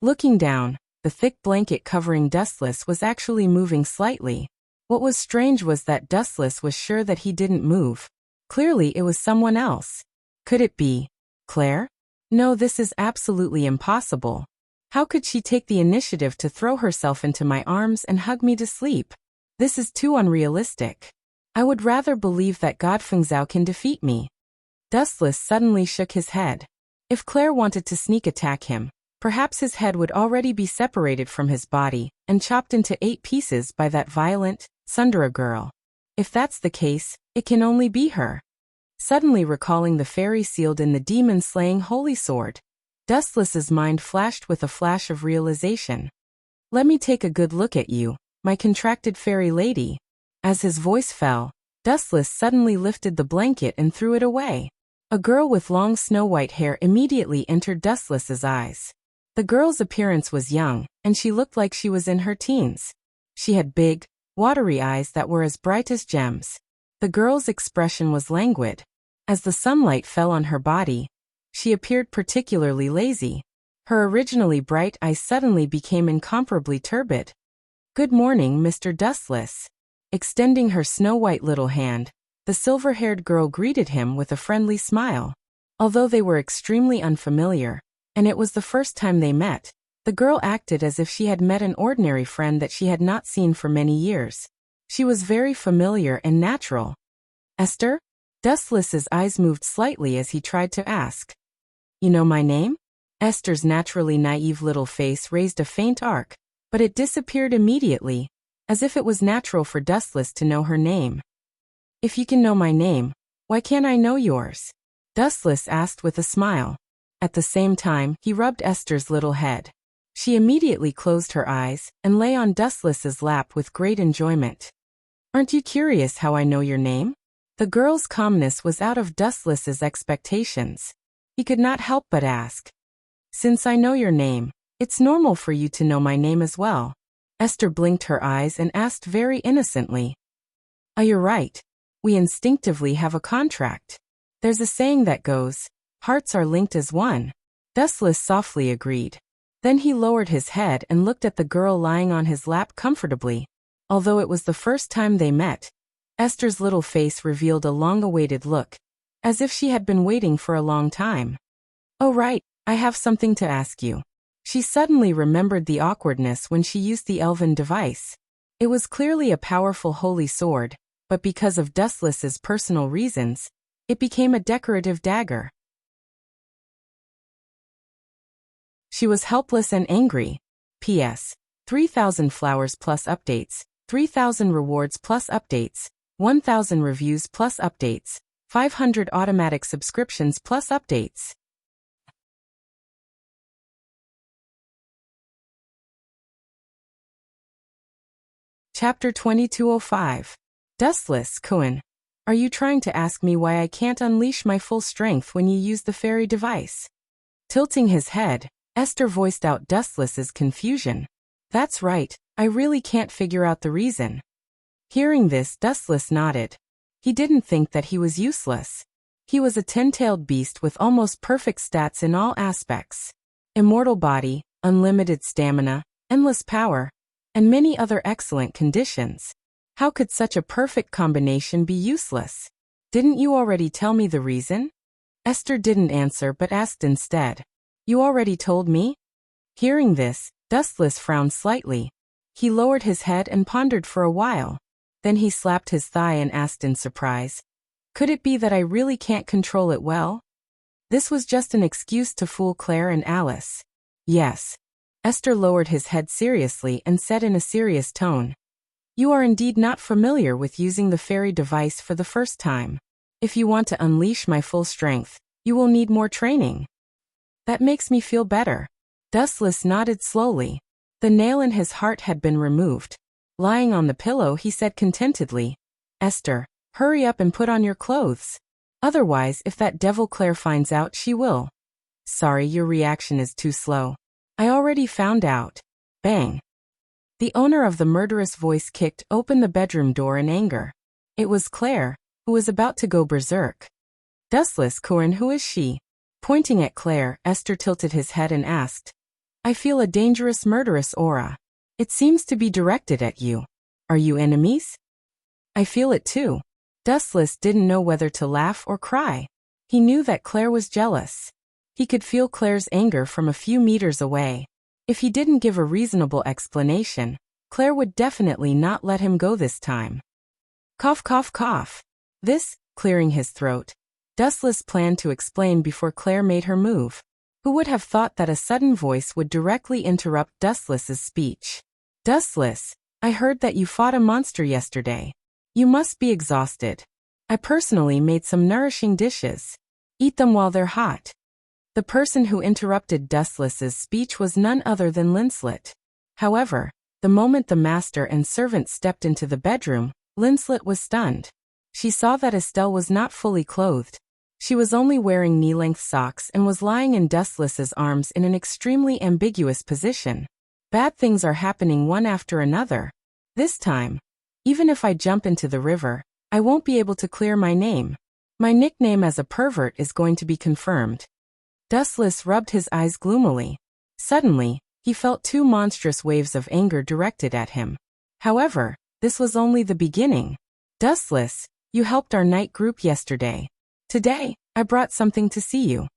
Speaker 1: Looking down, the thick blanket covering Dustless was actually moving slightly. What was strange was that Dustless was sure that he didn't move. Clearly it was someone else. Could it be Claire? No, this is absolutely impossible. How could she take the initiative to throw herself into my arms and hug me to sleep? This is too unrealistic. I would rather believe that God Fengzhao can defeat me. Dustless suddenly shook his head. If Claire wanted to sneak attack him, perhaps his head would already be separated from his body and chopped into 8 pieces by that violent Sundara girl. If that's the case, it can only be her. Suddenly recalling the fairy sealed in the demon-slaying holy sword, Dustless's mind flashed with a flash of realization. Let me take a good look at you, my contracted fairy lady. As his voice fell, Dustless suddenly lifted the blanket and threw it away. A girl with long snow-white hair immediately entered Dustless's eyes. The girl's appearance was young, and she looked like she was in her teens. She had big, watery eyes that were as bright as gems. The girl's expression was languid. As the sunlight fell on her body, she appeared particularly lazy. Her originally bright eyes suddenly became incomparably turbid. Good morning, Mr. Dustless. Extending her snow-white little hand, the silver-haired girl greeted him with a friendly smile. Although they were extremely unfamiliar, and it was the first time they met, the girl acted as if she had met an ordinary friend that she had not seen for many years. She was very familiar and natural. Esther? Dustless's eyes moved slightly as he tried to ask. You know my name? Esther's naturally naive little face raised a faint arc, but it disappeared immediately, as if it was natural for Dustless to know her name. If you can know my name, why can't I know yours? Dustless asked with a smile. At the same time, he rubbed Esther's little head. She immediately closed her eyes and lay on Dustless's lap with great enjoyment. Aren't you curious how I know your name? The girl's calmness was out of Dustless's expectations. He could not help but ask. Since I know your name, it's normal for you to know my name as well. Esther blinked her eyes and asked very innocently. You're right. We instinctively have a contract. There's a saying that goes, hearts are linked as one. Dustless softly agreed. Then he lowered his head and looked at the girl lying on his lap comfortably. Although it was the first time they met, Esther's little face revealed a long-awaited look, as if she had been waiting for a long time. Oh right, I have something to ask you. She suddenly remembered the awkwardness when she used the elven device. It was clearly a powerful holy sword, but because of Dustless's personal reasons, it became a decorative dagger. She was helpless and angry. P.S. 3,000 flowers plus updates, 3,000 rewards plus updates, 1,000 reviews plus updates, 500 automatic subscriptions plus updates. Chapter 2205. Dustless, Cohen. Are you trying to ask me why I can't unleash my full strength when you use the fairy device? Tilting his head, Esther voiced out Dustless's confusion. That's right, I really can't figure out the reason. Hearing this, Dustless nodded. He didn't think that he was useless. He was a 10-tailed beast with almost perfect stats in all aspects. Immortal body, unlimited stamina, endless power, and many other excellent conditions. How could such a perfect combination be useless? Didn't you already tell me the reason? Esther didn't answer but asked instead. You already told me? Hearing this, Dustless frowned slightly. He lowered his head and pondered for a while. Then he slapped his thigh and asked in surprise. Could it be that I really can't control it well? This was just an excuse to fool Claire and Alice. Yes. Esther lowered his head seriously and said in a serious tone. You are indeed not familiar with using the fairy device for the first time. If you want to unleash my full strength, you will need more training. That makes me feel better. Dustless nodded slowly. The nail in his heart had been removed. Lying on the pillow, he said contentedly, Esther, hurry up and put on your clothes. Otherwise, if that devil Claire finds out, she will. Sorry, your reaction is too slow. I already found out. Bang. The owner of the murderous voice kicked open the bedroom door in anger. It was Claire, who was about to go berserk. Dustless, Corin, who is she? Pointing at Claire, Esther tilted his head and asked. I feel a dangerous murderous aura. It seems to be directed at you. Are you enemies? I feel it too. Dustless didn't know whether to laugh or cry. He knew that Claire was jealous. He could feel Claire's anger from a few meters away. If he didn't give a reasonable explanation, Claire would definitely not let him go this time. Cough, cough, cough. This, clearing his throat, Dustless planned to explain before Claire made her move. Who would have thought that a sudden voice would directly interrupt Dustless's speech? Dustless, I heard that you fought a monster yesterday. You must be exhausted. I personally made some nourishing dishes. Eat them while they're hot. The person who interrupted Dustless's speech was none other than Linslet. However, the moment the master and servant stepped into the bedroom, Linslet was stunned. She saw that Estelle was not fully clothed. She was only wearing knee-length socks and was lying in Dustless's arms in an extremely ambiguous position. Bad things are happening one after another. This time, even if I jump into the river, I won't be able to clear my name. My nickname as a pervert is going to be confirmed. Dustless rubbed his eyes gloomily. Suddenly, he felt two monstrous waves of anger directed at him. However, this was only the beginning. Dustless, you helped our night group yesterday. Today, I brought something to see you.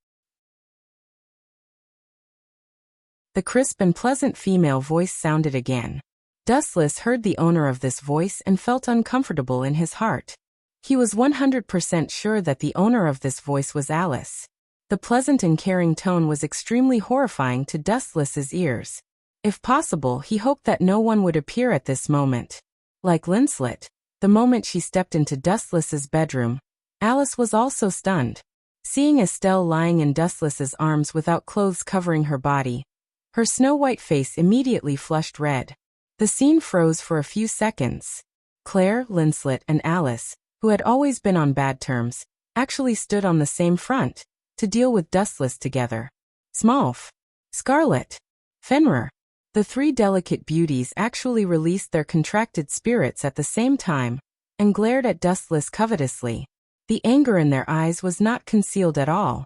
Speaker 1: The crisp and pleasant female voice sounded again. Dustless heard the owner of this voice and felt uncomfortable in his heart. He was 100% sure that the owner of this voice was Alice. The pleasant and caring tone was extremely horrifying to Dustless's ears. If possible, he hoped that no one would appear at this moment. Like Linslet, the moment she stepped into Dustless's bedroom, Alice was also stunned. Seeing Estelle lying in Dustless's arms without clothes covering her body, her snow-white face immediately flushed red. The scene froze for a few seconds. Claire, Linslet, and Alice, who had always been on bad terms, actually stood on the same front to deal with Dustless together. Smolf. Scarlet. Fenrir. The three delicate beauties actually released their contracted spirits at the same time and glared at Dustless covetously. The anger in their eyes was not concealed at all.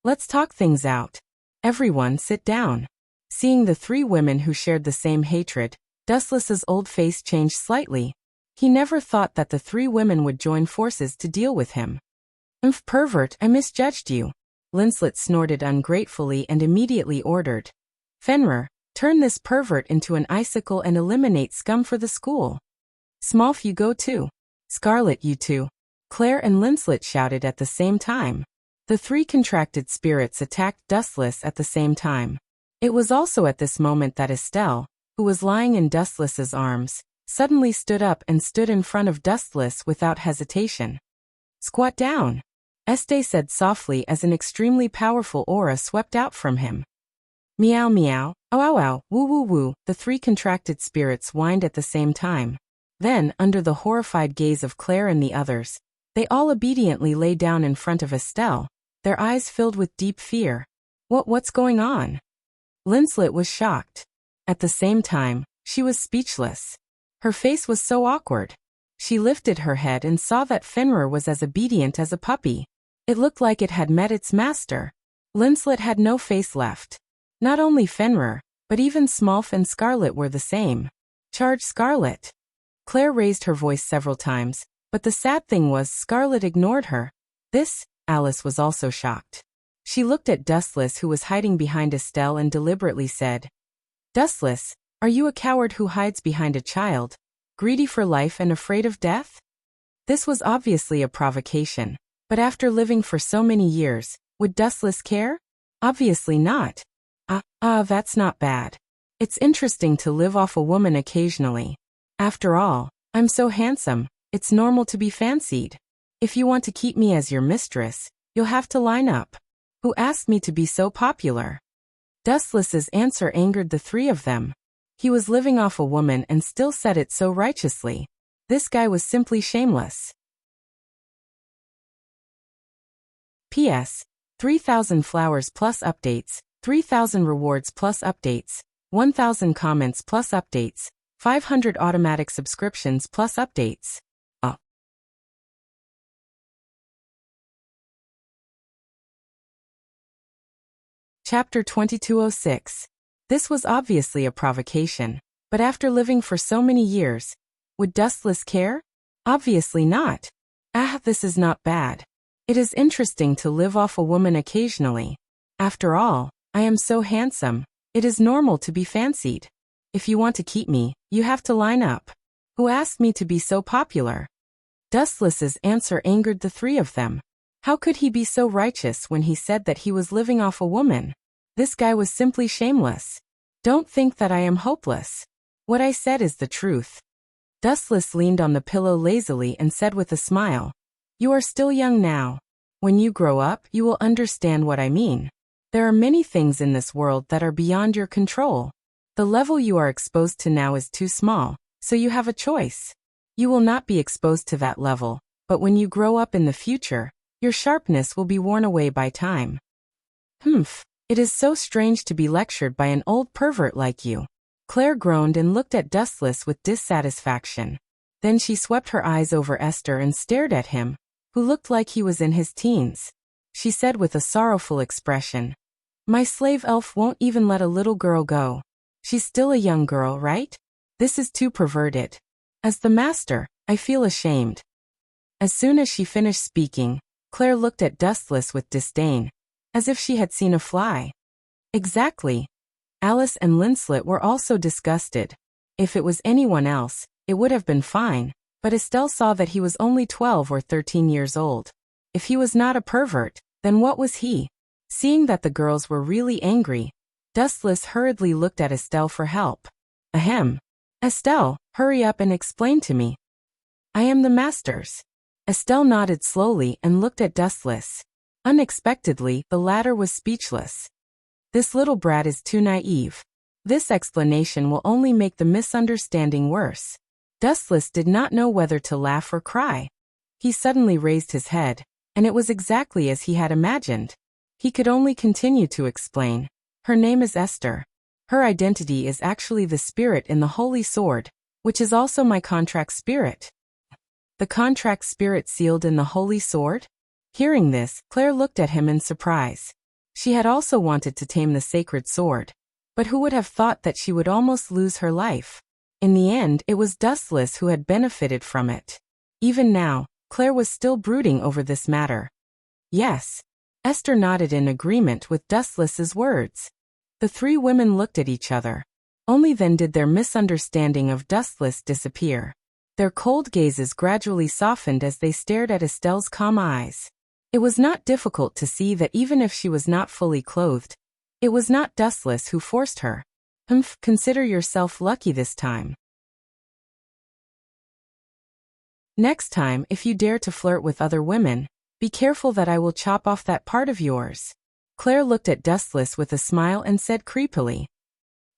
Speaker 1: Let's talk things out. Everyone sit down. Seeing the three women who shared the same hatred, Dustless's old face changed slightly. He never thought that the three women would join forces to deal with him. Pervert, I misjudged you. Linslet snorted ungratefully and immediately ordered. Fenrir, turn this pervert into an icicle and eliminate scum for the school. Smolf, you go too. Scarlet, you too. Claire and Linslet shouted at the same time. The three contracted spirits attacked Dustless at the same time. It was also at this moment that Estelle, who was lying in Dustless's arms, suddenly stood up and stood in front of Dustless without hesitation. Squat down. Este said softly as an extremely powerful aura swept out from him. Meow meow, ow ow ow, woo woo woo, the three contracted spirits whined at the same time. Then, under the horrified gaze of Claire and the others, they all obediently lay down in front of Estelle, their eyes filled with deep fear. What's going on? Linslet was shocked. At the same time, she was speechless. Her face was so awkward. She lifted her head and saw that Fenrir was as obedient as a puppy. It looked like it had met its master. Linslet had no face left. Not only Fenrir, but even Smolf and Scarlet were the same. Charge Scarlet. Claire raised her voice several times, but the sad thing was Scarlet ignored her. Alice was also shocked. She looked at Dustless, who was hiding behind Estelle, and deliberately said, Dustless, are you a coward who hides behind a child, greedy for life and afraid of death? This was obviously a provocation, but after living for so many years, would Dustless care? Obviously not. That's not bad. It's interesting to live off a woman occasionally. After all, I'm so handsome, it's normal to be fancied. If you want to keep me as your mistress, you'll have to line up. Who asked me to be so popular? Dustless's answer angered the three of them. He was living off a woman and still said it so righteously. This guy was simply shameless. P.S. 3,000 flowers plus updates, 3,000 rewards plus updates, 1,000 comments plus updates, 500 automatic subscriptions plus updates. Chapter 2206. This was obviously a provocation, but after living for so many years, would Dustless care? Obviously not. This is not bad. It is interesting to live off a woman occasionally. After all, I am so handsome, it is normal to be fancied. If you want to keep me, you have to line up. Who asked me to be so popular? Dustless's answer angered the three of them. How could he be so righteous when he said that he was living off a woman? This guy was simply shameless. Don't think that I am hopeless. What I said is the truth. Dustless leaned on the pillow lazily and said with a smile, You are still young now. When you grow up, you will understand what I mean. There are many things in this world that are beyond your control. The level you are exposed to now is too small, so you have a choice. You will not be exposed to that level, but when you grow up in the future, your sharpness will be worn away by time. It is so strange to be lectured by an old pervert like you. Claire groaned and looked at Dustless with dissatisfaction. Then she swept her eyes over Esther and stared at him, who looked like he was in his teens. She said with a sorrowful expression, My slave elf won't even let a little girl go. She's still a young girl, right? This is too perverted. As the master, I feel ashamed. As soon as she finished speaking, Claire looked at Dustless with disdain, as if she had seen a fly. Exactly. Alice and Linslet were also disgusted. If it was anyone else, it would have been fine, but Estelle saw that he was only 12 or 13 years old. If he was not a pervert, then what was he? Seeing that the girls were really angry, Dustless hurriedly looked at Estelle for help. Ahem. Estelle, hurry up and explain to me. I am the master's. Estelle nodded slowly and looked at Dustless. Unexpectedly, the latter was speechless. This little brat is too naive. This explanation will only make the misunderstanding worse. Dustless did not know whether to laugh or cry. He suddenly raised his head, and it was exactly as he had imagined. He could only continue to explain. Her name is Esther. Her identity is actually the spirit in the Holy Sword, which is also my contract spirit. The contract spirit sealed in the Holy Sword? Hearing this, Claire looked at him in surprise. She had also wanted to tame the sacred sword. But who would have thought that she would almost lose her life? In the end, it was Dustless who had benefited from it. Even now, Claire was still brooding over this matter. Yes. Esther nodded in agreement with Dustless's words. The three women looked at each other. Only then did their misunderstanding of Dustless disappear. Their cold gazes gradually softened as they stared at Estelle's calm eyes. It was not difficult to see that even if she was not fully clothed, it was not Dustless who forced her. Consider yourself lucky this time. Next time, if you dare to flirt with other women, be careful that I will chop off that part of yours. Claire looked at Dustless with a smile and said creepily.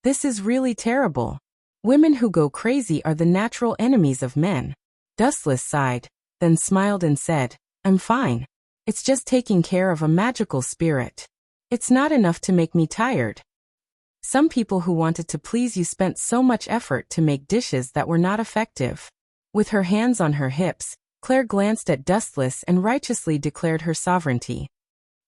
Speaker 1: This is really terrible. Women who go crazy are the natural enemies of men. Dustless sighed, then smiled and said, I'm fine. It's just taking care of a magical spirit. It's not enough to make me tired. Some people who wanted to please you spent so much effort to make dishes that were not effective. With her hands on her hips, Claire glanced at Dustless and righteously declared her sovereignty.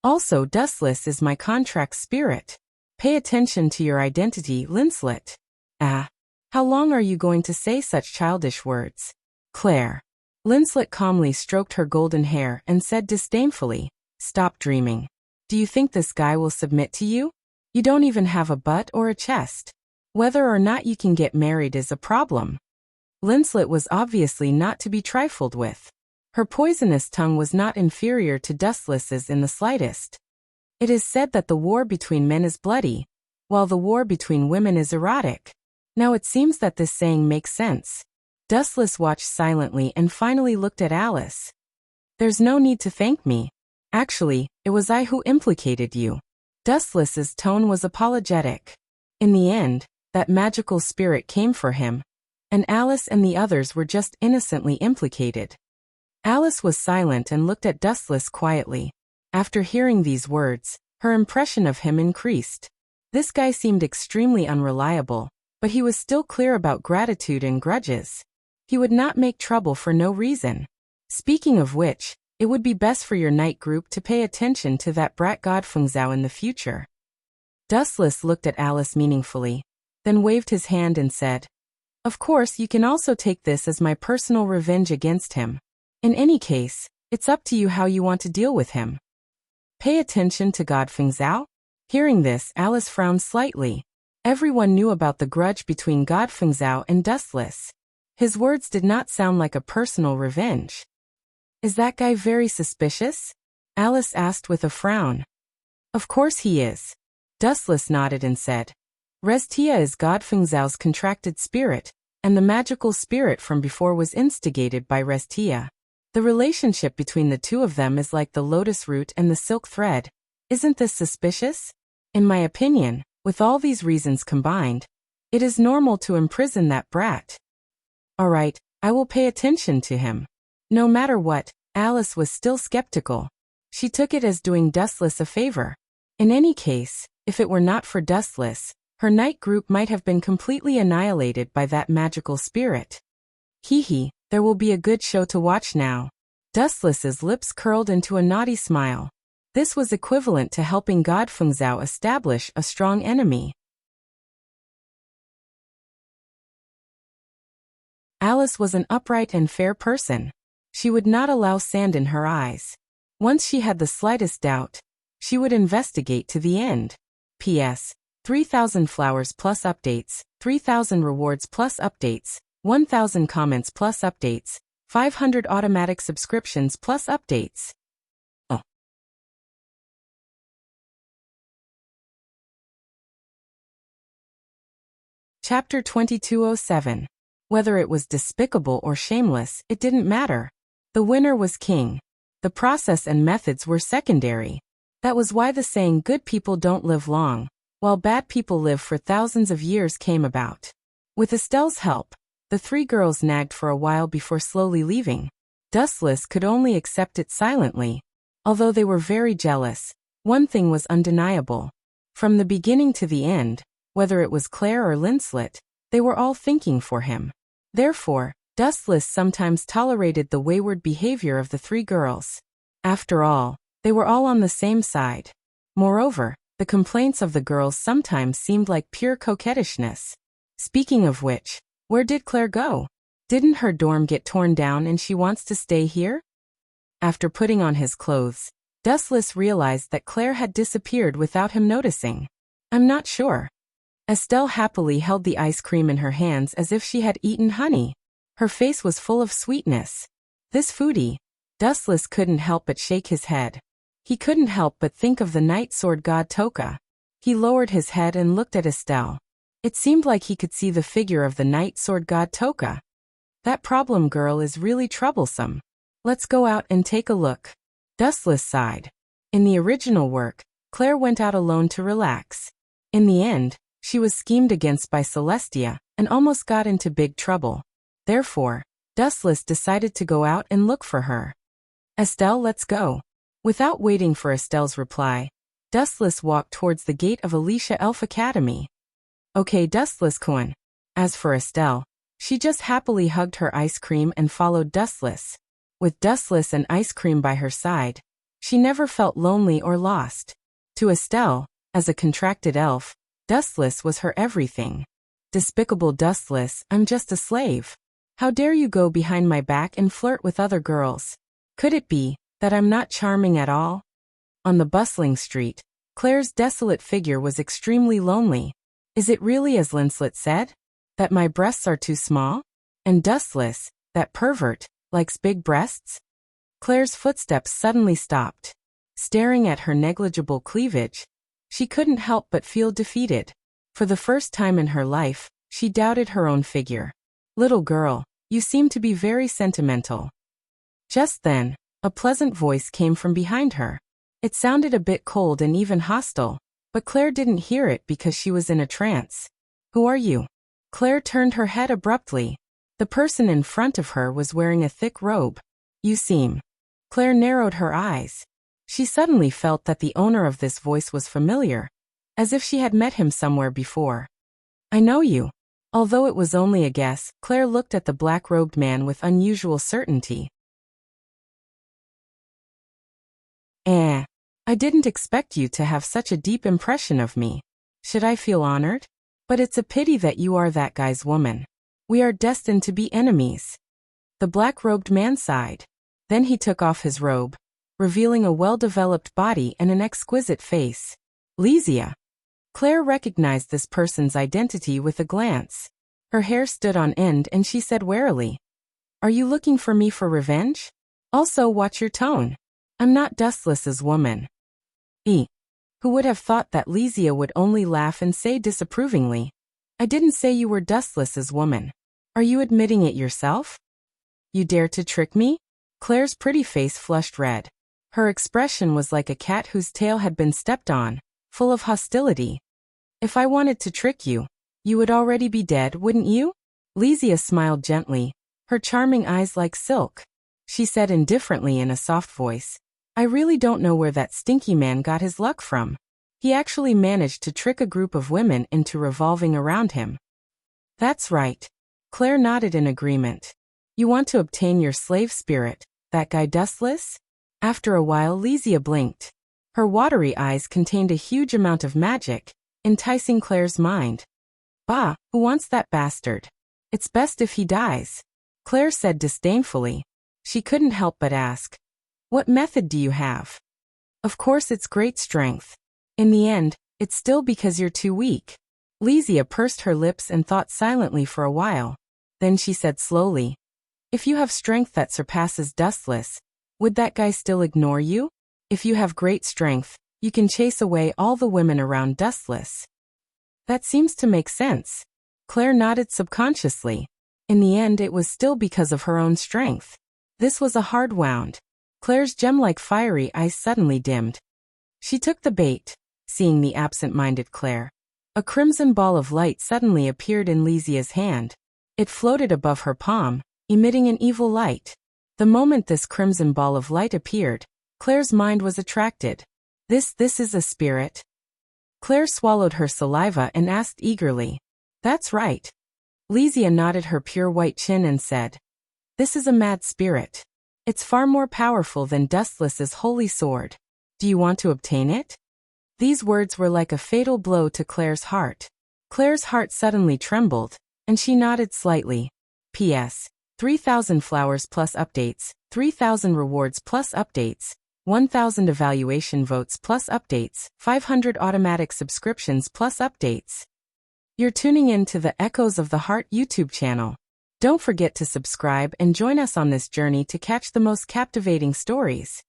Speaker 1: Also, Dustless is my contract spirit. Pay attention to your identity, Linslet. How long are you going to say such childish words? Claire. Linslet calmly stroked her golden hair and said disdainfully, Stop dreaming. Do you think this guy will submit to you? You don't even have a butt or a chest. Whether or not you can get married is a problem. Linslet was obviously not to be trifled with. Her poisonous tongue was not inferior to Dustless's in the slightest. It is said that the war between men is bloody, while the war between women is erotic. Now it seems that this saying makes sense. Dustless watched silently and finally looked at Alice. There's no need to thank me. Actually, it was I who implicated you. Dustless's tone was apologetic. In the end, that magical spirit came for him, and Alice and the others were just innocently implicated. Alice was silent and looked at Dustless quietly. After hearing these words, her impression of him increased. This guy seemed extremely unreliable, but he was still clear about gratitude and grudges. He would not make trouble for no reason. Speaking of which, it would be best for your night group to pay attention to that brat god Fengzhao in the future. Dustless looked at Alice meaningfully, then waved his hand and said, Of course, you can also take this as my personal revenge against him. In any case, it's up to you how you want to deal with him. Pay attention to God Fengzhao? Hearing this, Alice frowned slightly. Everyone knew about the grudge between God Fengzhao and Dustless. His words did not sound like a personal revenge. Is that guy very suspicious? Alice asked with a frown. Of course he is. Dustless nodded and said, Restia is God Fengzhao's contracted spirit, and the magical spirit from before was instigated by Restia. The relationship between the two of them is like the lotus root and the silk thread. Isn't this suspicious? In my opinion, with all these reasons combined, it is normal to imprison that brat. All right, I will pay attention to him. No matter what, Alice was still skeptical. She took it as doing Dustless a favor. In any case, if it were not for Dustless, her night group might have been completely annihilated by that magical spirit. Hee, there will be a good show to watch now. Dustless's lips curled into a naughty smile. This was equivalent to helping God Fengzhao establish a strong enemy. Alice was an upright and fair person. She would not allow sand in her eyes. Once she had the slightest doubt, she would investigate to the end. P.S. 3,000 flowers plus updates, 3,000 rewards plus updates, 1,000 comments plus updates, 500 automatic subscriptions plus updates. Oh. Chapter 2207. Whether it was despicable or shameless, it didn't matter. The winner was king. The process and methods were secondary. That was why the saying good people don't live long, while bad people live for thousands of years came about. With Estelle's help, the three girls nagged for a while before slowly leaving. Dustless could only accept it silently. Although they were very jealous, one thing was undeniable. From the beginning to the end, whether it was Claire or Linslet, they were all thinking for him. Therefore, Dustless sometimes tolerated the wayward behavior of the three girls. After all, they were all on the same side. Moreover, the complaints of the girls sometimes seemed like pure coquettishness. Speaking of which, where did Claire go? Didn't her dorm get torn down and she wants to stay here? After putting on his clothes, Dustless realized that Claire had disappeared without him noticing. I'm not sure. Estelle happily held the ice cream in her hands as if she had eaten honey. Her face was full of sweetness. This foodie. Dustless couldn't help but shake his head. He couldn't help but think of the night sword god Toka. He lowered his head and looked at Estelle. It seemed like he could see the figure of the night sword god Toka. That problem girl is really troublesome. Let's go out and take a look. Dustless sighed. In the original work, Claire went out alone to relax. In the end, she was schemed against by Celestia and almost got into big trouble. Therefore, Dustless decided to go out and look for her. Estelle, let's go. Without waiting for Estelle's reply, Dustless walked towards the gate of Alicia Elf Academy. Okay, Dustless Cohen. As for Estelle, she just happily hugged her ice cream and followed Dustless. With Dustless and ice cream by her side, she never felt lonely or lost. To Estelle, as a contracted elf, Dustless was her everything. Despicable Dustless, I'm just a slave. How dare you go behind my back and flirt with other girls? Could it be that I'm not charming at all? On the bustling street, Claire's desolate figure was extremely lonely. Is it really as Linslet said? That my breasts are too small? And Dustless, that pervert, likes big breasts? Claire's footsteps suddenly stopped. Staring at her negligible cleavage, she couldn't help but feel defeated. For the first time in her life, she doubted her own figure. Little girl, you seem to be very sentimental. Just then, a pleasant voice came from behind her. It sounded a bit cold and even hostile, but Claire didn't hear it because she was in a trance. Who are you? Claire turned her head abruptly. The person in front of her was wearing a thick robe. You seem. Claire narrowed her eyes. She suddenly felt that the owner of this voice was familiar, as if she had met him somewhere before. I know you. Although it was only a guess, Claire looked at the black-robed man with unusual certainty. I didn't expect you to have such a deep impression of me. Should I feel honored? But it's a pity that you are that guy's woman. We are destined to be enemies. The black-robed man sighed. Then he took off his robe, revealing a well-developed body and an exquisite face. Lysia. Claire recognized this person's identity with a glance. Her hair stood on end and she said warily, Are you looking for me for revenge? Also watch your tone. I'm not Dustless's woman. Who would have thought that Lysia would only laugh and say disapprovingly, I didn't say you were Dustless's woman. Are you admitting it yourself? You dare to trick me? Claire's pretty face flushed red. Her expression was like a cat whose tail had been stepped on, full of hostility. If I wanted to trick you, you would already be dead, wouldn't you? Lysia smiled gently, her charming eyes like silk. She said indifferently in a soft voice, I really don't know where that stinky man got his luck from. He actually managed to trick a group of women into revolving around him. That's right. Claire nodded in agreement. You want to obtain your slave spirit, that guy Dustless? After a while Lysia blinked. Her watery eyes contained a huge amount of magic, enticing Claire's mind. Bah, who wants that bastard? It's best if he dies. Claire said disdainfully. She couldn't help but ask, What method do you have? Of course it's great strength. In the end, it's still because you're too weak. Lysia pursed her lips and thought silently for a while. Then she said slowly, If you have strength that surpasses Dustless, would that guy still ignore you? If you have great strength, you can chase away all the women around Dustless. That seems to make sense. Claire nodded subconsciously. In the end it was still because of her own strength. This was a hard wound. Claire's gem-like fiery eyes suddenly dimmed. She took the bait, seeing the absent-minded Claire. A crimson ball of light suddenly appeared in Lysia's hand. It floated above her palm, emitting an evil light. The moment this crimson ball of light appeared, Claire's mind was attracted. This is a spirit. Claire swallowed her saliva and asked eagerly. That's right. Lesia nodded her pure white chin and said, This is a mad spirit. It's far more powerful than Dustless's holy sword. Do you want to obtain it? These words were like a fatal blow to Claire's heart. Claire's heart suddenly trembled, and she nodded slightly. P.S. 3,000 flowers plus updates, 3,000 rewards plus updates, 1,000 evaluation votes plus updates, 500 automatic subscriptions plus updates. You're tuning in to the Echoes of the Heart YouTube channel. Don't forget to subscribe and join us on this journey to catch the most captivating stories.